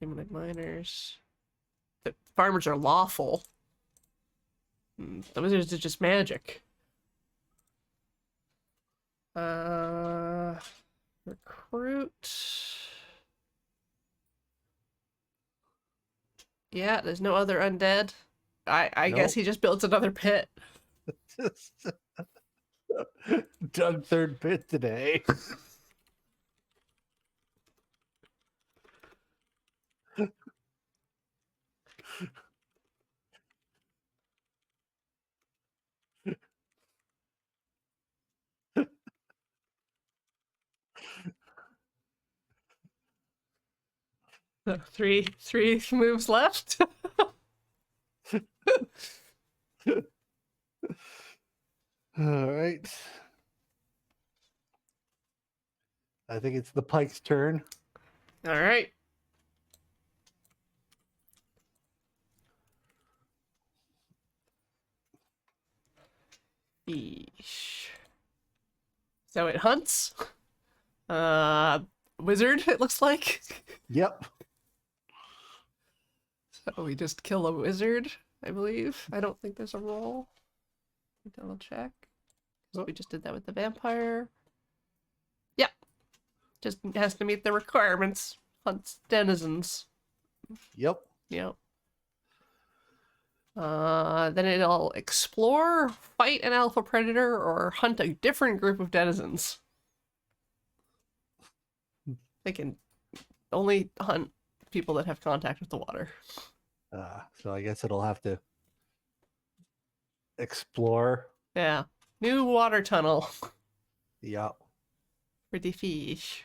Speaker 1: Demonic miners. The farmers are lawful. The wizards are just magic. Recruit. Yeah, there's no other undead. I guess
Speaker 2: Nope.
Speaker 1: he just builds another pit.
Speaker 2: Dug third pit today.
Speaker 1: So three moves left.
Speaker 2: All right. I think it's the pike's turn.
Speaker 1: All right. Eesh. So it hunts. Wizard, it looks like.
Speaker 2: Yep.
Speaker 1: So we just kill a wizard, I believe. I don't think there's a roll. Double check. So we just did that with the vampire. Yep. Just has to meet the requirements. Hunts denizens.
Speaker 2: Yep.
Speaker 1: Yep. Then it'll explore, fight an alpha predator, or hunt a different group of denizens. They can only hunt people that have contact with the water.
Speaker 2: So I guess it'll have to explore.
Speaker 1: Yeah. New water tunnel
Speaker 2: Yep.
Speaker 1: for the fish.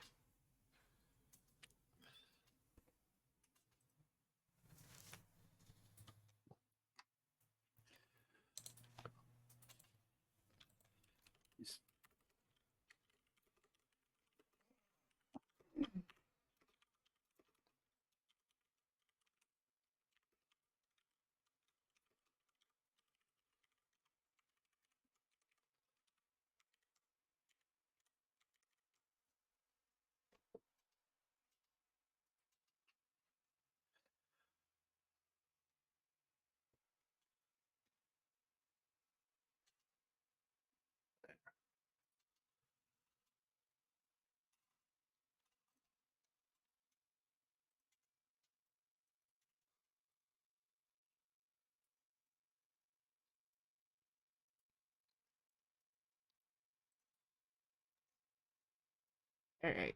Speaker 1: All right.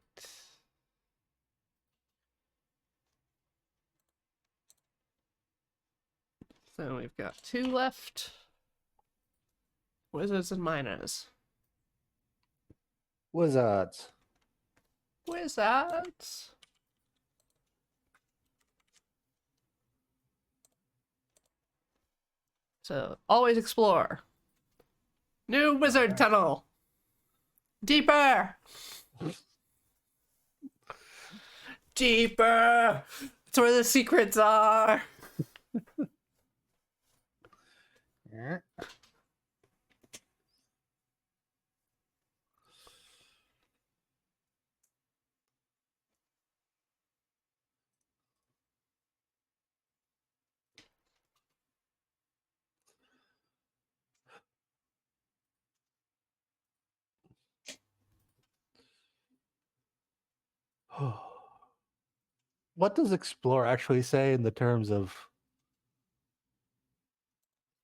Speaker 1: So we've got 2 left. Wizards and miners.
Speaker 2: Wizards.
Speaker 1: Wizards. So always explore. New wizard tunnel. Deeper. Deeper. It's where the secrets are.
Speaker 2: Yeah. What does explore actually say in the terms of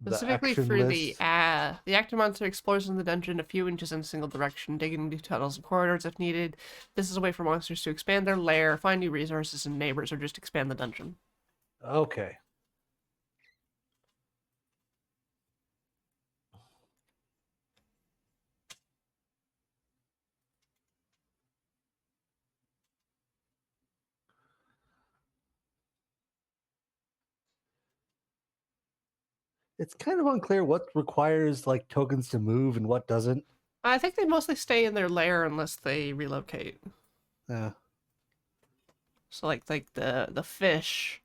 Speaker 2: the
Speaker 1: Specifically
Speaker 2: action
Speaker 1: for
Speaker 2: list?
Speaker 1: the active monster explores in the dungeon a few inches in a single direction, digging into tunnels and corridors if needed. This is a way for monsters to expand their lair, find new resources and neighbors, or just expand the dungeon.
Speaker 2: Okay. It's kind of unclear what requires like tokens to move and what doesn't.
Speaker 1: I think they mostly stay in their lair unless they relocate.
Speaker 2: Yeah.
Speaker 1: So like the fish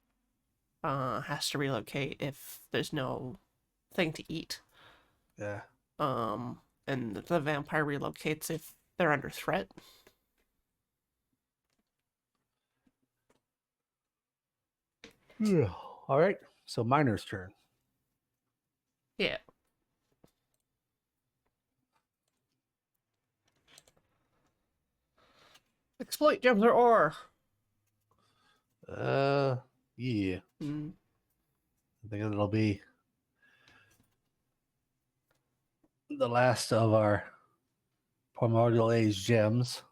Speaker 1: has to relocate if there's no thing to eat.
Speaker 2: Yeah.
Speaker 1: And the vampire relocates if they're under threat.
Speaker 2: Yeah. All right. So miner's turn.
Speaker 1: Yeah. Exploit gems or ore.
Speaker 2: Yeah.
Speaker 1: Mm.
Speaker 2: I think it'll be the last of our primordial age gems.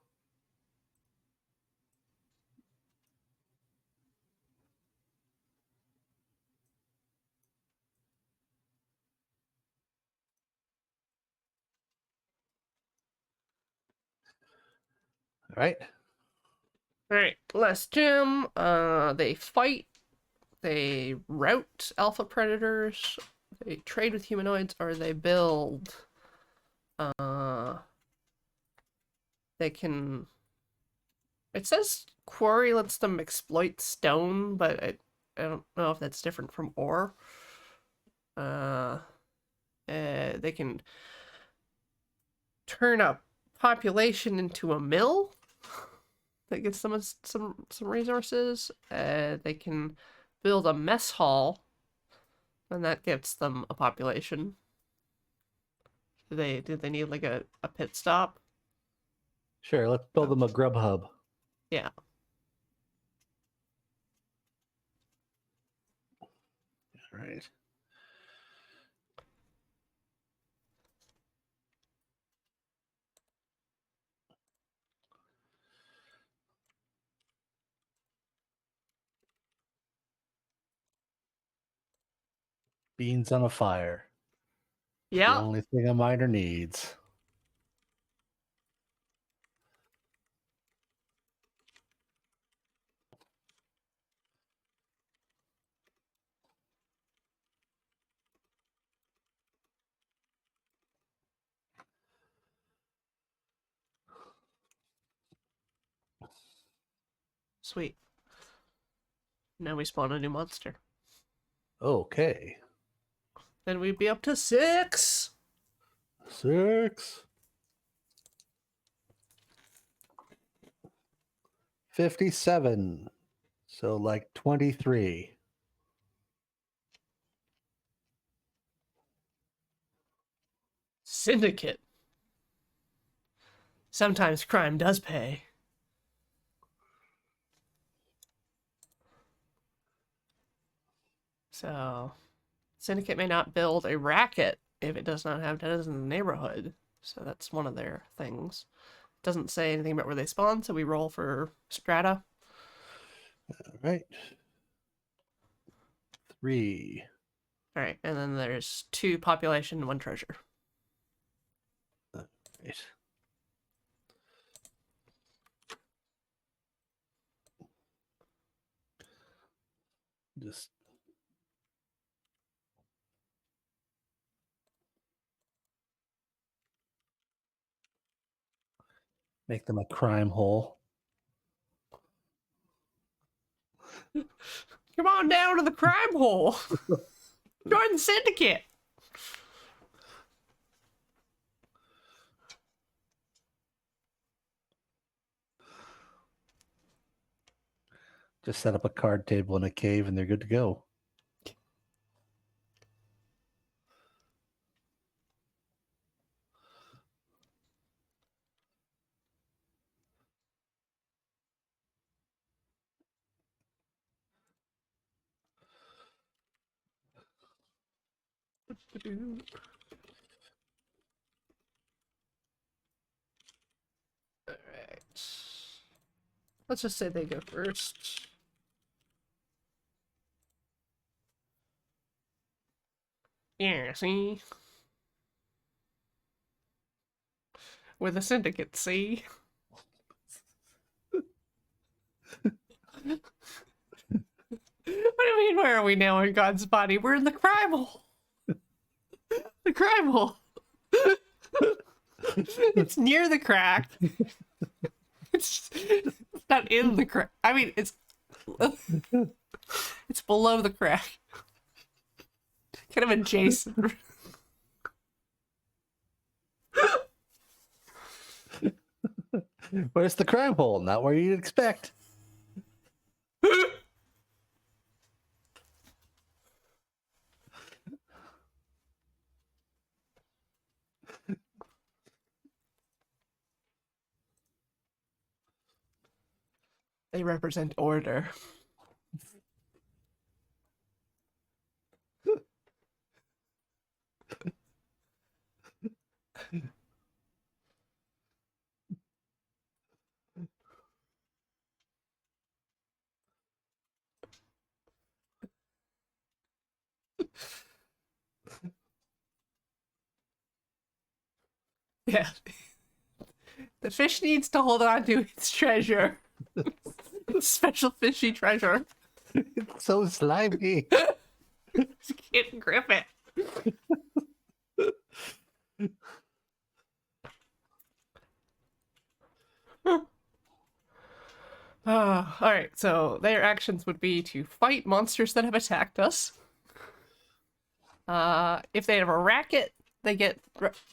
Speaker 2: All right.
Speaker 1: Alright, last gem. They fight, they rout alpha predators, they trade with humanoids, or they build. Uh, they can. It says quarry lets them exploit stone, but I don't know if that's different from ore. Uh, they can turn a population into a mill that gets them some resources. They can build a mess hall, and that gets them a population. Do they need like a pit stop?
Speaker 2: Sure. Let's build them a grub hub.
Speaker 1: Yeah.
Speaker 2: All right. Beans on a fire. The
Speaker 1: Yeah.
Speaker 2: only thing a miner needs.
Speaker 1: Sweet. Now we spawn a new monster.
Speaker 2: Okay.
Speaker 1: Then we'd be up to 6.
Speaker 2: 6. 57. So like 23.
Speaker 1: Syndicate. Sometimes crime does pay. So, Syndicate may not build a racket if it does not have tenants in the neighborhood. So that's one of their things. Doesn't say anything about where they spawn, so we roll for strata.
Speaker 2: All right. 3.
Speaker 1: All right, and then there's 2 population, 1 treasure.
Speaker 2: Right. Just make them a crime hole.
Speaker 1: Come on down to the crime hole. Join the syndicate.
Speaker 2: Just set up a card table in a cave and they're good to go.
Speaker 1: All right. Let's just say they go first. Yeah, see? We're the syndicate, see? What do you mean, where are we now in God's body? We're in the crime hole. The crime hole. It's near the crack. It's not in the crack. I mean, it's below the crack. Kind of adjacent.
Speaker 2: Where's the crime hole? Not where you'd expect.
Speaker 1: They represent order. Yeah. The fish needs to hold on to its treasure. Its special fishy treasure.
Speaker 2: It's so slimy.
Speaker 1: Just can't grip it. All right, so their actions would be to fight monsters that have attacked us. If they have a racket, they get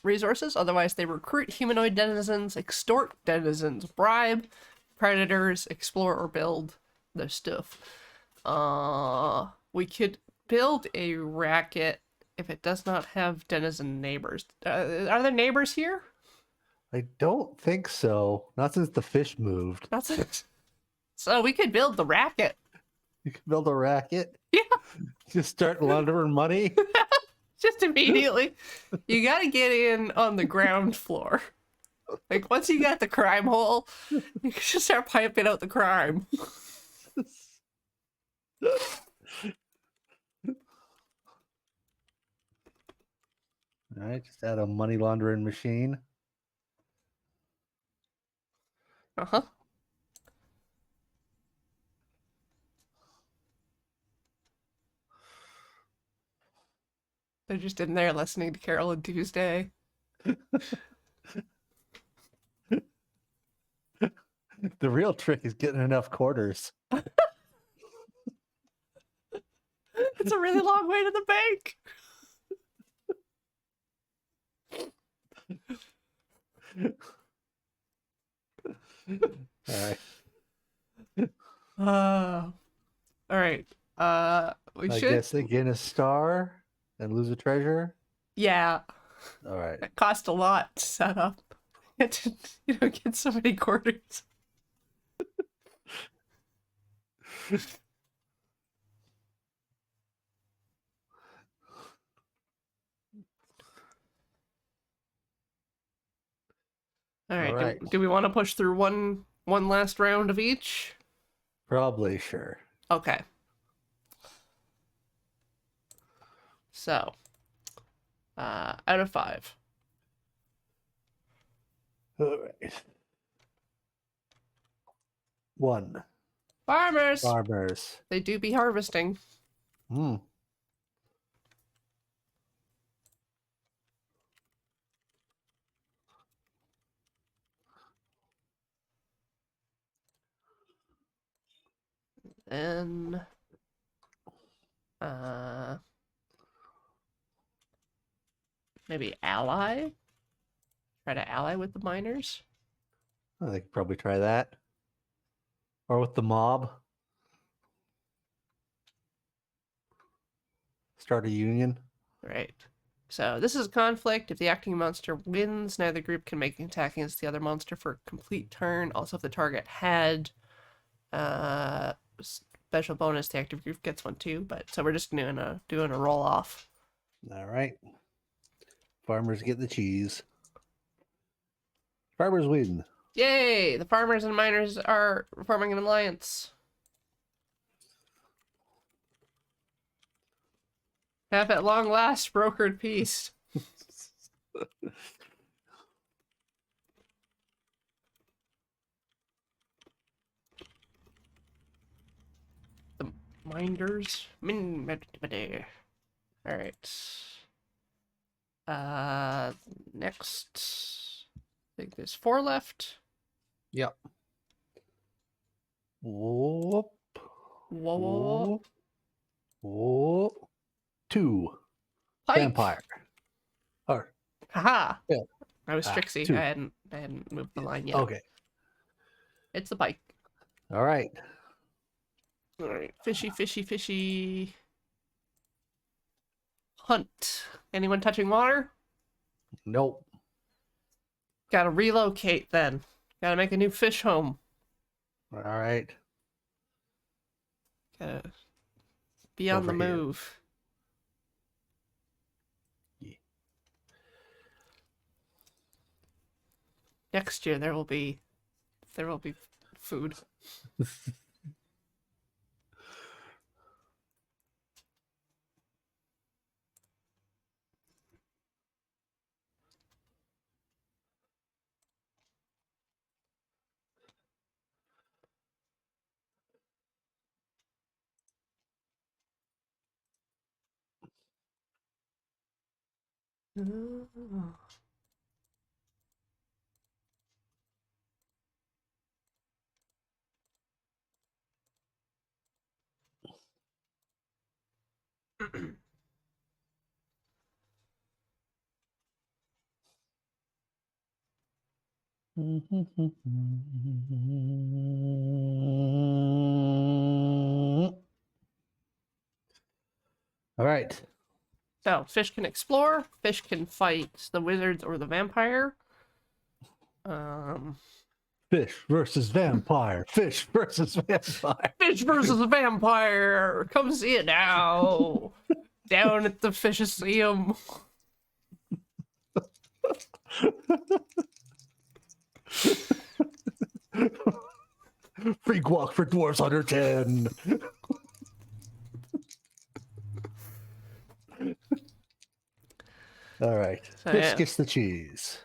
Speaker 1: resources. Otherwise, they recruit humanoid denizens, extort denizens, bribe predators, explore or build their stuff. We could build a racket if it does not have denizen neighbors. Are there neighbors here?
Speaker 2: I don't think so. Not since the fish moved.
Speaker 1: That's it. So we could build the racket.
Speaker 2: You can build a racket.
Speaker 1: Yeah.
Speaker 2: Just start laundering money.
Speaker 1: Just immediately. You gotta get in on the ground floor. Like, once you got the crime hole, you can just start piping out the crime.
Speaker 2: All right, just add a money laundering machine.
Speaker 1: Uh-huh. They're just in there listening to Carol and Tuesday.
Speaker 2: The real trick is getting enough quarters.
Speaker 1: It's a really long way to the bank.
Speaker 2: All right.
Speaker 1: All right. We
Speaker 2: I
Speaker 1: should.
Speaker 2: guess they gain a star and lose a treasure.
Speaker 1: Yeah.
Speaker 2: All right.
Speaker 1: It cost a lot to set up. You had to, get so many quarters. All
Speaker 2: All
Speaker 1: right.
Speaker 2: right.
Speaker 1: Do we want to push through one last round of each?
Speaker 2: Probably sure.
Speaker 1: Okay. So, out of 5.
Speaker 2: All right. 1.
Speaker 1: Farmers!
Speaker 2: Farmers.
Speaker 1: They do be harvesting.
Speaker 2: Hmm.
Speaker 1: Then, uh, maybe ally? Try to ally with the miners?
Speaker 2: I could probably try that. Or with the mob. Start a union.
Speaker 1: Right. So this is a conflict. If the acting monster wins, neither group can make an attack against the other monster for a complete turn. Also, if the target had special bonus, the active group gets one too. But so we're just doing a roll off.
Speaker 2: All right. Farmers get the cheese. Farmers win.
Speaker 1: Yay! The farmers and miners are forming an alliance. Have at long last brokered peace. The minders. All right. Next. I think there's 4 left.
Speaker 2: Yep. Whoop.
Speaker 1: Whoa, whoa, whoa.
Speaker 2: Whoop. Whoop. 2.
Speaker 1: Pike.
Speaker 2: Vampire. Or
Speaker 1: Haha.
Speaker 2: yeah.
Speaker 1: I was tricksy.
Speaker 2: 2.
Speaker 1: I hadn't moved the line yet.
Speaker 2: Okay.
Speaker 1: It's the pike.
Speaker 2: All right.
Speaker 1: All right. Fishy, fishy, fishy. Hunt. Anyone touching water?
Speaker 2: Nope.
Speaker 1: Gotta relocate then. Gotta make a new fish home.
Speaker 2: All right.
Speaker 1: Gotta be on
Speaker 2: Over
Speaker 1: the
Speaker 2: here.
Speaker 1: move.
Speaker 2: Yeah.
Speaker 1: Next year there will be food.
Speaker 2: All right.
Speaker 1: So fish can explore. Fish can fight the wizards or the vampire.
Speaker 2: Fish versus vampire. Fish versus vampire.
Speaker 1: Fish versus a vampire. Come see it now. Down at the Fishaseum.
Speaker 2: Free guac for dwarves under 10. All right.
Speaker 1: So,
Speaker 2: Fish
Speaker 1: yeah.
Speaker 2: gets the cheese.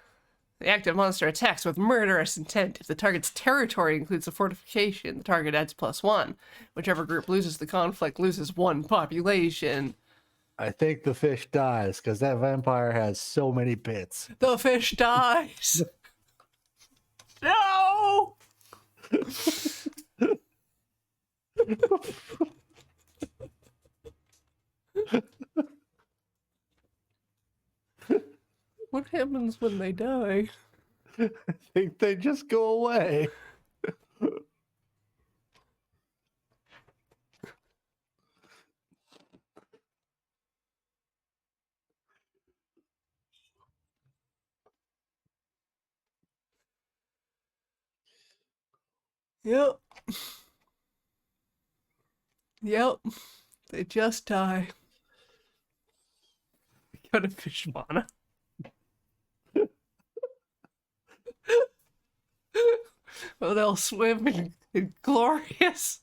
Speaker 1: The active monster attacks with murderous intent. If the target's territory includes a fortification, the target adds +1. Whichever group loses the conflict loses 1 population.
Speaker 2: I think the fish dies because that vampire has so many bits.
Speaker 1: The fish dies. No! What happens when they die?
Speaker 2: I think they just go away.
Speaker 1: Yep. Yep. They just die. Go to fish fauna. Oh, they'll swim in glorious.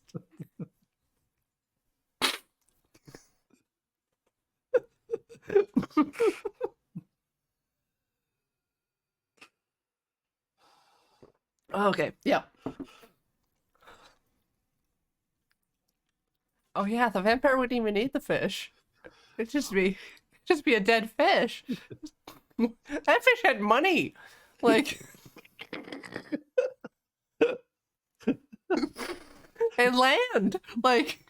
Speaker 1: Okay, yeah. Oh yeah, the vampire wouldn't even eat the fish. It'd just be a dead fish. That fish had money. Like and land. Like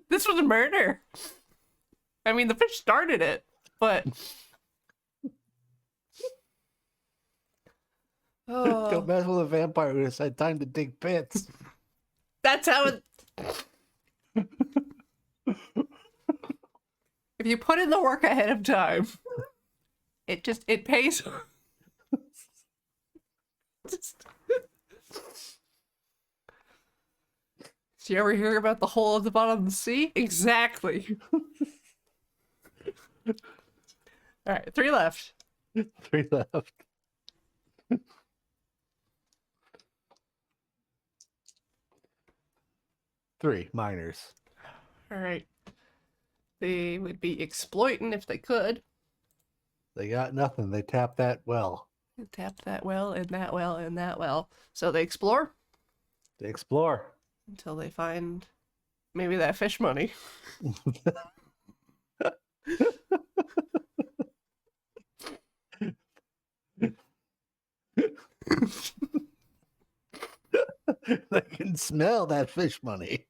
Speaker 1: this was a murder. I mean the fish started it, but
Speaker 2: Don't
Speaker 1: oh,
Speaker 2: mess with a vampire who had time to dig pits.
Speaker 1: that's how it if you put in the work ahead of time, it pays. Just- Did you ever hear about the hole at the bottom of the sea? Exactly. All right, 3 left.
Speaker 2: 3 left. 3 miners.
Speaker 1: All right. They would be exploiting if they could.
Speaker 2: They got nothing. They tapped that well.
Speaker 1: Tap that well and that well and that well. So they explore
Speaker 2: They explore.
Speaker 1: until they find maybe that fish money.
Speaker 2: They can smell that fish money.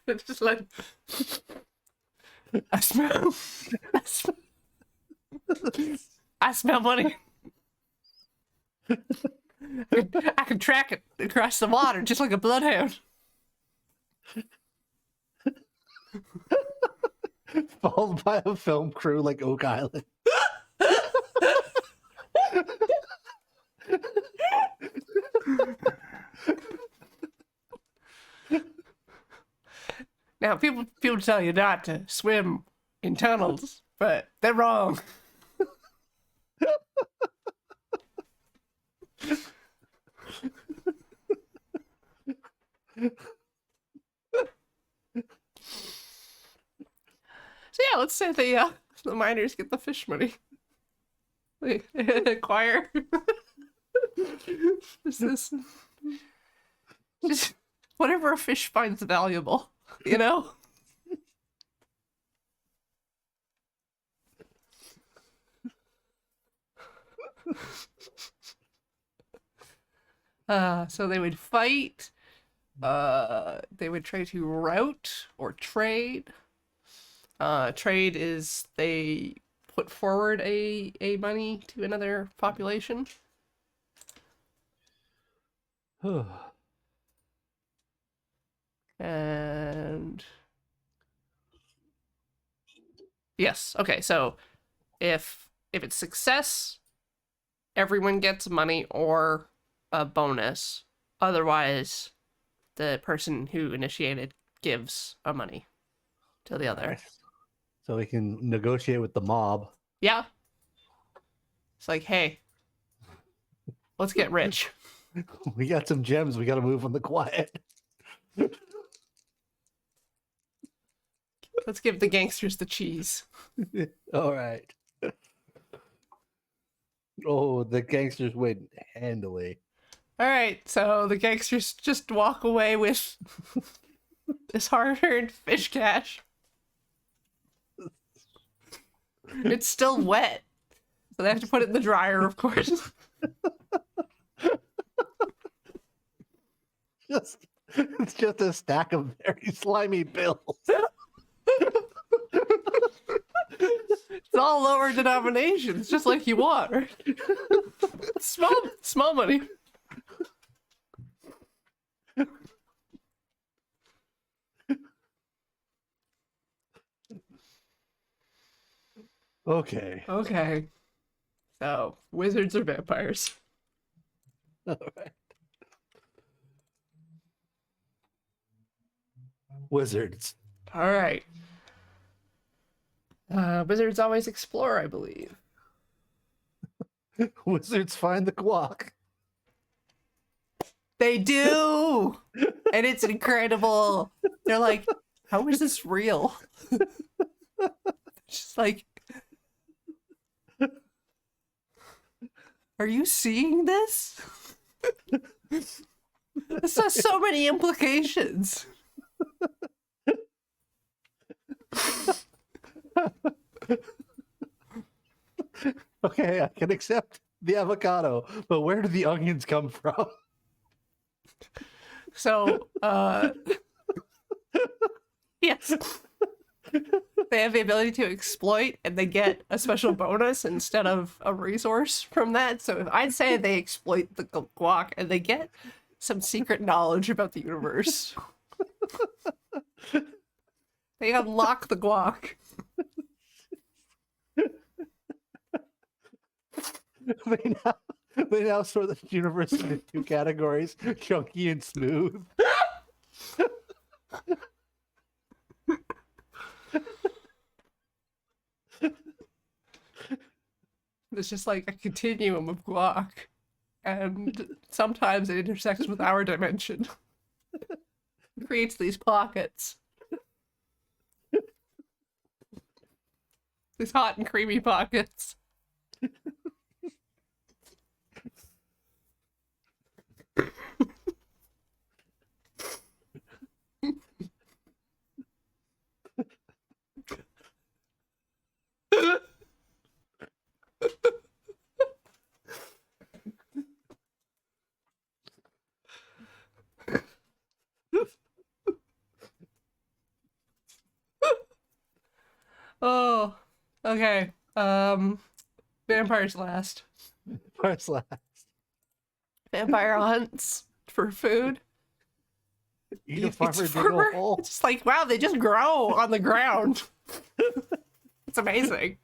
Speaker 1: It's just like I smell, I smell, I smell money. I can track it across the water just like a bloodhound.
Speaker 2: Followed by a film crew like Oak Island.
Speaker 1: Now people tell you not to swim in tunnels, but they're wrong. So yeah, let's say the miners get the fish money. They acquire this just whatever a fish finds valuable, you know? So they would fight, they would try to route or trade. Trade is they put forward a money to another population. And yes, okay, so if it's success, everyone gets money or a bonus. Otherwise, the person who initiated gives a money to the other.
Speaker 2: Nice. So we can negotiate with the mob.
Speaker 1: Yeah. It's like, hey, let's get rich.
Speaker 2: We got some gems. We got to move on the quiet.
Speaker 1: Let's give the gangsters the cheese.
Speaker 2: All right. Oh, the gangsters win handily.
Speaker 1: All right, so the gangsters just walk away with this hard-earned fish cash. It's still wet, so they have to put it in the dryer, of course.
Speaker 2: It's just a stack of very slimy bills.
Speaker 1: It's all lower denominations, just like you want, right? Small money.
Speaker 2: Okay.
Speaker 1: Okay. So, wizards or vampires?
Speaker 2: All right. Wizards.
Speaker 1: All right. Wizards always explore, I believe.
Speaker 2: Wizards find the guac.
Speaker 1: They do! And it's incredible. They're like, how is this real? Just like, are you seeing this? This has so many implications.
Speaker 2: Okay, I can accept the avocado, but where do the onions come from?
Speaker 1: So, yes. They have the ability to exploit, and they get a special bonus instead of a resource from that. So if I'd say they exploit the guac, and they get some secret knowledge about the universe. They unlock the guac.
Speaker 2: They now sort the universe into two categories: chunky and smooth.
Speaker 1: It's just like a continuum of guac. And sometimes it intersects with our dimension. It creates these pockets. These hot and creamy pockets. Oh, okay. Vampires last.
Speaker 2: Where's last?
Speaker 1: Vampire hunts for food.
Speaker 2: Eat a
Speaker 1: Eats
Speaker 2: farmer, dig a
Speaker 1: farmer.
Speaker 2: hole.
Speaker 1: It's just like, wow, they just grow on the ground. It's amazing.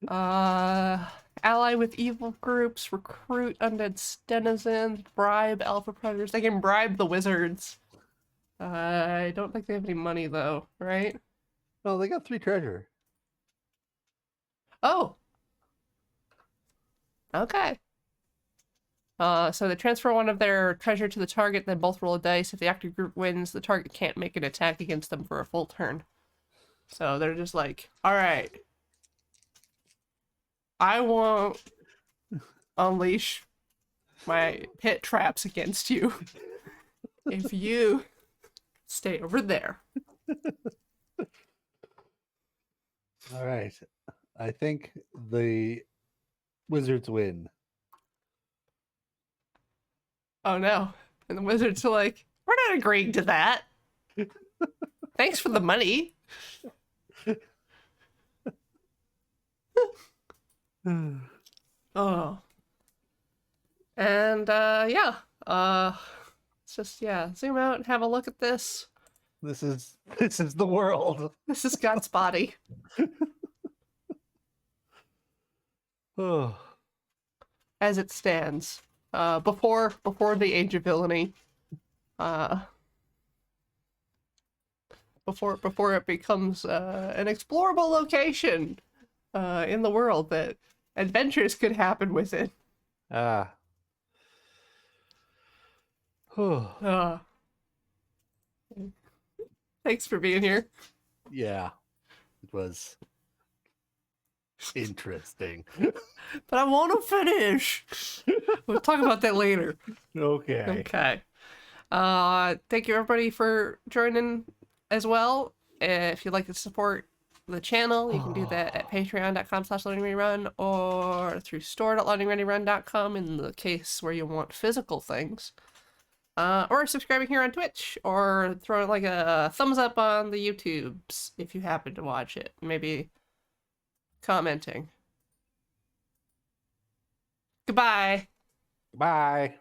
Speaker 1: Ally with evil groups, recruit undead denizens, bribe alpha predators. They can bribe the wizards. I don't think they have any money though, right?
Speaker 2: No, they got 3 treasure.
Speaker 1: Oh. Okay. So they transfer one of their treasure to the target, then both roll a dice. If the active group wins, the target can't make an attack against them for a full turn. So they're just like, all right, I won't unleash my pit traps against you if you stay over there.
Speaker 2: All right. I think the Wizards win.
Speaker 1: Oh no. And the wizards are like, we're not agreeing to that. Thanks for the money. Oh. And yeah. It's just zoom out and have a look at this.
Speaker 2: This is the world.
Speaker 1: This is God's body.
Speaker 2: Oh.
Speaker 1: As it stands. Before the Age of Villainy. Before it becomes an explorable location in the world that adventures could happen with it.
Speaker 2: Ah. Oh.
Speaker 1: Thanks for being here.
Speaker 2: Yeah. It was interesting.
Speaker 1: But I want to finish. We'll talk about that later.
Speaker 2: Okay.
Speaker 1: Okay. Thank you everybody for joining as well. If you'd like to support the channel, you can do that at patreon.com/loadingreadyrun or through store.loadingreadyrun.com in the case where you want physical things. Or subscribing here on Twitch, or throwing like a thumbs up on the YouTubes if you happen to watch it. Maybe commenting. Goodbye.
Speaker 2: Bye.